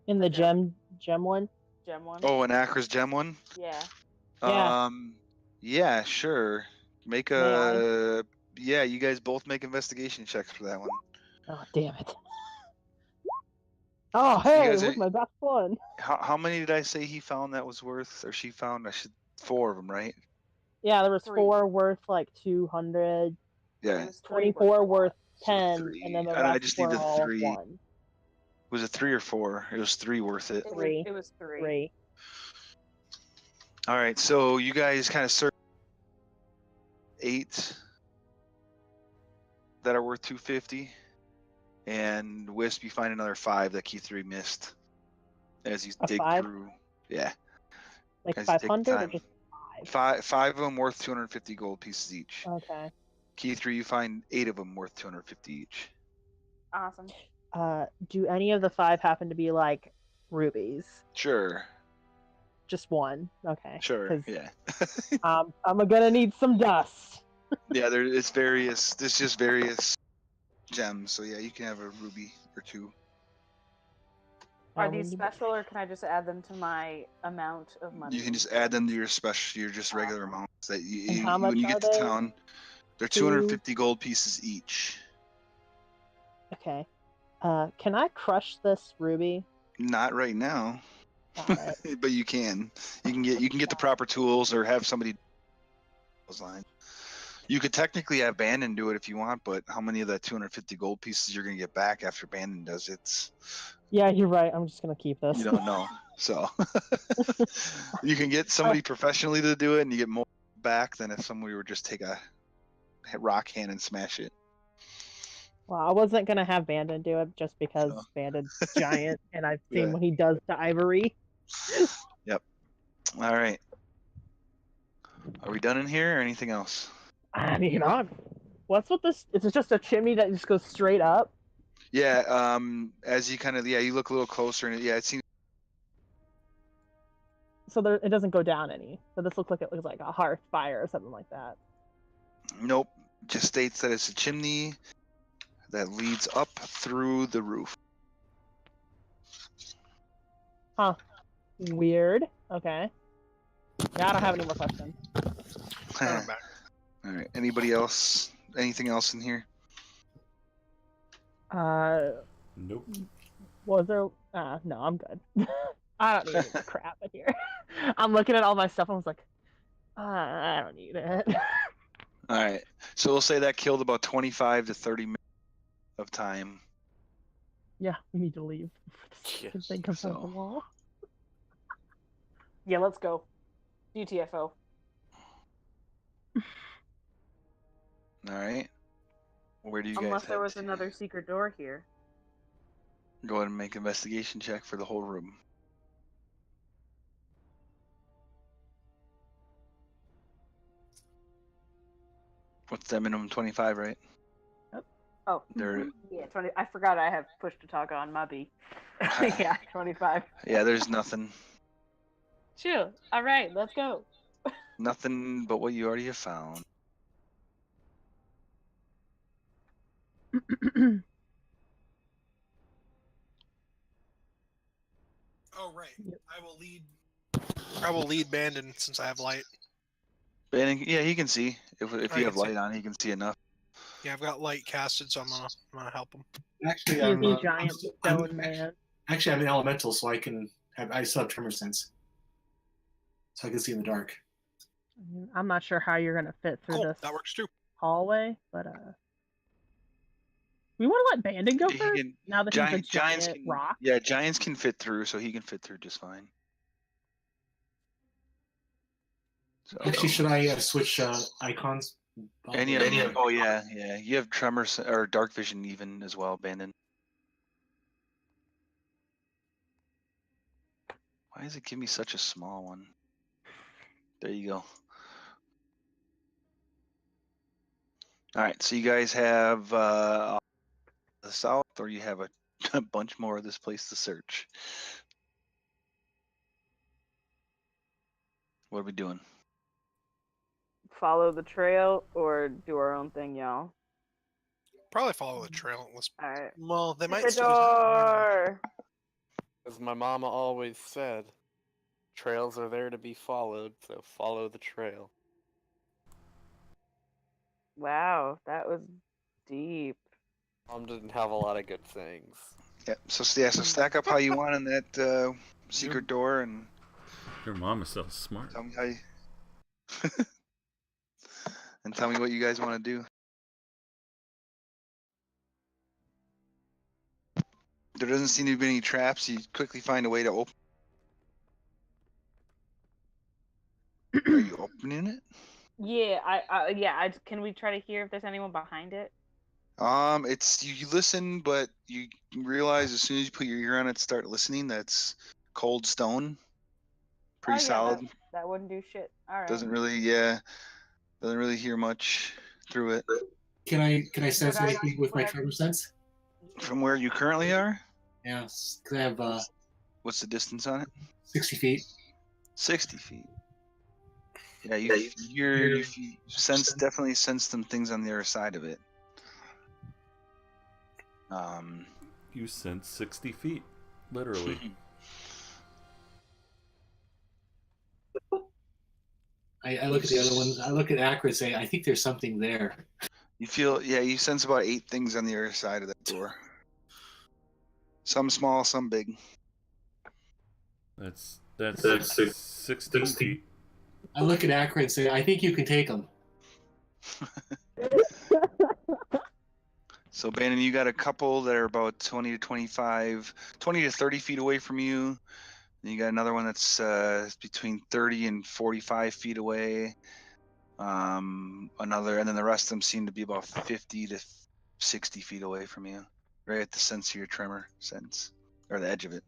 In the gem one? Gem one? Oh, in Akra's gem one? Yeah. Yeah. Yeah, sure. Make May I? a yeah, you guys both make investigation checks for that one. Oh, damn it. Oh, So you hey, guys look, are- my best one. How many did I say he found that was worth, or she found? 4 of them, right? Yeah, there was 3. 4 worth like 200, Yeah. It was 3 24 worth So 10, 3. and then the And I rest just were need the all 3. 1. Was it 3 or 4? It was 3 worth it. 3. It was 3. 3. All right, so you guys kind of search 8 that are worth 250, and Wisp, you find another 5 that Key 3 missed as you A dig 5? through. Yeah, Like as you take the 500 or time. just 5? Five of them worth 250 gold pieces each. Okay. Key 3, you find 8 of them worth 250 each. Awesome. Do any of the 5 happen to be like rubies? Sure. Just one. Okay. Sure. Yeah. I'm gonna need some dust. Yeah, there's just various gems. So yeah, you can have a ruby or 2. Are these special, or can I just add them to my amount of money? You can just add them to your just regular amounts that you how much when you are get to they? town. They're 250 gold pieces each. Okay. Can I crush this ruby? Not right now. Alright. But you can. You can get the proper tools or have somebody those lines. You could technically have Bandon do it if you want, but how many of that 250 gold pieces you're gonna get back after Bandon does it? Yeah, you're right. I'm just gonna keep this. You don't know. So you can get somebody professionally to do it, and you get more back than if somebody would just take a rock hand and smash it. Well, I wasn't gonna have Bandon do it just because Bandon's giant, and I've seen what he does to Ivory. Yep. All right. Are we done in here or anything else? I mean, what's with this? Is it just a chimney that just goes straight up? Yeah. As you you look a little closer, and it seems. So it doesn't go down any. So this looks like a hearth fire or something like that. Nope. Just states that it's a chimney that leads up through the roof. Huh. Weird. Okay. Yeah, I don't have any more questions. All right. Anybody else? Anything else in here? Nope. Was there? No, I'm good. I don't need any more crap in here. I'm looking at all my stuff. I was like, I don't need it. All right. So we'll say that killed about 25 to 30 minutes of time. Yeah, we need to leave. Yes. Think of the wall. Yeah, let's go. GTFO. All right. Where do you guys Unless there head was to? another secret door here. Go ahead and make an investigation check for the whole room. What's that minimum? 25, right? Oh, yeah, 20. I forgot I have push to talk on my B. Yeah, 25. Yeah, there's nothing. Chill. All right, let's go. Nothing but what you already have found. Oh right. I will lead Bandon since I have light. Bandon, yeah, he can see. If you have can see. light on, he can see enough. Yeah, I've got light casted, so I'm gonna help him. Actually, He's I'm a a giant stone man. Actually, I'm an elemental, so I still have tremor sense, so I can see in the dark. I'm not sure how you're gonna fit through this. That works too. Hallway, but we want to let Bandon go first. Now that he's a giant rock. Yeah, giants can fit through, so he can fit through just fine. So, Actually, should I switch icons? Any of oh yeah. You have tremor or dark vision even as well, Bandon. Why does it give me such a small one? There you go. All right, so you guys have the south, or you have a bunch more of this place to search. What are we doing? follow the trail or do our own thing, y'all? Probably follow the trail. All right. Well, they might The still. door. As my mama always said, trails are there to be followed, so follow the trail. Wow, that was deep. Mom didn't have a lot of good things. Yeah. So stack up how you want in that secret door, and Your mom is so smart. tell me how you and tell me what you guys want to do. There doesn't seem to be any traps. You quickly find a way to open. Are you opening it? Yeah, can we try to hear if there's anyone behind it? It's you listen, but you realize as soon as you put your ear on it, start listening. That's cold stone. Pretty solid. That wouldn't do shit. All right. Doesn't really hear much through it. Can I sense anything with my tremor sense? From where you currently are? Yes, because I have What's the distance on it? 60 feet. 60 feet. Yeah, you definitely sense some things on the other side of it. You sense 60 feet, literally. I look at the other ones. I look at Akra and say, I think there's something there. You sense about 8 things on the other side of that door. Some small, some big. That's 16 feet. I look at Akra and say, I think you can take them. So, Bannon, you got a couple that are about 20 to 30 feet away from you. Then you got another one that's between 30 and 45 feet away. And then the rest of them seem to be about 50 to 60 feet away from you, right at the sense of your tremor sense, or the edge of it.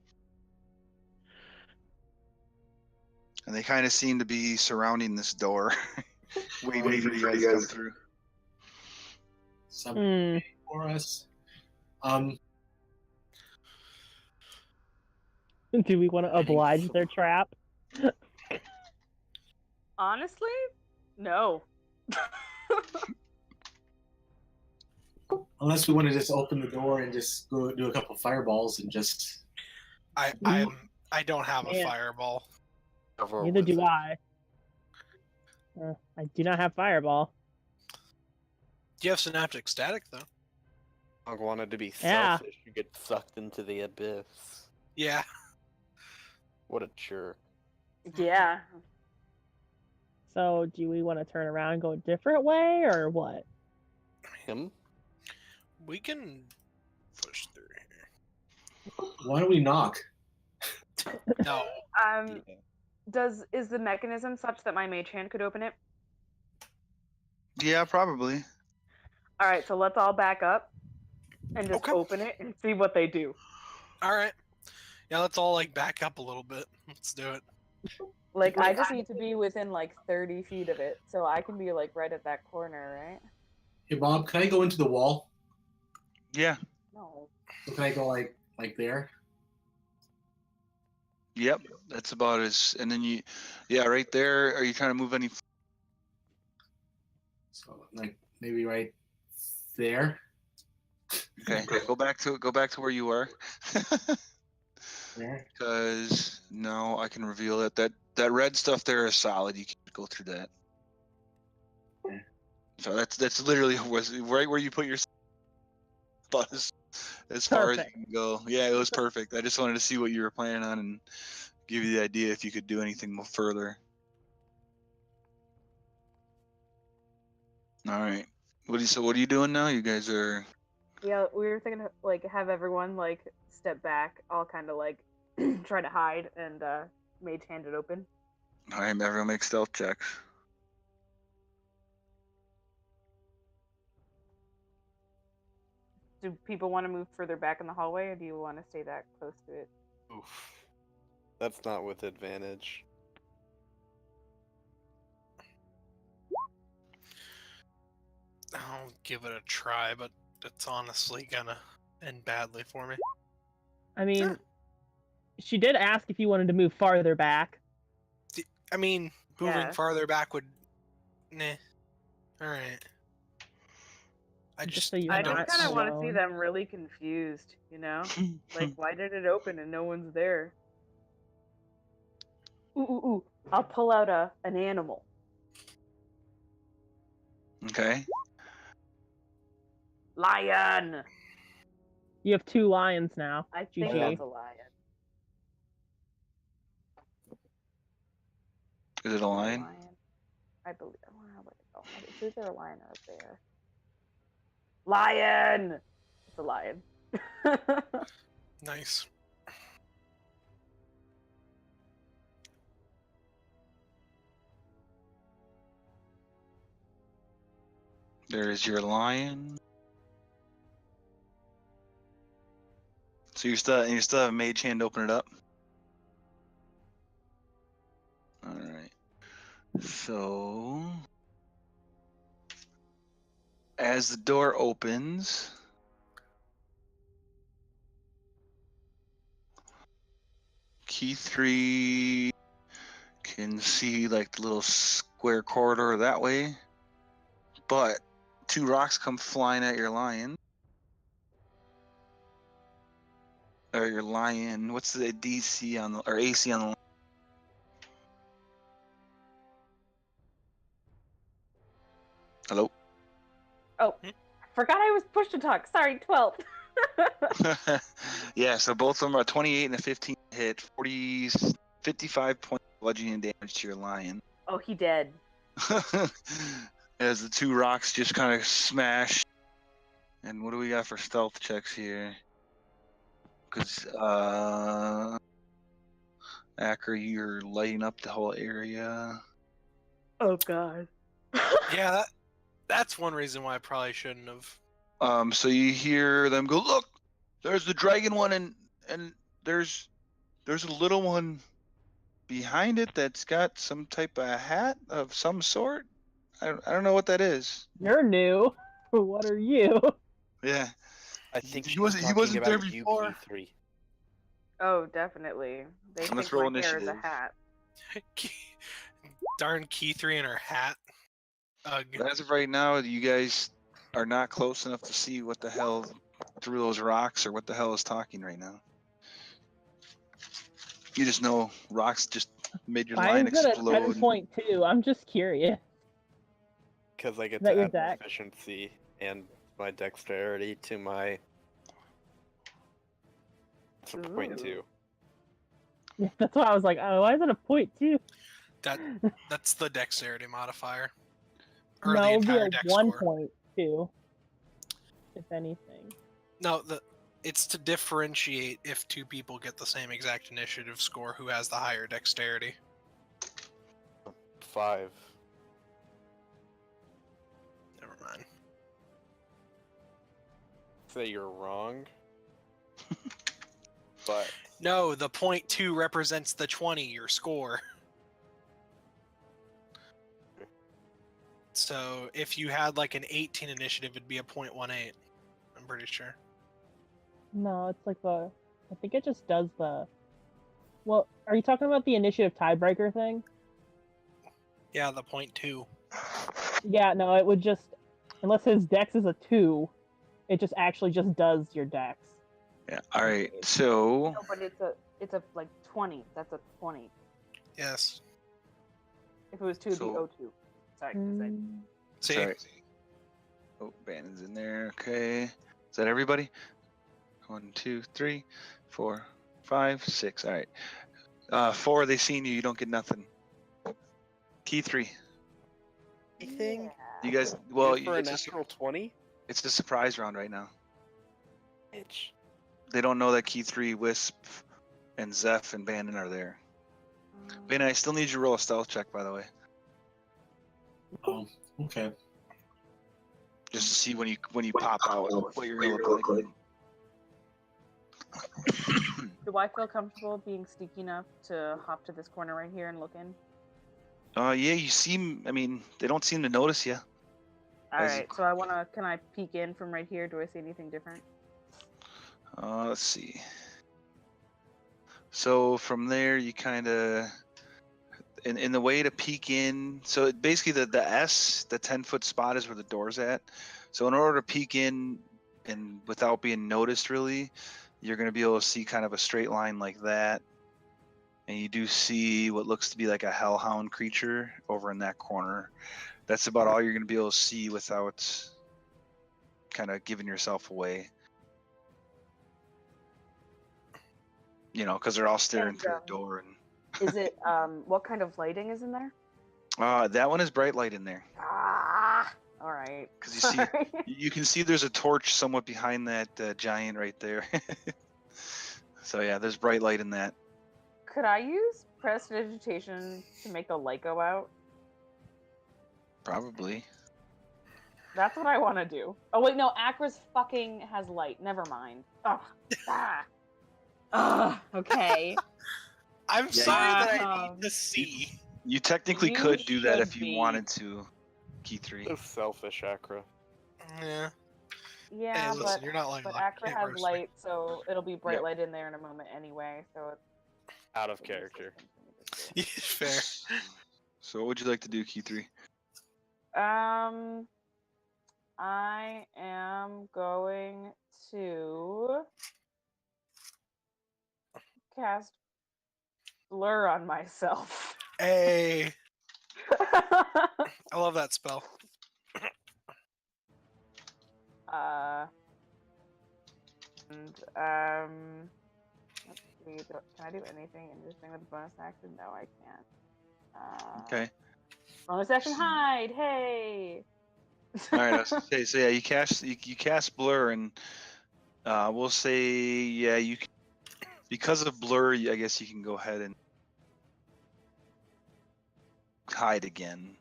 And they kind of seem to be surrounding this door, waiting for you guys to come through. Something for us. Do we want to oblige their trap? Honestly, no. Unless we want to just open the door and just go do a couple fireballs and just. I don't have a fireball. Neither do I. I do not have fireball. Do you have synaptic static though? I wanted to be Yeah. selfish. You get sucked into the abyss. Yeah. What a jerk. Yeah. So, do we want to turn around and go a different way, or what? Him? We can push through here. Why don't we knock? No. Is the mechanism such that my mage hand could open it? Yeah, probably. All right, so let's all back up and just open it and see what they do. All right. Yeah, let's all back up a little bit. Let's do it. I just need to be within 30 feet of it, so I can be right at that corner, right? Hey Bob, can I go into the wall? Yeah. No. So can I go like there? Yep. That's about as. And then right there. Are you trying to move any? So maybe right there. Okay. Go back to where you were. There. Because no, I can reveal it. That red stuff there is solid. You can go through that. Okay. So that's literally was right where you put your spot as far as you can go. Yeah, it was perfect. I just wanted to see what you were planning on and give you the idea if you could do anything more further. All right. What are you doing now? You guys are. Yeah, we were thinking have everyone step back, all kind of try to hide and mage hand it open. All right, everyone make stealth checks. Do people want to move further back in the hallway, or do you want to stay that close to it? Oof. That's not with advantage. I'll give it a try, but it's honestly gonna end badly for me. I mean, she did ask if you wanted to move farther back. I mean, moving farther back would Nah. All right. I just so you I know just not kind of want to see alone. them really confused, you know? Like, why did it open and no one's there? Ooh. I'll pull out an animal. Okay. Lion! You have 2 lions now. I think GG. that's a lion. Is it a lion? I believe. It's either a lion or a bear. Lion! It's a lion. nice. There is your lion. So you still have a mage hand open it up. All right. So as the door opens, key 3 can see like the little square corridor that way, but 2 rocks come flying at your lion. Or your lion. What's the DC on the or AC on the lion? Hello? Oh, forgot I was push to talk. Sorry, 12. Yeah, so both of them are 28 and a 15 hit, 55 points of bludgeoning damage to your lion. Oh, he dead. As the 2 rocks just kind of smash. And what do we got for stealth checks here? Because, Akra, you're lighting up the whole area. Oh, God. Yeah, that's one reason why I probably shouldn't have. So you hear them go, look, there's the dragon one, and there's a little one behind it that's got some type of hat of some sort. I don't know what that is. You're new. What are you? Yeah, I think he wasn't there before. Key3. Oh, definitely. They Let's think roll my hair is a initiative. hat. Darn key 3 in her hat. Ugh. As of right now, you guys are not close enough to see what the hell through those rocks or what the hell is talking right now. You just know rocks just made your Why line is it a explode. 10.2? I'm just curious. Because I get Is that to your add dex? proficiency and my dexterity to my. It's a 0.2. Yeah, that's why I was like, oh, why is it a 0.2? That's the dexterity modifier. Or No, the it would be entire a dex score. 1.2, if anything. No, it's to differentiate if 2 people get the same exact initiative score who has the higher dexterity. 5. Never mind. Say you're wrong. But No, the 0.2 represents the 20, your score. So if you had like an 18 initiative, it'd be a 0.18. I'm pretty sure. No, it's like I think it just does the. Well, are you talking about the initiative tiebreaker thing? Yeah, the 0.2. Yeah, no, it would just, unless his dex is a 2, it just actually just does your dex. Yeah. All right. So. No, but it's a like 20. That's a 20. Yes. If it was 2, it'd be 02. Sorry. See? Sorry. Oh, Bannon's in there. Okay. Is that everybody? 1, 2, 3, 4, 5, 6. All right. 4, they seen you. You don't get nothing. Key 3. anything? You guys. Well, for a natural 20? It's a surprise round right now. Bitch. They don't know that Key 3, Wisp, and Zeph and Bannon are there. Bannon, I still need you to roll a stealth check, by the way. Oh, okay. Just to see when you pop out what you're gonna look like. Do I feel comfortable being sneaky enough to hop to this corner right here and look in? Yeah, you seem. I mean, they don't seem to notice you. All right, so can I peek in from right here? Do I see anything different? Let's see. So from there, you kind of, in the way to peek in. So basically, the 10-foot spot is where the door's at. So in order to peek in and without being noticed, really, you're going to be able to see kind of a straight line like that. And you do see what looks to be like a hellhound creature over in that corner. That's about all you're going to be able to see without kind of giving yourself away. You know, because they're all staring through the door. And is it what kind of lighting is in there? that one is bright light in there. Ah, all right. Because you can see there's a torch somewhat behind that giant right there. So yeah, there's bright light in that. Could I use prestidigitation to make the light go out? Probably. That's what I want to do. Oh wait, no, Akra's fucking has light. Never mind. Ugh. Okay. I'm sorry that I need to see. You technically You could do that should if you be. wanted to, Key 3. So selfish, Akra. Yeah. Yeah, Hey, listen, you're not like but lucky. Akra Can't has roast me. light, so it'll be bright Yep. light in there in a moment anyway. So it's Out of character. Yeah, fair. So what would you like to do, Key 3? I am going to cast blur on myself. Hey, I love that spell. Let's see. Can I do anything interesting with bonus action? No, I can't. Okay. Bonus action hide. Hey. All right. I was gonna say, so yeah, you cast blur, and we'll say you can, because of blur. I guess you can go ahead and hide again,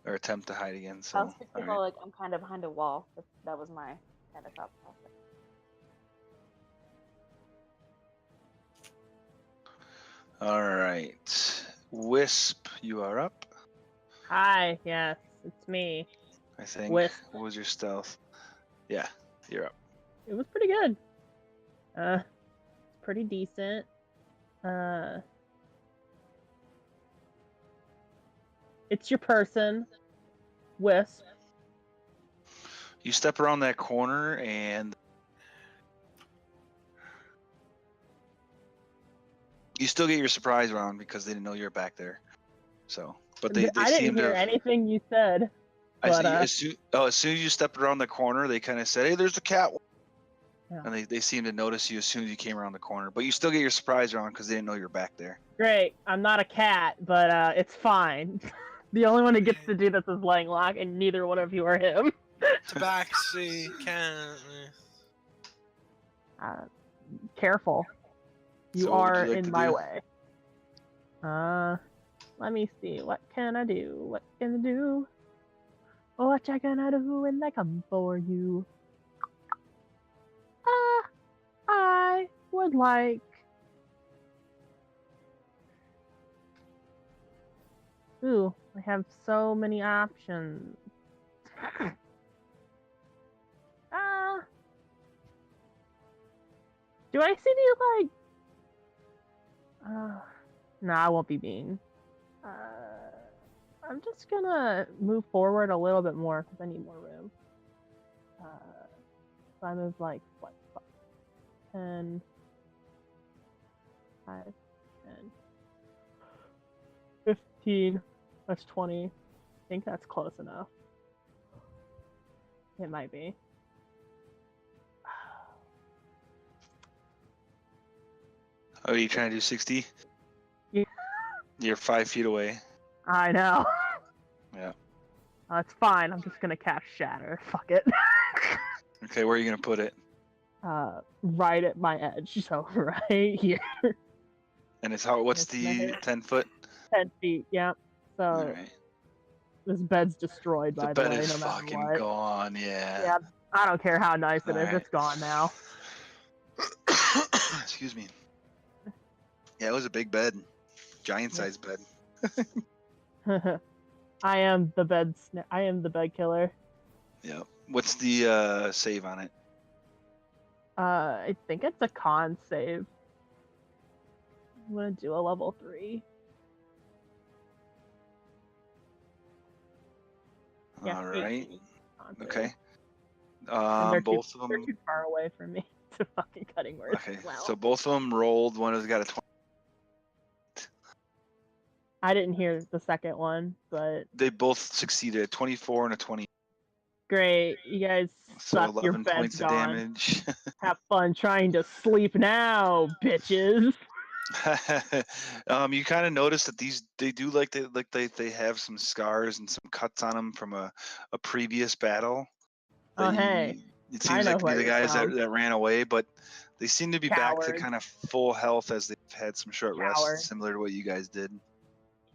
or attempt to hide again. So I'll speak people like I'm kind of behind a wall. That was my kind of thought process. All right. Wisp, you are up. Hi, yes, it's me. I think. Wisp. What was your stealth? Yeah, you're up. It was pretty good. It's pretty decent. It's your person, Wisp. You step around that corner and you still get your surprise round because they didn't know you were back there. So, but they I didn't seem hear to. anything you said. But, as soon as you stepped around the corner, they kind of said, "Hey, there's a cat," yeah. and they seem to notice you as soon as you came around the corner. But you still get your surprise round because they didn't know you were back there. Great. I'm not a cat, but it's fine. The only one who gets to do this is Langlock, and neither one of you are him. Tabaxi, can't. Careful. You So what would are you like in to my do? way. Let me see. What can I do? What can I do? What you gonna do when they come for you? I would like... Ooh, I have so many options. Do I see you like... no, I won't be mean. I'm just gonna move forward a little bit more because I need more room. So I move like, what, 10, 5, 10, 15, that's 20. I think that's close enough. It might be. Oh, are you trying to do 60? Yeah. You're 5 feet away. I know. Yeah. It's fine. I'm just gonna cast Shatter. Fuck it. Okay, where are you gonna put it? Right at my edge. So right here. And it's how? What's It's the 10 foot? 10 feet. Yeah. So All right. this bed's destroyed. The By the bed way, is no matter fucking what. gone. Yeah. Yeah. I don't care how nice it is. Alright. It's gone now. Excuse me. Yeah, it was a big bed, giant-sized bed. I am the bed. I am the bed killer. Yeah. What's the save on it? I think it's a con save. I'm gonna do a level 3. Yeah, All right. 18. Okay. And they're Both of they're them. too far away from me to fucking cutting words. Okay. Wow. So both of them rolled. One has got a 20. I didn't hear the second one, but They both succeeded. A 24 and a 20. great. You guys So suck. Your 11 bed's points of gone. damage. Have fun trying to sleep now, bitches. You kind of notice that they do they have some scars and some cuts on them from a previous battle. Oh, hey. It I seems know like to be where the you're guys from. that ran away, but they seem to be back to Cowards. kind of full health as they've had some short rests, Cowards. similar to what you guys did.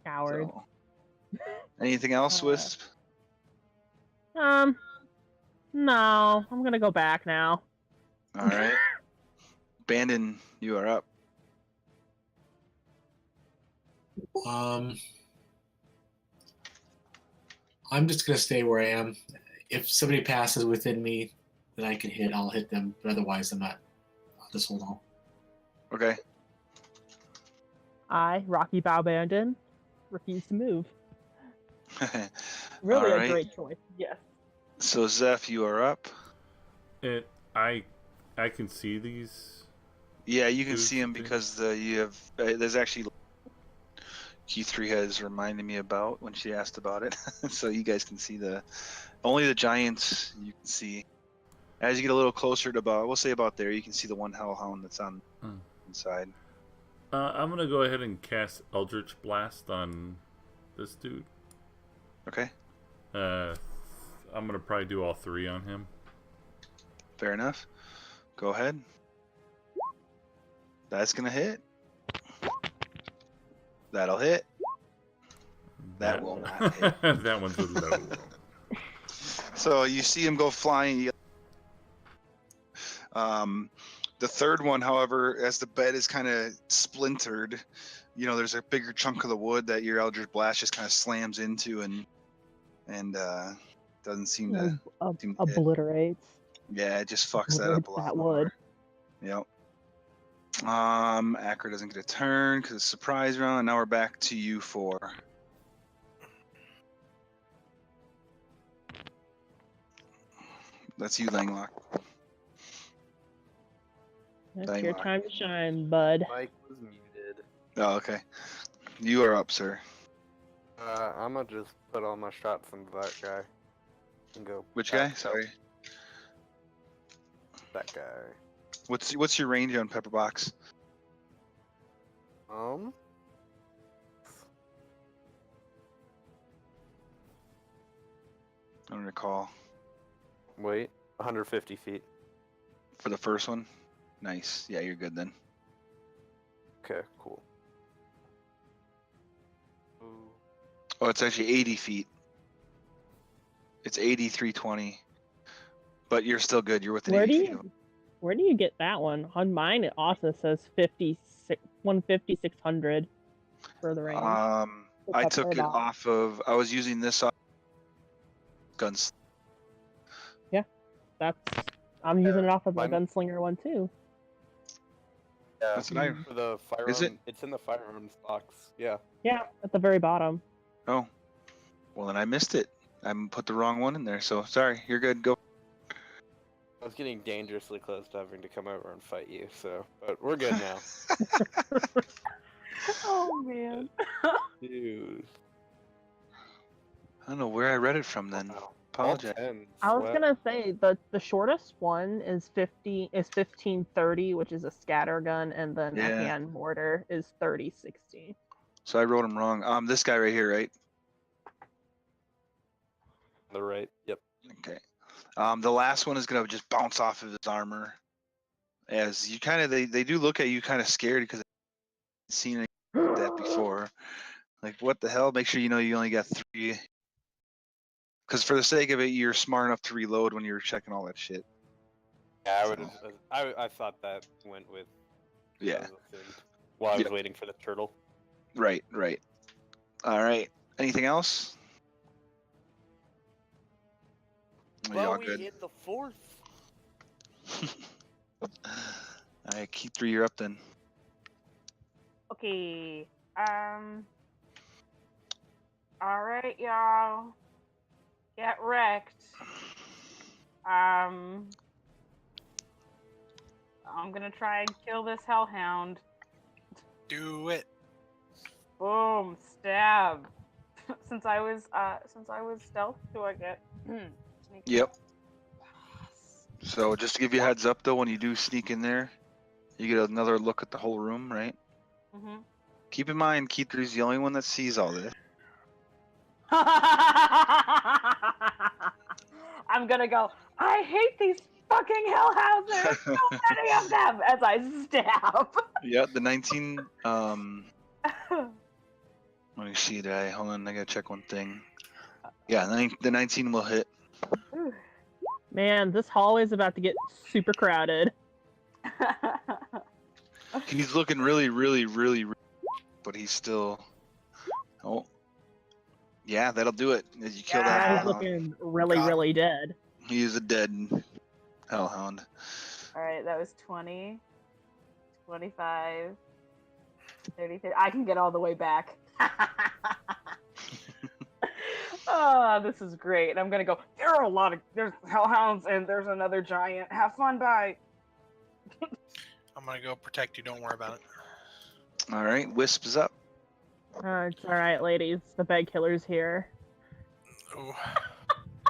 Coward. So, anything else, Wisp? No. I'm gonna go back now. All right. Bandon, you are up. I'm just gonna stay where I am. If somebody passes within me that I can hit, I'll hit them. But otherwise, I'm not. I'll just hold on. Okay. I, Rocky Balbandon, refuse to move. Really All a right. great choice. Yes. So Zeph, you are up. I can see these. Yeah, you can Dudes, see him dude. because you have. There's actually. Q3 has reminded me about when she asked about it, so you guys can see only the giants you can see. As you get a little closer to we'll say about there, you can see the one hellhound that's on inside. I'm gonna go ahead and cast Eldritch Blast on this dude. Okay. I'm gonna probably do all 3 on him. Fair enough. Go ahead. That's gonna hit. That'll hit. That will not hit. That one's a low. So you see him go flying. The third one, however, as the bed is kind of splintered, there's a bigger chunk of the wood that your Eldritch Blast just kind of slams into and doesn't seem to Obliterates. Yeah, it just fucks that up a lot more. Yep. Akra doesn't get a turn because it's surprise round. Now we're back to you 4. That's you, Langlock. It's your time to shine, bud. Mike was muted. Oh, okay. You are up, sir. I'm gonna just put all my shots into that guy and go. Which guy? Sorry. That guy. What's your range on Pepperbox? I don't recall. Wait, 150 feet. For the first one? Nice. Yeah, you're good then. Okay, cool. Oh, it's actually 80 feet. It's 8320. But you're still good. You're within 80 feet. Where do you get that one? On mine, it also says 150, 600 for the range. I took it off of. I was using this on guns. Yeah, I'm using it off of my gunslinger one too. Yeah, that's what for the firearm. Is it? It's in the firearms box. Yeah. Yeah, at the very bottom. Oh, well then I missed it. I put the wrong one in there. So sorry. You're good. Go. I was getting dangerously close to having to come over and fight you, but we're good now. Oh man. Dude. I don't know where I read it from then. Apologize. I was gonna say the shortest one is 1530, which is a scatter gun, and then a hand mortar is 3060. So I wrote them wrong. This guy right here, right? The right. Yep. Okay. The last one is gonna just bounce off of his armor, as you kind of they do look at you kind of scared because they've seen that before. Like, what the hell? Make sure you know you only got 3. Because for the sake of it, you're smart enough to reload when you're checking all that shit. Yeah, I would have. I thought that went with. Yeah. While I was waiting for the turtle. Right. All right. Anything else? Well, we hit the 4th. All right, Q3, you're up then. Okay. All right, y'all. get wrecked. I'm gonna try and kill this hellhound. Do it. Boom, stab. since I was stealth, do I get sneak? Yep. So just to give you a heads up, though, when you do sneak in there, you get another look at the whole room, right? Mm-hmm. Keep in mind, Keith3's the only one that sees all this. I'm gonna go, I hate these fucking hellhounds. There's so many of them as I stab. Yeah, the 19. Let me see. Hold on, I gotta check one thing. Yeah, the 19 will hit. Man, this hallway's about to get super crowded. He's looking really, really, really, but he's still. Oh. Yeah, that'll do it. As you kill that He's hellhound. looking really, really dead. He is a dead hellhound. Alright, that was 20, 25, 30. I can get all the way back. Oh, this is great. I'm gonna go, there's hellhounds and there's another giant. Have fun, bye. I'm gonna go protect you. Don't worry about it. All right, Wisp is up. It's alright, ladies. The bed killer's here. Ooh.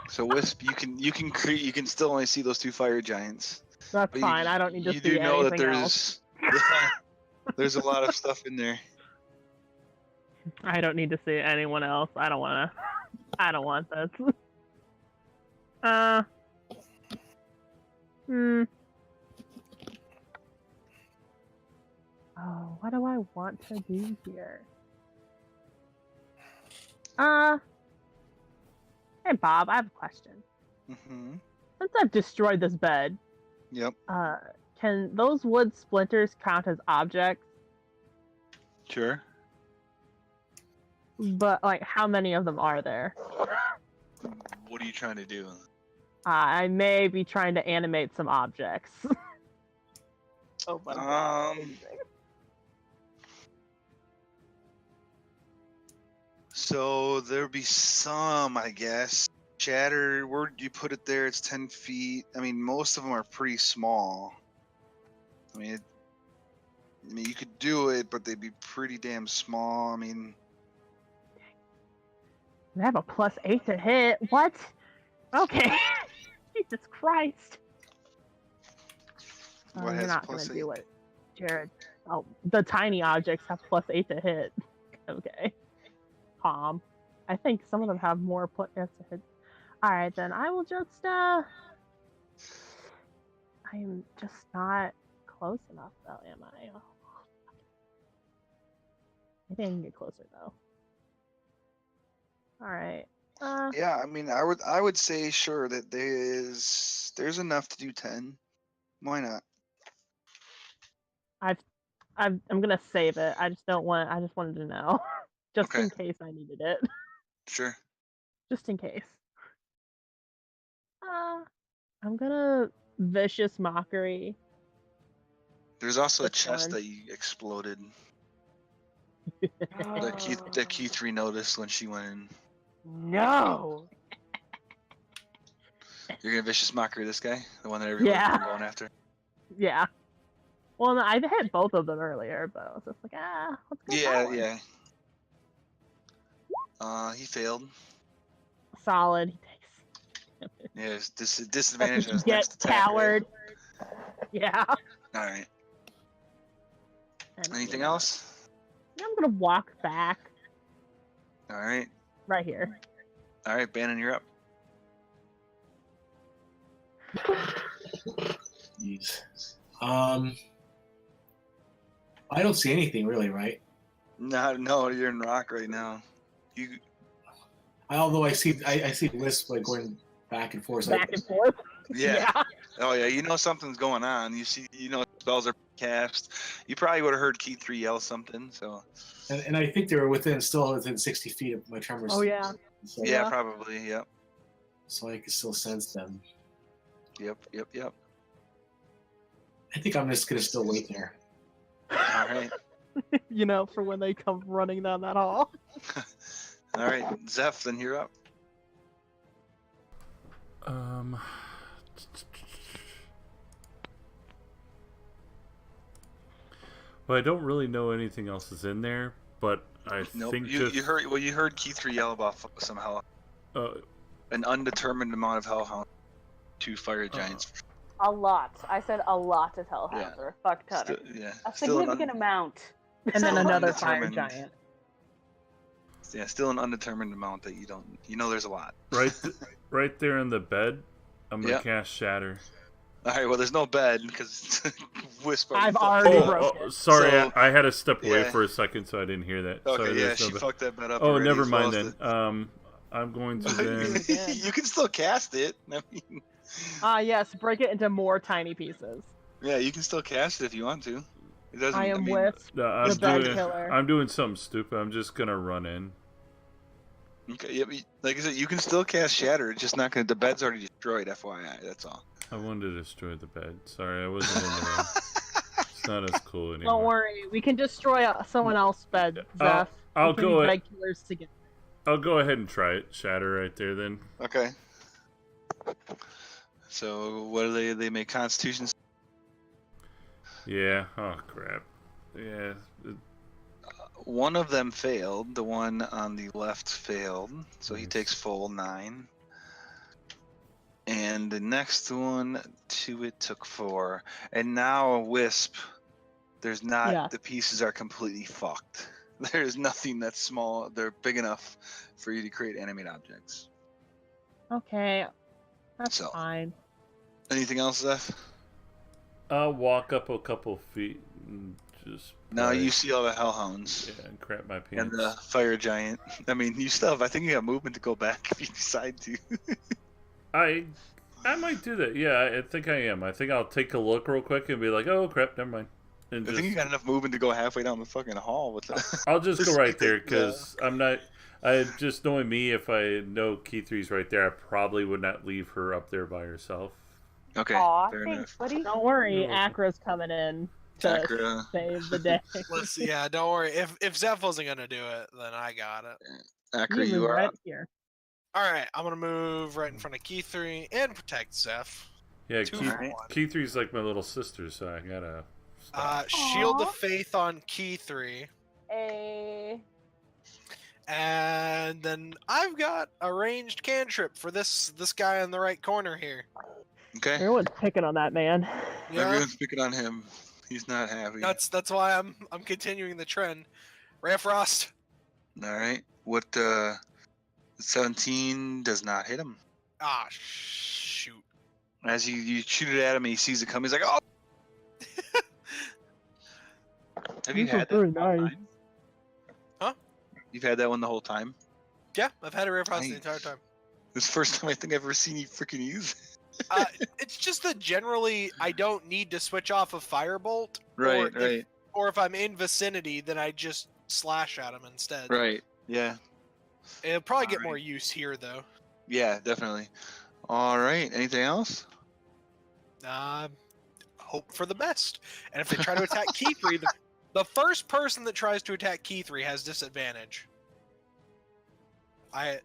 So Wisp, you can still only see those 2 fire giants. That's But fine. I don't need to see You do know that anything else. there's a lot of stuff in there. I don't need to see anyone else. I don't want this. Oh, what do I want to do here? Hey Bob, I have a question. Mm-hmm. Since I've destroyed this bed, Yep. can those wood splinters count as objects? Sure. But, like, how many of them are there? What are you trying to do? I may be trying to animate some objects. Oh my god. So there'll be some, I guess. Shatter, where you put it there, it's 10 feet. I mean, most of them are pretty small. I mean, you could do it, but they'd be pretty damn small. I mean... I have a +8 to hit. What? Okay. Jesus Christ. What You're has not gonna +8? do it, Jared. Oh, the tiny objects have +8 to hit. Okay. Calm. I think some of them have more +8 to hit. Alright, then I will just, I am just not close enough, though, am I? Oh. I think I can get closer, though. Alright. Yeah, I mean, I would say sure that there's enough to do 10. Why not? I'm gonna save it. I just wanted to know. Just Okay. in case I needed it. Sure. Just in case. I'm gonna vicious mockery. There's also a This chest one. that you exploded. That Q3 noticed when she went in. No. You're gonna vicious mockery this guy, the one that everyone's Yeah. been going after. Yeah. Well, no, I hit both of them earlier, but I was just like, let's go. Yeah, that one. yeah. He failed. Solid. He takes. Yeah, it's disadvantage on his Get next attack. coward. Right? Yeah. All right. And, Anything else? I'm gonna walk back. All right. Right here. All right, Bannon, you're up. Jeez. I don't see anything really, right? No, you're in rock right now. Although I see Wisp like going back and forth. Back and forth. Yeah. Oh yeah, you know something's going on. You know spells are cast. You probably would have heard Q3 yell something. So. And I think they were still within 60 feet of my tremors. Oh yeah. So, Yeah, probably. Yep. So I can still sense them. Yep. I think I'm just gonna still wait there. All right. You know, for when they come running down that hall. All right, Zeph, then you're up. Well, I don't really know anything else is in there, but I think you heard Keith yell about some hell. An undetermined amount of hellhounds, 2 fire giants. A lot. I said a lot of hellhounds, or a fuck ton. A significant amount. And then another fire giant. Yeah, still an undetermined amount that you don't. There's a lot. Right there in the bed. I'm gonna cast Shatter. All right. Well, there's no bed because Whisper. I've already broke it. Sorry, so, I had to step away for a second, so I didn't hear that. Okay, sorry, she fucked that bed up. Oh, never mind then. I'm going to then. You can still cast it. I mean. Yes, break it into more tiny pieces. Yeah, you can still cast it if you want to. It doesn't. Wisp, the bed killer. I'm doing something stupid. I'm just gonna run in. Okay, yeah, like I said, you can still cast Shatter. It's just not gonna. The bed's already destroyed. FYI, that's all. I wanted to destroy the bed. Sorry, I wasn't in the room. It's not as cool anymore. Don't worry, we can destroy someone else's bed, Zeph. I'll go ahead. I'll go ahead and try it. Shatter right there, then. Okay. So what do they? They make Constitution. Yeah. Oh crap. Yeah. One of them failed. The one on the left failed, so he takes full 9. And the next one to it took 4. And now Wisp, there's not. Yeah. The pieces are completely fucked. There's nothing that's small. They're big enough for you to create animate objects. Okay, that's fine. Anything else, Zeph? I'll walk up a couple feet and just. Now you see all the hellhounds. Yeah, and crap my pants. And the fire giant. I mean, you still have. I think you got movement to go back if you decide to. I might do that. Yeah, I think I am. I think I'll take a look real quick and be like, "Oh crap, never mind." And I think you got enough movement to go halfway down the fucking hall with that. I'll just go right there because I'm not. Just knowing me, if I know Key3's right there, I probably would not leave her up there by herself. Okay. Aw, thanks, buddy. Don't worry, Akra's coming in to save the day. Don't worry. If Zeph wasn't gonna do it, then I got it. Akra, you are right here. All right, I'm gonna move right in front of Key3 and protect Zeph. Yeah, Key3's like my little sister, so I gotta. Shield of Faith on Key3. And then I've got a ranged cantrip for this guy in the right corner here. Okay. Everyone's picking on that man. Yeah. Everyone's picking on him. He's not happy. That's why I'm continuing the trend. Ray of Frost. All right. What 17 does not hit him. Ah, shoot. As you shoot it at him and he sees it come, he's like, "Oh!" Have you had that the whole time? Huh? You've had that one the whole time? Yeah, I've had a Ray of Frost the entire time. This is the first time I think I've ever seen you freaking use it. It's just that generally I don't need to switch off a firebolt. Right. Or if I'm in vicinity, then I just slash at him instead. Right. Yeah. It'll probably get more use here, though. Yeah, definitely. All right. Anything else? Hope for the best. And if they try to attack Key3, the first person that tries to attack Key3 has disadvantage.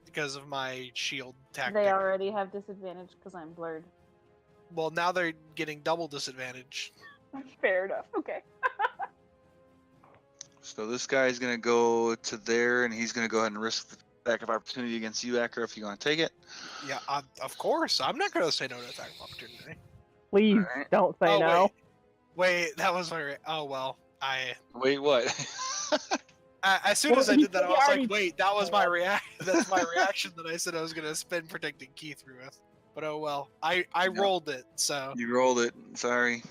Because of my shield tactic. They already have disadvantage because I'm blurred. Well, now they're getting double disadvantage. Fair enough. Okay. So this guy's going to go to there, and he's going to go ahead and risk the attack of opportunity against you, Akra, if you want to take it. Yeah, of course. I'm not going to say no to attack of opportunity. Please don't say no. Wait, that was my... Oh, well, Wait, what? As soon as I did that, I was like, wait, that was my That's my reaction that I said I was going to spend protecting Key3 with. But oh well. I rolled it, so... You rolled it. Sorry.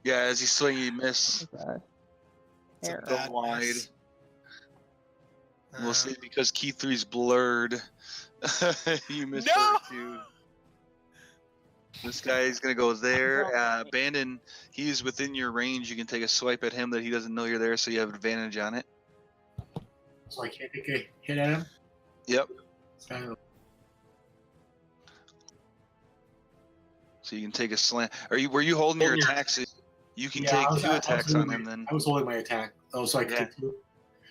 Yeah, as you swing, you miss. Go wide. We'll see because Key3's blurred. You missed her too. This guy is gonna go there. Bandon, he's within your range. You can take a swipe at him that he doesn't know you're there, so you have advantage on it. So I can't take a hit at him? Yep. So you can take a slam. Were you holding your attacks? You can take 2 attacks on him then. I was holding my attack. Oh, so I can take 2?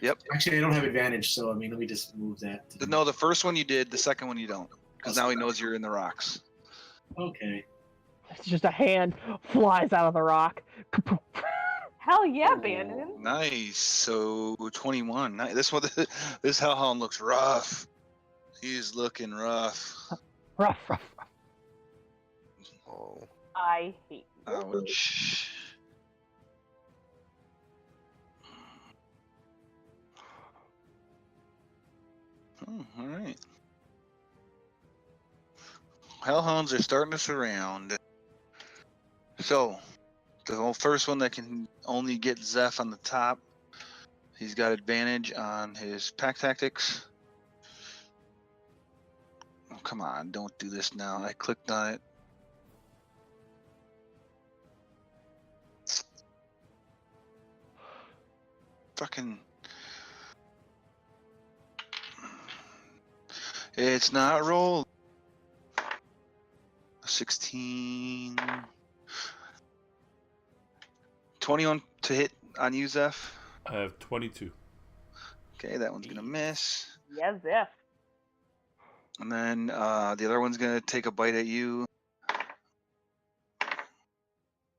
Yep. Actually, I don't have advantage, so I mean, let me just move that. No, the first one you did. The second one you don't, because now he knows you're in the rocks. Okay. It's just a hand flies out of the rock. Hell yeah, Ooh, Bandon. nice. So 21. Nice. This hellhound looks rough. He's looking rough. Rough. Oh. I hate you. Ouch. Oh, all right. Hellhounds are starting to surround. So, the first one that can only get Zeph on the top, he's got advantage on his pack tactics. Oh, come on, don't do this now. I clicked on it. Fucking. It's not rolled. 16. 21 to hit on you, Zeph. I have 22. Okay, that one's going to miss. Yes, if. And then the other one's going to take a bite at you.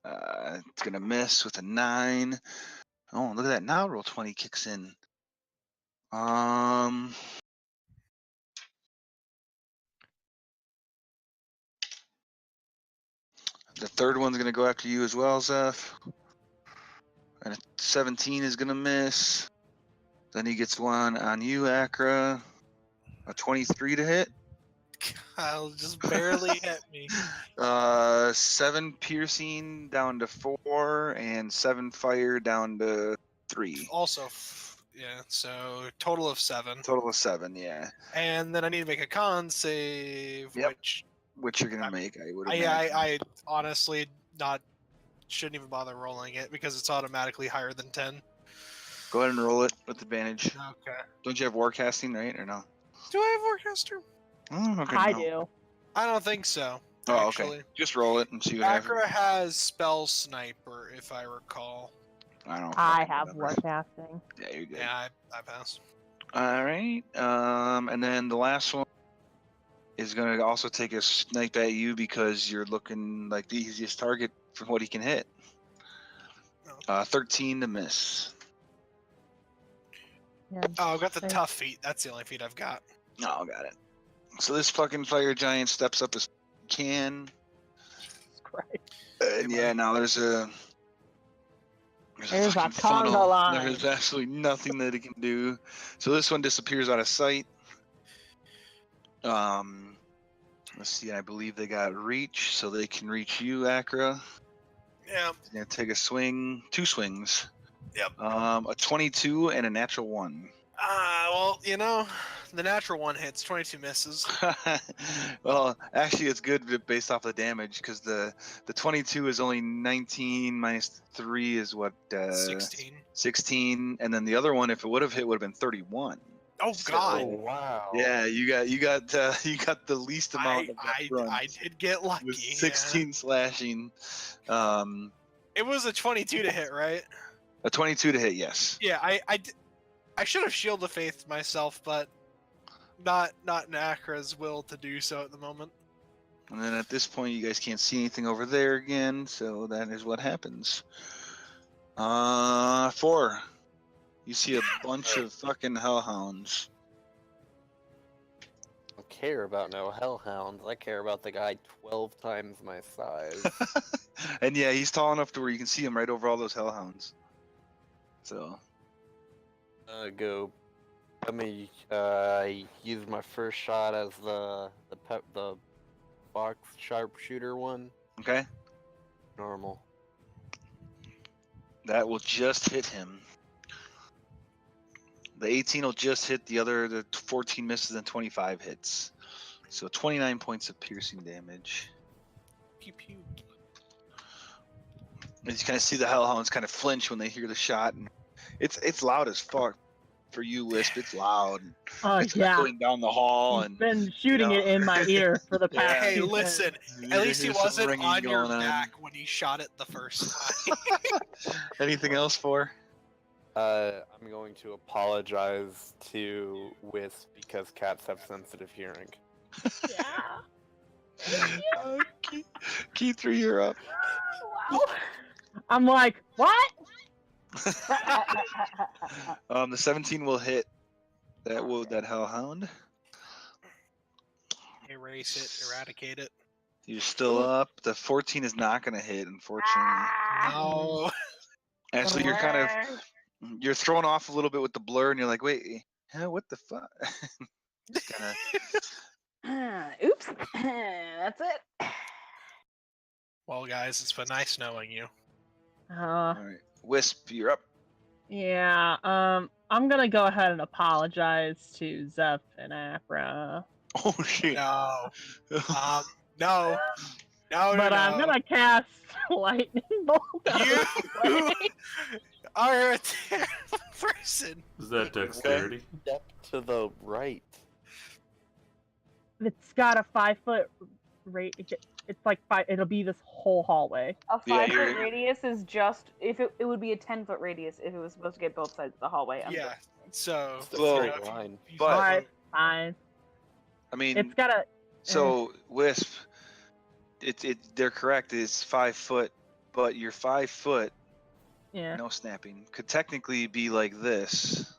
It's going to miss with a 9. Oh, look at that. Now roll 20 kicks in. The third one's going to go after you as well, Zeph. And a 17 is going to miss. Then he gets one on you, Akra. A 23 to hit. Kyle just barely hit me. 7 piercing down to 4, and 7 fire down to 3. Also, yeah, so total of 7. Total of 7, yeah. And then I need to make a con save, Yep. which you're gonna make, I would I honestly shouldn't even bother rolling it because it's automatically higher than 10. Go ahead and roll it with advantage. Okay. Don't you have warcasting, right, or no? Do I have Warcaster? Oh, okay, I no. do. I don't think so. Oh, actually. okay. Just roll it and see what happens. Akra has Spell Sniper, if I recall. I don't. I fucking have remember. warcasting. Yeah, you're good. Yeah, I pass. All right. And then the last one is going to also take a snipe at you because you're looking like the easiest target for what he can hit. 13 to miss. Yeah, Oh, I've got the same. tough feat. That's the only feat I've got. Oh, got it. So this fucking fire giant steps up as can. Jesus Christ. And yeah, now there's a There's a fucking conga funnel. line. There's absolutely nothing that it can do. So this one disappears out of sight. Let's see. I believe they got reach, so they can reach you, Akra. Yeah. Gonna take a swing, 2 swings. Yep. A 22 and a natural 1. Well, the natural one hits, 22 misses. Well, actually, it's good based off the damage because the 22 is only 19 minus 3 is what? 16. 16, and then the other one, if it would have hit, would have been 31. Oh God! Oh wow. Yeah, you got the least amount of that front. I did get lucky. With 16 slashing. It was a 22 to hit, right? A 22 to hit, yes. Yeah, I should have Shield of Faith myself, but not in Akra's will to do so at the moment. And then at this point, you guys can't see anything over there again, so that is what happens. 4. You see a bunch of fucking hellhounds. I don't care about no hellhounds. I care about the guy 12 times my size. And yeah, he's tall enough to where you can see him right over all those hellhounds. So. Let me use my first shot as the box sharpshooter one. Okay. Normal. That will just hit him. The 18 will just hit the 14 misses and 25 hits. So 29 points of piercing damage. Pew pew. And you kind of see the hellhounds kind of flinch when they hear the shot, and it's loud as fuck for you, Wisp. It's loud. Oh It's yeah. echoing down the hall, He's and been shooting it in my ear for the past. Hey, 2 listen. minutes. At least he There's some wasn't ringing on your going on. back when he shot it the first time. Anything else for? I'm going to apologize to Wisp because cats have sensitive hearing. Yeah. Key 3, you're up. Wow. I'm like, what? The 17 will hit. That hellhound. Erase it, eradicate it. You're still up. The 14 is not going to hit, unfortunately. No. And so you're thrown off a little bit with the blur, and you're like, wait, what the fuck? Oops. That's it. Well, guys, it's been nice knowing you. All right, Wisp, you're up. Yeah, I'm gonna go ahead and apologize to Zeph and Akra. Oh shit! No. No. No, But no, I'm gonna cast lightning bolt. You are a terrible person. Is that dexterity? Step to the right. It's got a 5-foot rate. It's like 5. It'll be this whole hallway. A 5-foot radius is just if it would be a 10-foot radius if it was supposed to get both sides of the hallway. Yeah. So. Straight line. But Alright, fine. I mean, It's got a. So Wisp, they're correct. It's 5 foot, but your 5 foot, Yeah. no snapping, could technically be like this,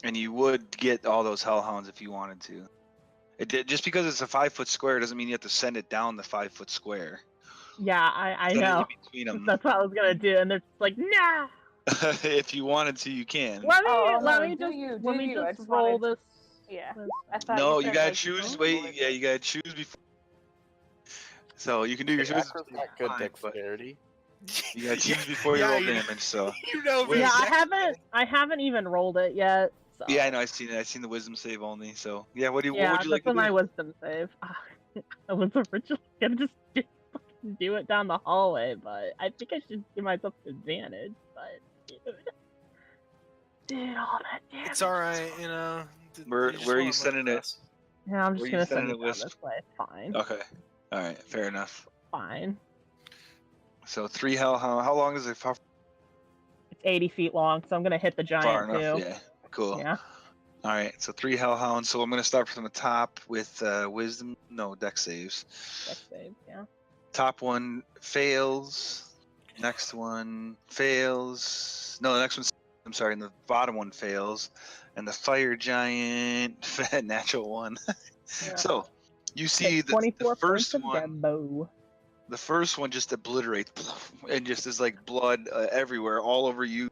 and you would get all those hellhounds if you wanted to. Just because it's a 5-foot square doesn't mean you have to send it down the 5-foot square. Yeah, I Send it know. in between them. That's what I was gonna do, and they're just like, nah. If you wanted to, you can. Let me I just roll this. Yeah. I thought No, you you said, gotta like, choose. oh, Wait, yeah, you gotta choose before. So you can do your choices. Akra's not good fine, but dexterity. you gotta choose before you roll damage. So You know me. Yeah, I haven't even rolled it yet. So. yeah, I know. I've seen it. I've seen the wisdom save only. So yeah, what would you Yeah, like to that's my do? wisdom save. I was originally gonna just do it down the hallway, but I think I should give myself advantage. But dude, all that damage. It's alright, you know. Where are you sending it? Yeah, I'm just gonna send it it down this way. Fine. Okay. All right. Fair enough. Fine. So 3 hellhound. How long is it? Far It's 80 feet long, so I'm gonna hit the giant enough. too. Yeah. Cool. Yeah. All right. So 3 hellhounds. So I'm gonna start from the top with wisdom. No, dex saves. Dex save, yeah. Top one fails. Next one fails. No, the next one. I'm sorry. And the bottom one fails. And the fire giant natural one. Yeah. So you see Take the 24 first points of one. Dembo. The first one just obliterates and just is like blood everywhere, all over you,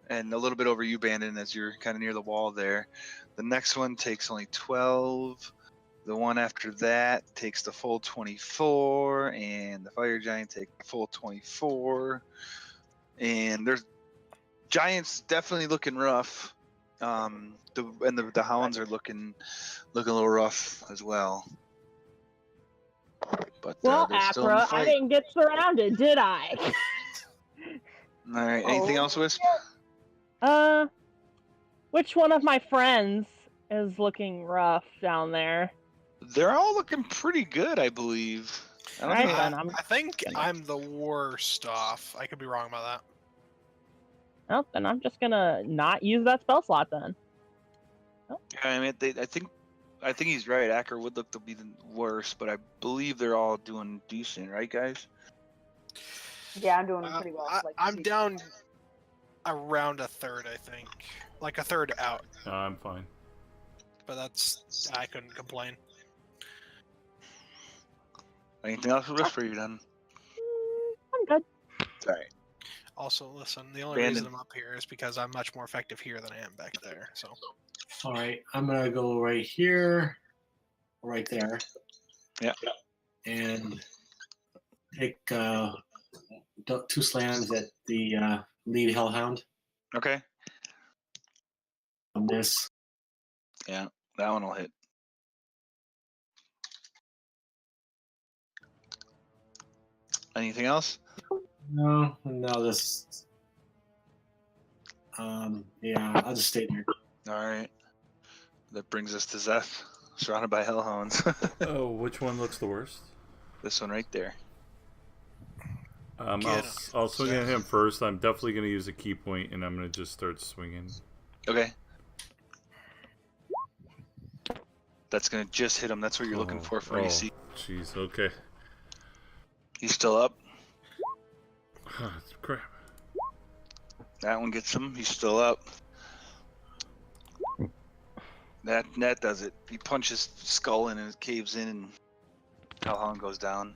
and a little bit over you, Bandon, as you're kind of near the wall there. The next one takes only 12. The one after that takes the full 24, and the fire giant takes the full 24. And there's giants definitely looking rough. The hounds are looking a little rough as well. But Well, they're still in the Akra, I fight. didn't get surrounded, did I? All right. Anything else, Wisp? Which one of my friends is looking rough down there? They're all looking pretty good, I believe. I don't Alright, think- then, I think I'm the worst off. I could be wrong about that. Well, then I'm just gonna not use that spell slot then. I mean, I think he's right. Akra would look to be the worst, but I believe they're all doing decent, right, guys? Yeah, I'm doing pretty well. I'm down around a third, I think. Like a third out. I'm fine. But I couldn't complain. Anything else with Wisp for you done? I'm good. All right. Also, listen, the only reason I'm up here is because I'm much more effective here than I am back there. So. All right, I'm gonna go right here, right there. Yeah. And take 2 slams at the lead hellhound. Okay. On this. Yeah, that one will hit. Anything else? No, this. Yeah, I'll just stay there. All right. That brings us to Zeph, surrounded by hellhounds. Oh, which one looks the worst? This one right there. I'll swing at him first. I'm definitely going to use a key point, and I'm going to just start swinging. Okay. That's gonna just hit him. That's what you're looking for AC. Jeez, okay. He's still up. Crap. That one gets him. He's still up. That does it. He punches skull in and it caves in, and Hellhound goes down.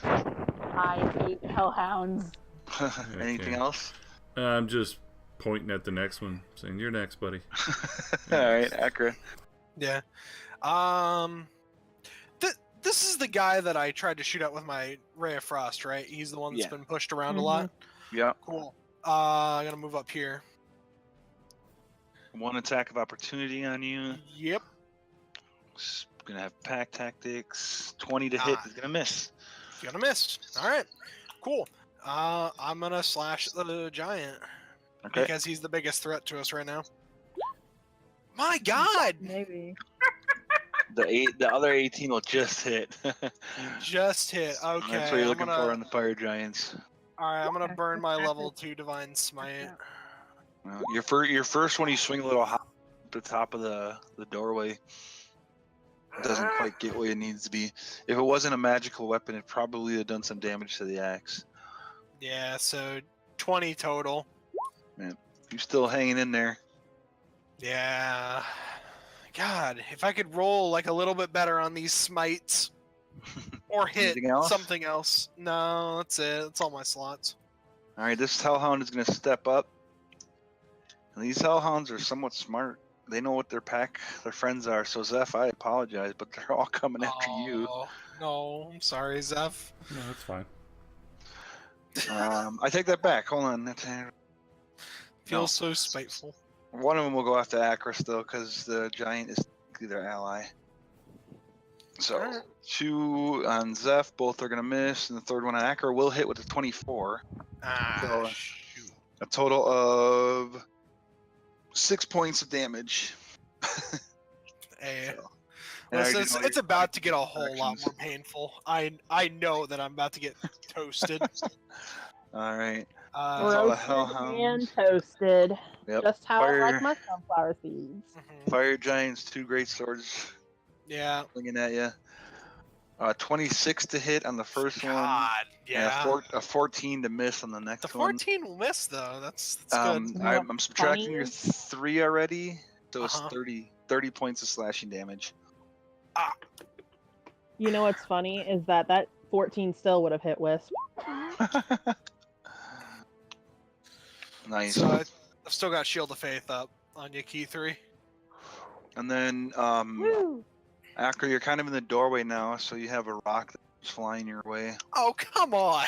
I hate hellhounds. Anything else? I'm just pointing at the next one, saying, "You're next, buddy." All right, Akra. Yeah. This is the guy that I tried to shoot at with my Ray of Frost, right? He's the one that's been pushed around a lot. Yeah. Cool. I'm gonna move up here. 1 attack of opportunity on you. Yep. Gonna have pack tactics. 20 to hit. He's gonna miss. He's gonna miss. All right. Cool. I'm gonna slash the giant because he's the biggest threat to us right now. My God. Maybe. The other 18 will just hit. Just hit. Okay. That's what you're looking for on the fire giants. All right. I'm gonna burn my level 2 divine smite. Well, your first one, you swing a little high at the top of the doorway. It doesn't quite get where it needs to be. If it wasn't a magical weapon, it probably would have done some damage to the axe. Yeah. So 20 total. Man, you're still hanging in there. Yeah. God, if I could roll like a little bit better on these smites or hit something else. No, that's it. That's all my slots. All right, this hellhound is going to step up. And these hellhounds are somewhat smart. They know what their friends are. So Zeph, I apologize, but they're all coming after you. No, I'm sorry, Zeph. No, that's fine. I take that back. Hold on. Feels so spiteful. One of them will go after Akra still, because the giant is their ally. So 2 on Zeph, both are gonna miss, and the third one on Akra will hit with a 24. So Shoot. a total of 6 points of damage. Hey. Listen, it's about to get a whole lot more painful. I know that I'm about to get toasted. All right. Roasted and toasted. Yep. Just how I like my sunflower seeds. Fire giants, 2 great swords. Yeah. Looking at you. 26 to hit on the first one. Yeah. And a 14 to miss on the next one. The 14 will miss though. That's good. I'm subtracting your 3 already, so it's 30 points of slashing damage. You know what's funny is that 14 still would have hit Wisp. Nice. So I've still got Shield of Faith up on your key 3. And then Akra, you're kind of in the doorway now, so you have a rock that's flying your way. Oh, come on.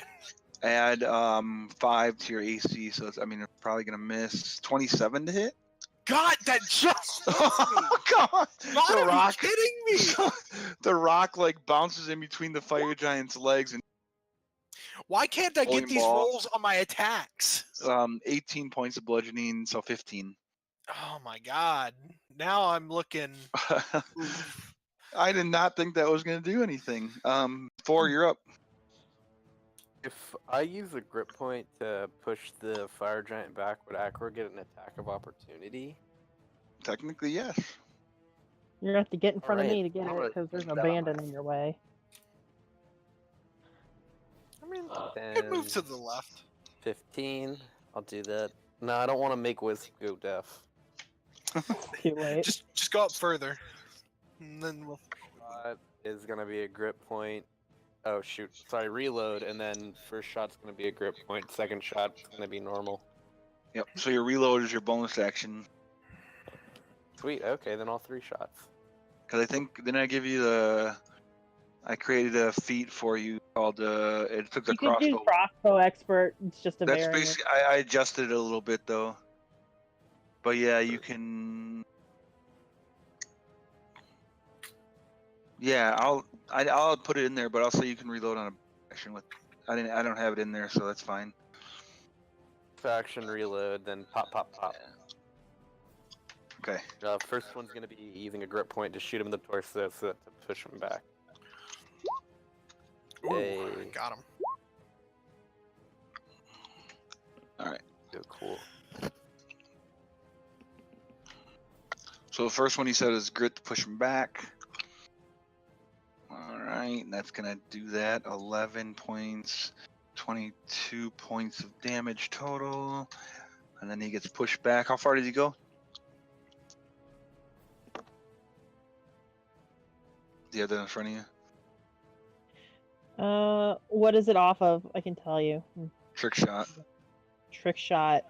Add 5 to your AC, so it's probably gonna miss. 27 to hit. God, that just hit me. Come on. God, are you kidding me? The rock bounces in between the fire giant's legs and. Why can't I get these rolls on my attacks? 18 points of bludgeoning, so 15. Oh my God. Now I'm looking. I did not think that was going to do anything. 4, you're up. If I use a grip point to push the fire giant back, would Akra get an attack of opportunity? Technically, yes. You're going to have to get in front of me to get it, because there's a bandit in your way. Could move to the left. 15. I'll do that. No, I don't want to make Wisp go deaf. Too late. Just go up further. And then we'll. Is gonna be a grip point. Oh shoot! Sorry, reload, and then first shot's gonna be a grip point. Second shot's gonna be normal. Yep. So your reload is your bonus action. Sweet. Okay, then all 3 shots. Because I think didn't I give you the? I created a feat for you called it took the you crossbow. can do crossbow expert. It's just a That's variant. basically I adjusted it a little bit though. But yeah, you can. Yeah, I'll put it in there, but I'll say you can reload on a action with. I don't have it in there, so that's fine. Faction reload, then pop, pop, pop. Okay. First one's gonna be using a grip point to shoot him in the torso, so to push him back. Ooh, got him. All right. So cool. So the first one he said is grit to push him back. right, that's gonna do that. 11 points, 22 points of damage total, and then he gets pushed back. How far did he go? Do you have that in front of you? What is it off of? I can tell you. Trick shot. Trick shot.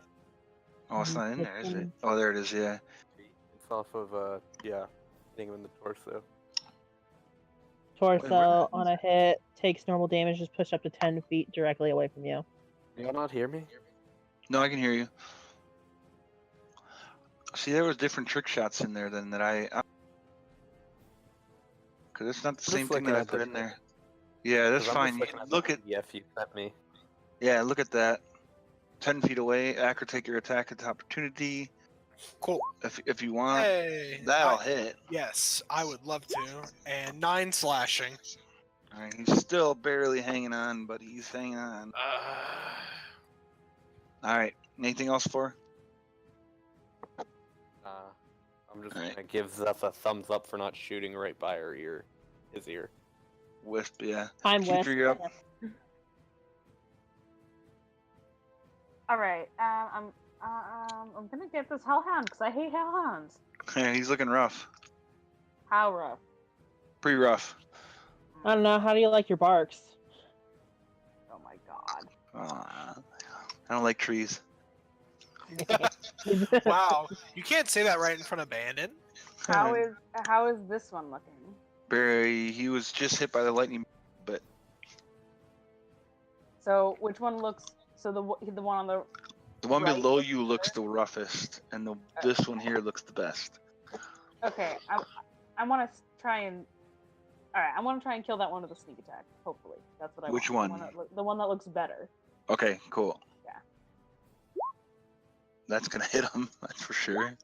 Oh, it's not in there, is it? Oh, there it is. Yeah. It's off of hitting him in the torso. Torso on a hit takes normal damage. Just push up to 10 feet directly away from you. Can y'all not hear me? No, I can hear you. See, there was different trick shots in there than that because it's not the same thing that I put in there. Yeah, that's fine. Look at you sent me. Yeah, look at that. 10 feet away. Akra, take your attack at opportunity. Cool. If you want, Hey, that'll hit. Yes, I would love to. And 9 slashing. All right, he's still barely hanging on, but he's hanging on. All right. Anything else for? I'm just gonna give Zeph a thumbs up for not shooting right by her ear, his ear. Wisp, yeah. I'm Wisp. Up. All right. I'm gonna get this hellhound because I hate hellhounds. Yeah, he's looking rough. How rough? Pretty rough. I don't know. How do you like your barks? Oh my god. I don't like trees. Wow, you can't say that right in front of Bandit. How is this one looking? Barry, he was just hit by the lightning, but. So which one looks? So the one on the. The one right below you looks the roughest, and this one here looks the best. Okay, I want to try and. All right, I want to try and kill that one with a sneak attack. Hopefully, that's what I want. Which one? The one that looks better. Okay, cool. Yeah. That's gonna hit him. That's for sure.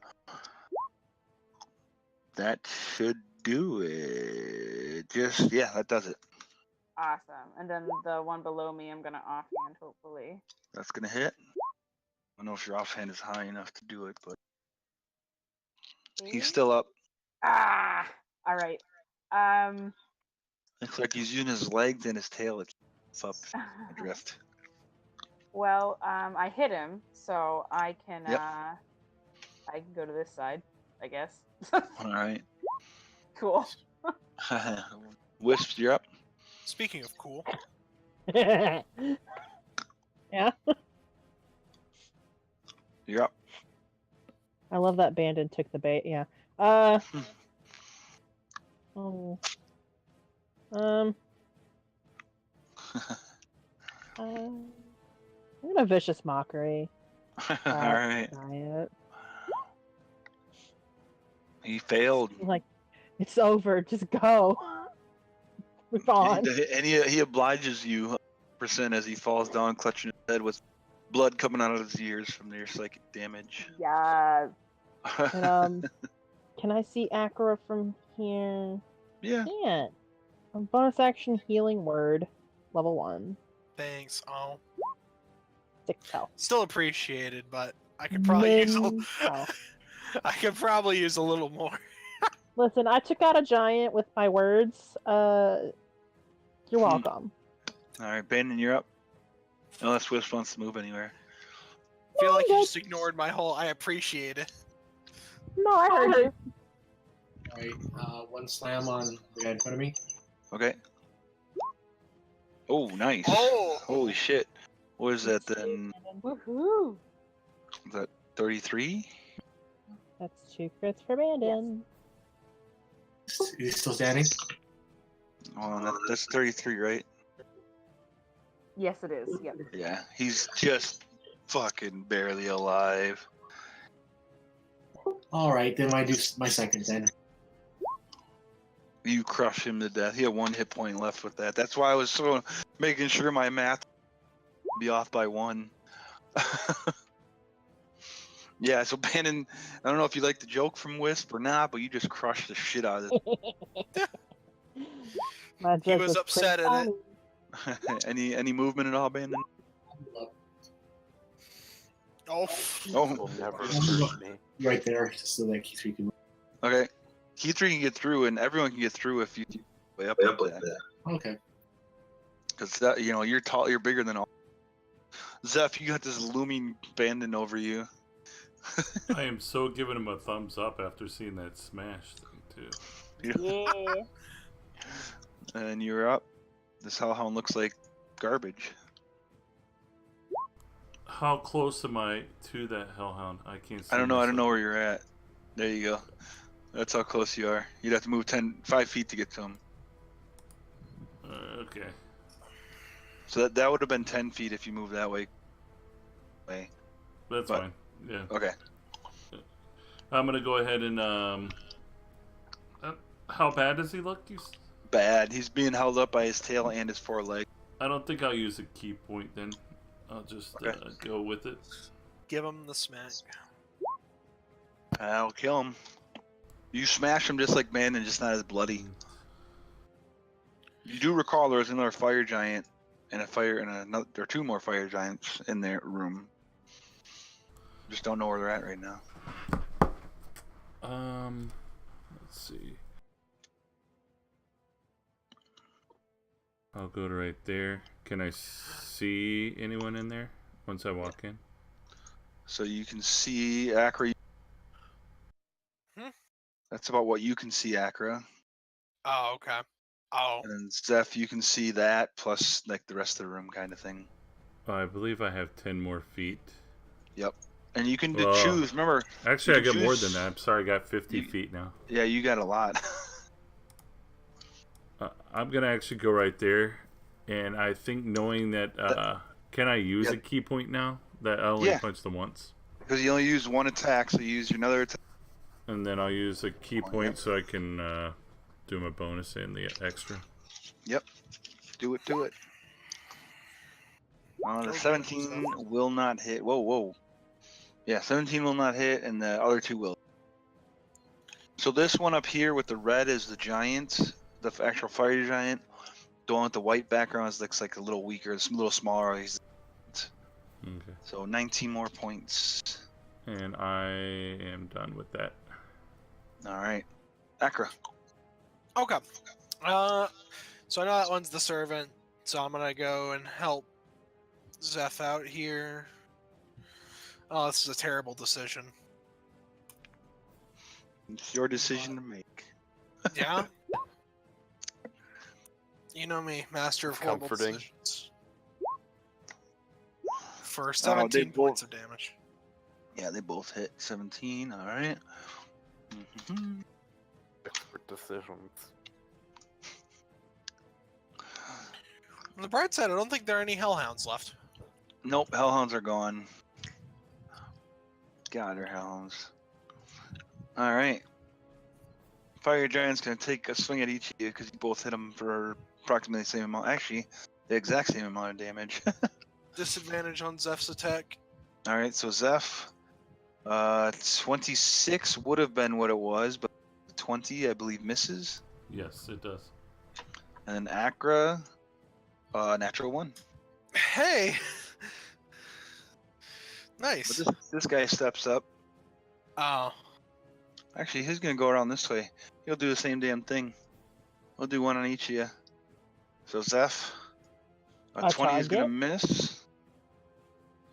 That should do it. That does it. Awesome. And then the one below me, I'm gonna offhand. Hopefully. That's gonna hit. I don't know if your offhand is high enough to do it, but he's still up. Ah. All right. Looks like he's using his legs and his tail to keep up adrift. Well, I hit him, so I can Yep. I can go to this side, I guess. All right. Cool. Wisp, you're up. Speaking of cool. Yeah. You're up. I love that Bandit took the bait. Yeah. I'm gonna vicious mockery. All right. Giant. He failed. Like, it's over. Just go. Move on. And he obliges you % as he falls down, clutching his head with blood coming out of his ears from your psychic damage. Yes. And, can I see Akra from here? Yeah. Can't. Bonus action healing word, level 1. Thanks. Oh. 6 health. Still appreciated, but I could probably use I could probably use a little more. Listen, I took out a giant with my words. You're welcome. All right, Bandon, you're up. Unless Wisp wants to move anywhere. I feel like you just ignored my whole I appreciate it. No, I heard you. Alright, one slam on the guy in front of me. Okay. Oh, nice. Oh! Holy shit. What is that then? Woohoo! Is that 33? That's 2 crits for Bandon. Is he still standing? Oh, that's 33, right? Yes, it is. Yep. Yeah, he's just fucking barely alive. Alright, then I do my second then. You crush him to death. He had 1 hit point left with that. That's why I was so making sure my math would be off by 1. Yeah, so Bandon, I don't know if you like the joke from Wisp or not, but you just crushed the shit out of it. He was upset at it. Any movement at all, Bandon? Oh. Will never hurt me. Right there, just so that Keith can move. Okay. Key 3 can get through, and everyone can get through if you way up like that. Okay. Because that, you're tall, you're bigger than all. Zeph, you got this looming bandit over you. I am so giving him a thumbs up after seeing that smash thing too. Yeah. And you're up. This hellhound looks like garbage. How close am I to that hellhound? I can't see. I don't know myself. where you're at. There you go. That's how close you are. You'd have to move 5 feet to get to him. Okay. So that would have been 10 feet if you moved that way. That's fine. Yeah. Okay. I'm gonna go ahead and how bad does he look? Bad. He's being held up by his tail and his foreleg. I don't think I'll use a key point then. I'll just go with it. Give him the smack. I'll kill him. You smash him just like man and just not as bloody. You do recall there was another fire giant and there are 2 more fire giants in their room. Just don't know where they're at right now. Let's see. I'll go to right there. Can I see anyone in there once I walk in? So you can see Akra. That's about what you can see, Akra. Oh, okay. Oh. And then Zeph, you can see that plus like the rest of the room kind of thing. Oh, I believe I have 10 more feet. Yep. And you can choose. Remember. Actually, I got more than that. I'm sorry, I got 50 feet now. Yeah, you got a lot. I'm gonna actually go right there, and I think knowing that, can I use a key point now? That I only punched them once. Because you only use 1 attack, so you use another attack. And then I'll use a key point so I can do my bonus and the extra. Yep. Do it. The 17 will not hit. Whoa. Yeah, 17 will not hit, and the other 2 will. So this one up here with the red is the giant, the actual fire giant. The one with the white background looks like a little weaker, it's a little smaller. Okay. So 19 more points. And I am done with that. All right. Akra. Okay. So I know that one's the servant, so I'm gonna go and help Zeph out here. Oh, this is a terrible decision. It's your decision to make. Yeah? You know me, master of horrible decisions. For 17 points of damage. Yeah, they both hit 17. All right. Expert decisions. On the bright side, I don't think there are any hellhounds left. Nope, hellhounds are gone. God, they're hellhounds. All right. Fire giant's gonna take a swing at each of you because you both hit them for approximately the same amount. Actually, the exact same amount of damage. Disadvantage on Zeph's attack. All right, so Zeph, 26 would have been what it was, but 20, I believe, misses. Yes, it does. And then Akra, natural 1. Hey! Nice. But this guy steps up. Oh. Actually, he's gonna go around this way. He'll do the same damn thing. We'll do 1 on each of you. So Zeph, a 20 is gonna miss.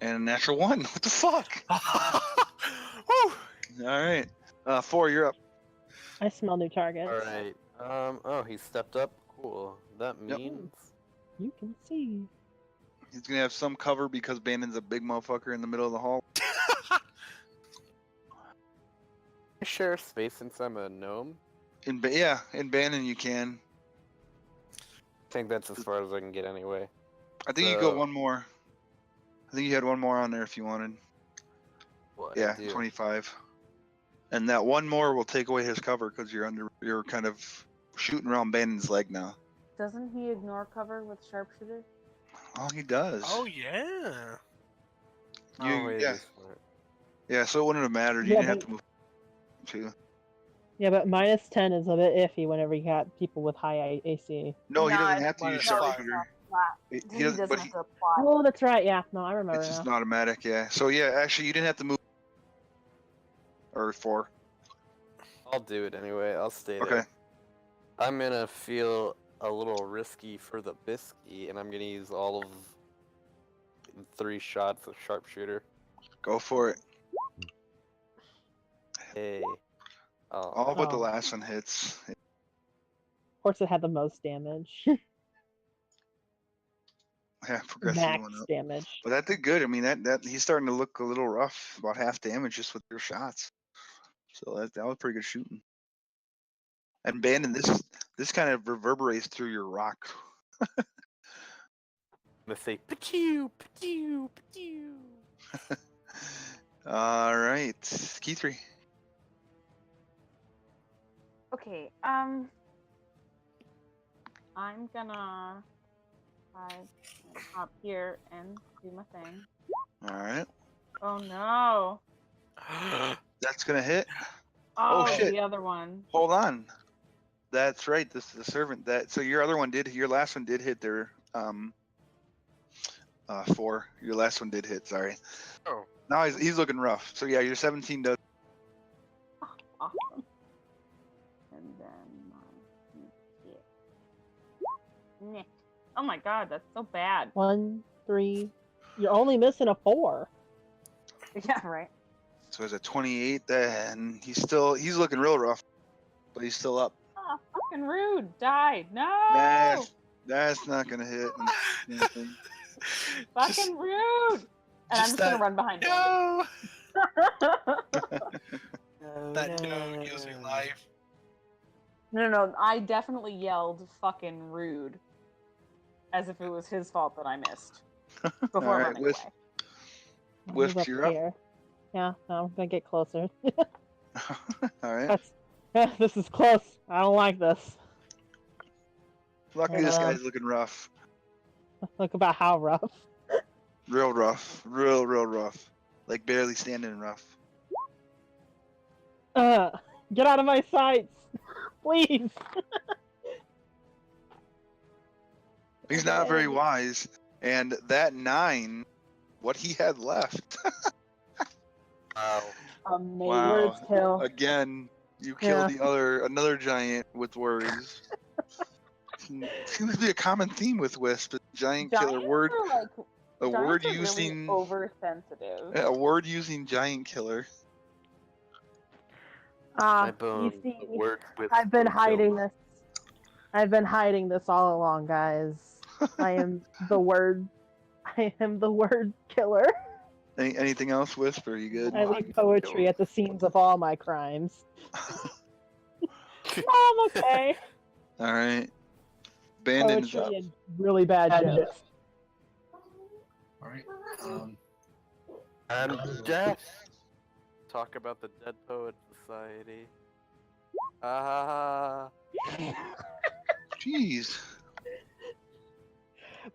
And a natural 1. What the fuck? Woo! All right. 4, you're up. I smell new targets. All right. Oh, he stepped up. Cool. That means You can see. He's gonna have some cover because Bandon's a big motherfucker in the middle of the hall. I share space since I'm a gnome. In Bandon you can. I think that's as far as I can get anyway. I think you go 1 more. I think you had 1 more on there if you wanted. What? Yeah, 25. And that 1 more will take away his cover because you're kind of shooting around Bandon's leg now. Doesn't he ignore cover with sharpshooter? Oh, he does. Oh, yeah. Yeah, so it wouldn't have mattered. You didn't have to move too. Yeah, but minus 10 is a bit iffy whenever you got people with high AC. No, he doesn't have to use sharpshooter. He doesn't have to apply. Oh, that's right. Yeah, no, I remember. It's just an automatic, yeah. So yeah, actually, you didn't have to move. Or 4. I'll do it anyway. I'll stay there. Okay. I'm gonna feel a little risky for the biscuit, and I'm gonna use all of 3 shots of sharpshooter. Go for it. Hey. All but the last one hits. Of course, it had the most damage. Yeah, progressively Max went up. damage. But that did good. I mean, that he's starting to look a little rough. About half damage just with your shots. So that was pretty good shooting. And Bandon, this kind of reverberates through your rock. I'm gonna say pew pew pew. All right, key 3. Okay, I'm gonna hop here and do my thing. All right. Oh no. That's gonna hit. Oh, shit. the other one. Hold on. That's right. This is the servant. So your last one did hit their 4. Your last one did hit. Sorry. Oh. Now he's looking rough. So yeah, your 17 does. Oh, awesome. And then Nick. Oh my god, that's so bad. 1, 3. You're only missing a 4. Yeah, right. So it's a 28. Then he's looking real rough, but he's still up. Oh, fucking rude. Died. No. That's not gonna hit. Fucking rude. And I'm just gonna run behind him. No! That no gives me life. No. I definitely yelled fucking rude. As if it was his fault that I missed. Before running away. Wisp, you're up. Yeah, I'm gonna get closer. All right. This is close. I don't like this. Luckily, this guy's looking rough. Look about how rough. Real rough. Real rough. Like barely standing rough. Get out of my sights, please. He's not very wise, and that 9, what he had left. Wow. Amazing. Wow. Words kill. Again, you killed another giant with words. Seems to be a common theme with Wisp. Giant killer word. A word using really oversensitive. A word using giant killer. You see, I've been hiding this. I've been hiding this all along, guys. I am the word. I am the word killer. Anything else, Wisp? Are you good? I leave poetry at the scenes of all my crimes. I'm okay. All right. Bandon's Poetry up. and really bad jokes. All right. And death. Talk about the Dead Poet Society. Jeez.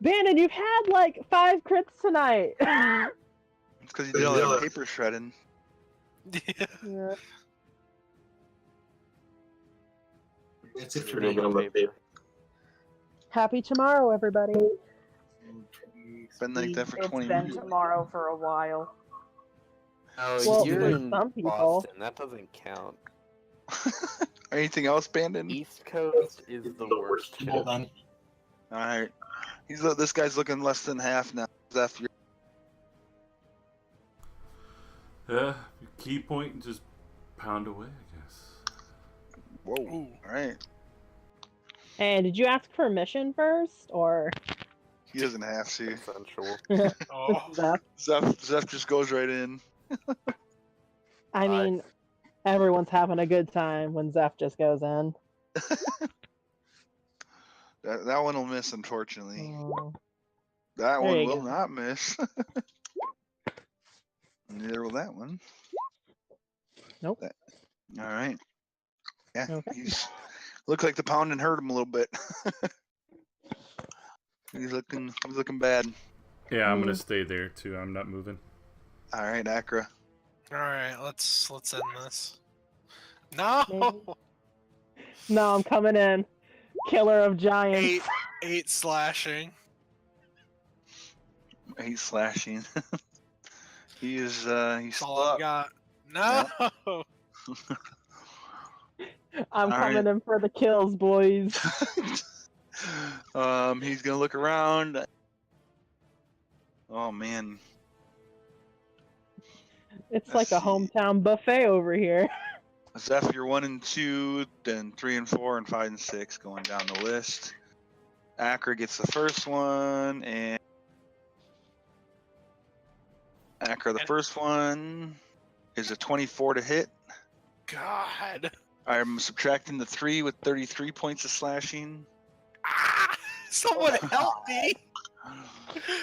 Bandon, you've had like 5 crits tonight. It's because you did all that paper shredding. Yeah. That's it for me. Happy tomorrow, everybody. It's been like that for 20 It's been minutes. tomorrow for a while. Oh, Well, you're for in some people. Boston. That doesn't count. Anything else, Bandon? East Coast is the worst. Well done. All right. This guy's looking less than half now. Zeph, you're... Yeah, key point and just pound away, I guess. Whoa. Ooh. All right. And did you ask permission first, or? He doesn't have to. Essential. Oh. Zeph just goes right in. I mean, everyone's having a good time when Zeph just goes in. That one will miss, unfortunately. Oh. That There one you will go. not miss. Neither will that one. Nope. All right. Yeah, Okay. looks like the pounding hurt him a little bit. He's looking bad. Yeah, I'm gonna stay there too. I'm not moving. All right, Akra. All right, let's end this. No. Maybe. No, I'm coming in. Killer of giants. 8 slashing. He's slashing. He's That's still all I up. got. No. I'm All coming right. in for the kills, boys. He's gonna look around. Oh man. It's Let's like a see. hometown buffet over here. Zeph, you're 1 and 2, then 3 and 4, and 5 and 6 going down the list. Akra gets the first one, and Akra, the first one is a 24 to hit. God. I'm subtracting the 3 with 33 points of slashing. Ah, someone help me.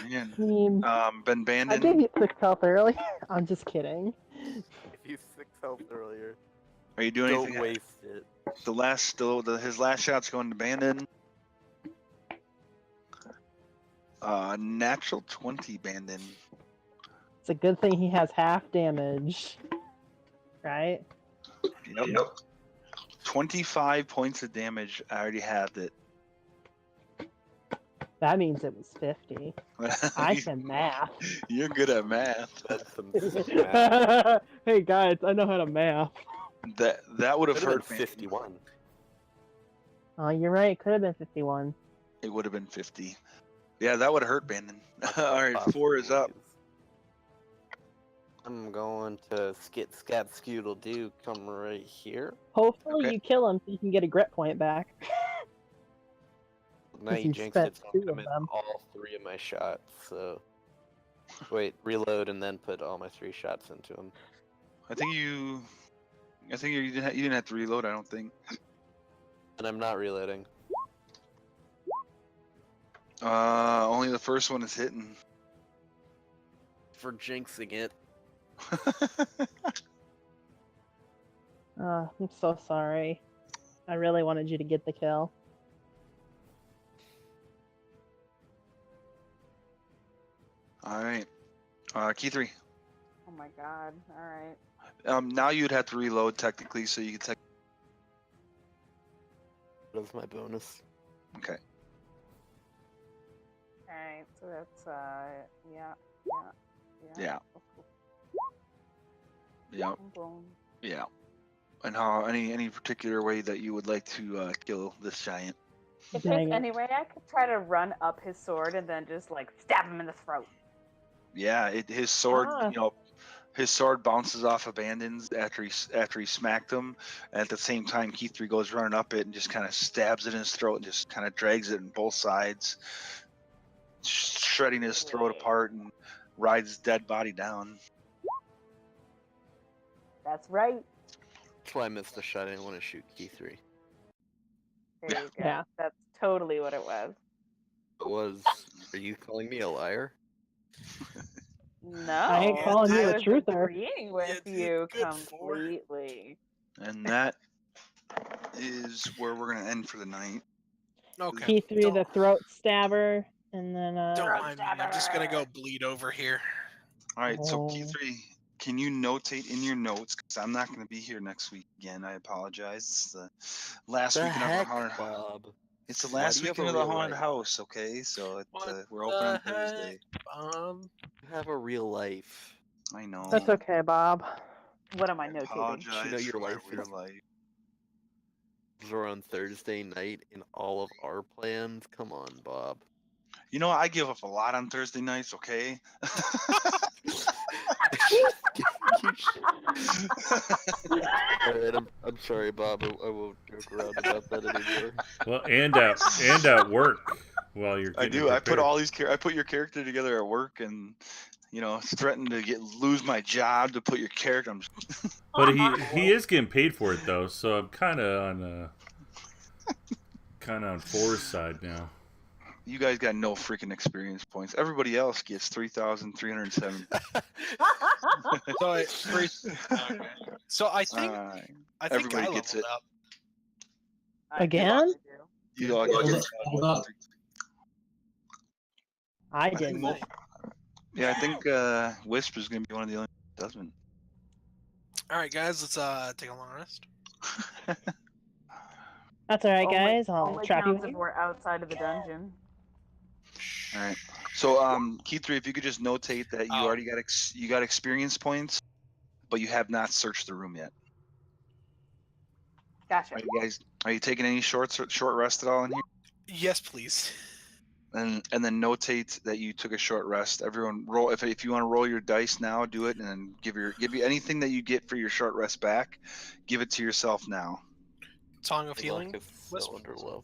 Man. I mean, Ben Bandon. I gave you 6 health early. I'm just kidding. If you 6 health earlier, Are you doing don't anything? waste it. His last shot's going to Bandon. Natural 20 Bandon. It's a good thing he has half damage. Right? Yep. 25 points of damage. I already have it. That means it was 50. I can math. You're good at math. That's some math. Hey guys, I know how to math. That would have Could have hurt been me. 51. Oh, you're right. Could have been 51. It would have been 50. Yeah, that would have hurt Bandon. All right, 4 is up. I'm going to skit scat scoodle doo come right here. Hopefully Okay. you kill him so you can get a grit point back. Now you you jinxed spent it, so 2 I'm of coming them. all 3 of my shots. So wait, reload and then put all my 3 shots into them. I think you didn't have to reload. I don't think. And I'm not reloading. Only the first one is hitting. For jinxing it. I'm so sorry. I really wanted you to get the kill. All right. Key 3. Oh my god. Alright. Now you'd have to reload technically, so you could take. What is my bonus? Okay. Alright, so that's yeah. Yeah. Yeah. Boom. Yeah. And how any particular way that you would like to kill this giant? If Dang there's it. any way I could try to run up his sword and then just like stab him in the throat. Yeah, his sword, Ah. his sword bounces off of Bandon's after he smacked him. And at the same time, Keith 3 goes running up it and just kind of stabs it in his throat and just kind of drags it in both sides, shredding his throat apart and rides his dead body down. That's right. That's why I missed the shot. I didn't want to shoot key 3. There you go. Yeah. That's totally what it was. Are you calling me a liar? No. I ain't calling you I a was truther. agreeing with Yeah, you good for. completely. And that is where we're gonna end for the night. Okay. Key 3, the Don't, throat stabber, and then don't mind me. I'm just gonna go stabber. bleed over here. All right, so Oh. Key 3, can you notate in your notes, because I'm not going to be here next week again. I apologize. It's the last The weekend heck, of the haunted. Bob? It's the Why last do you have weekend a of the real haunted life? house. Okay, so What we're open on the heck? Thursday. You have a real life. I know. That's okay, Bob. What am I I notating? apologize You know your for my life real is- life. We're on Thursday night in all of our plans. Come on, Bob. You know, I give up a lot on Thursday nights. Okay. Alright, I'm sorry, Bob. I won't joke around about that anymore. Well, and at work while you're I getting do. I put prepared. all these. I put your character together at work, and threatened to lose my job to put your character. But he is getting paid for it though, so I'm kind of on Forrest's side now. You guys got no freaking experience points. Everybody else gets 3,307. So I think Alright. I think everybody I gets leveled it. up. Again? You all get Hold up. I think didn't. most- Yeah, I think Wisp is going to be one of the only that doesn't. All right, guys, let's take a long rest. That's alright, Only- guys. I'll Only trap you counts if in. we're outside of the dungeon. All right. So, Key 3, if you could just notate that you Oh. already got you got experience points, but you have not searched the room yet. Gotcha. Are you taking any short rest at all in here? Yes, please. And then notate that you took a short rest. Everyone roll if you want to roll your dice now, do it, and then give you anything that you get for your short rest back. Give it to yourself now. Song of My Healing. luck is so underleveled.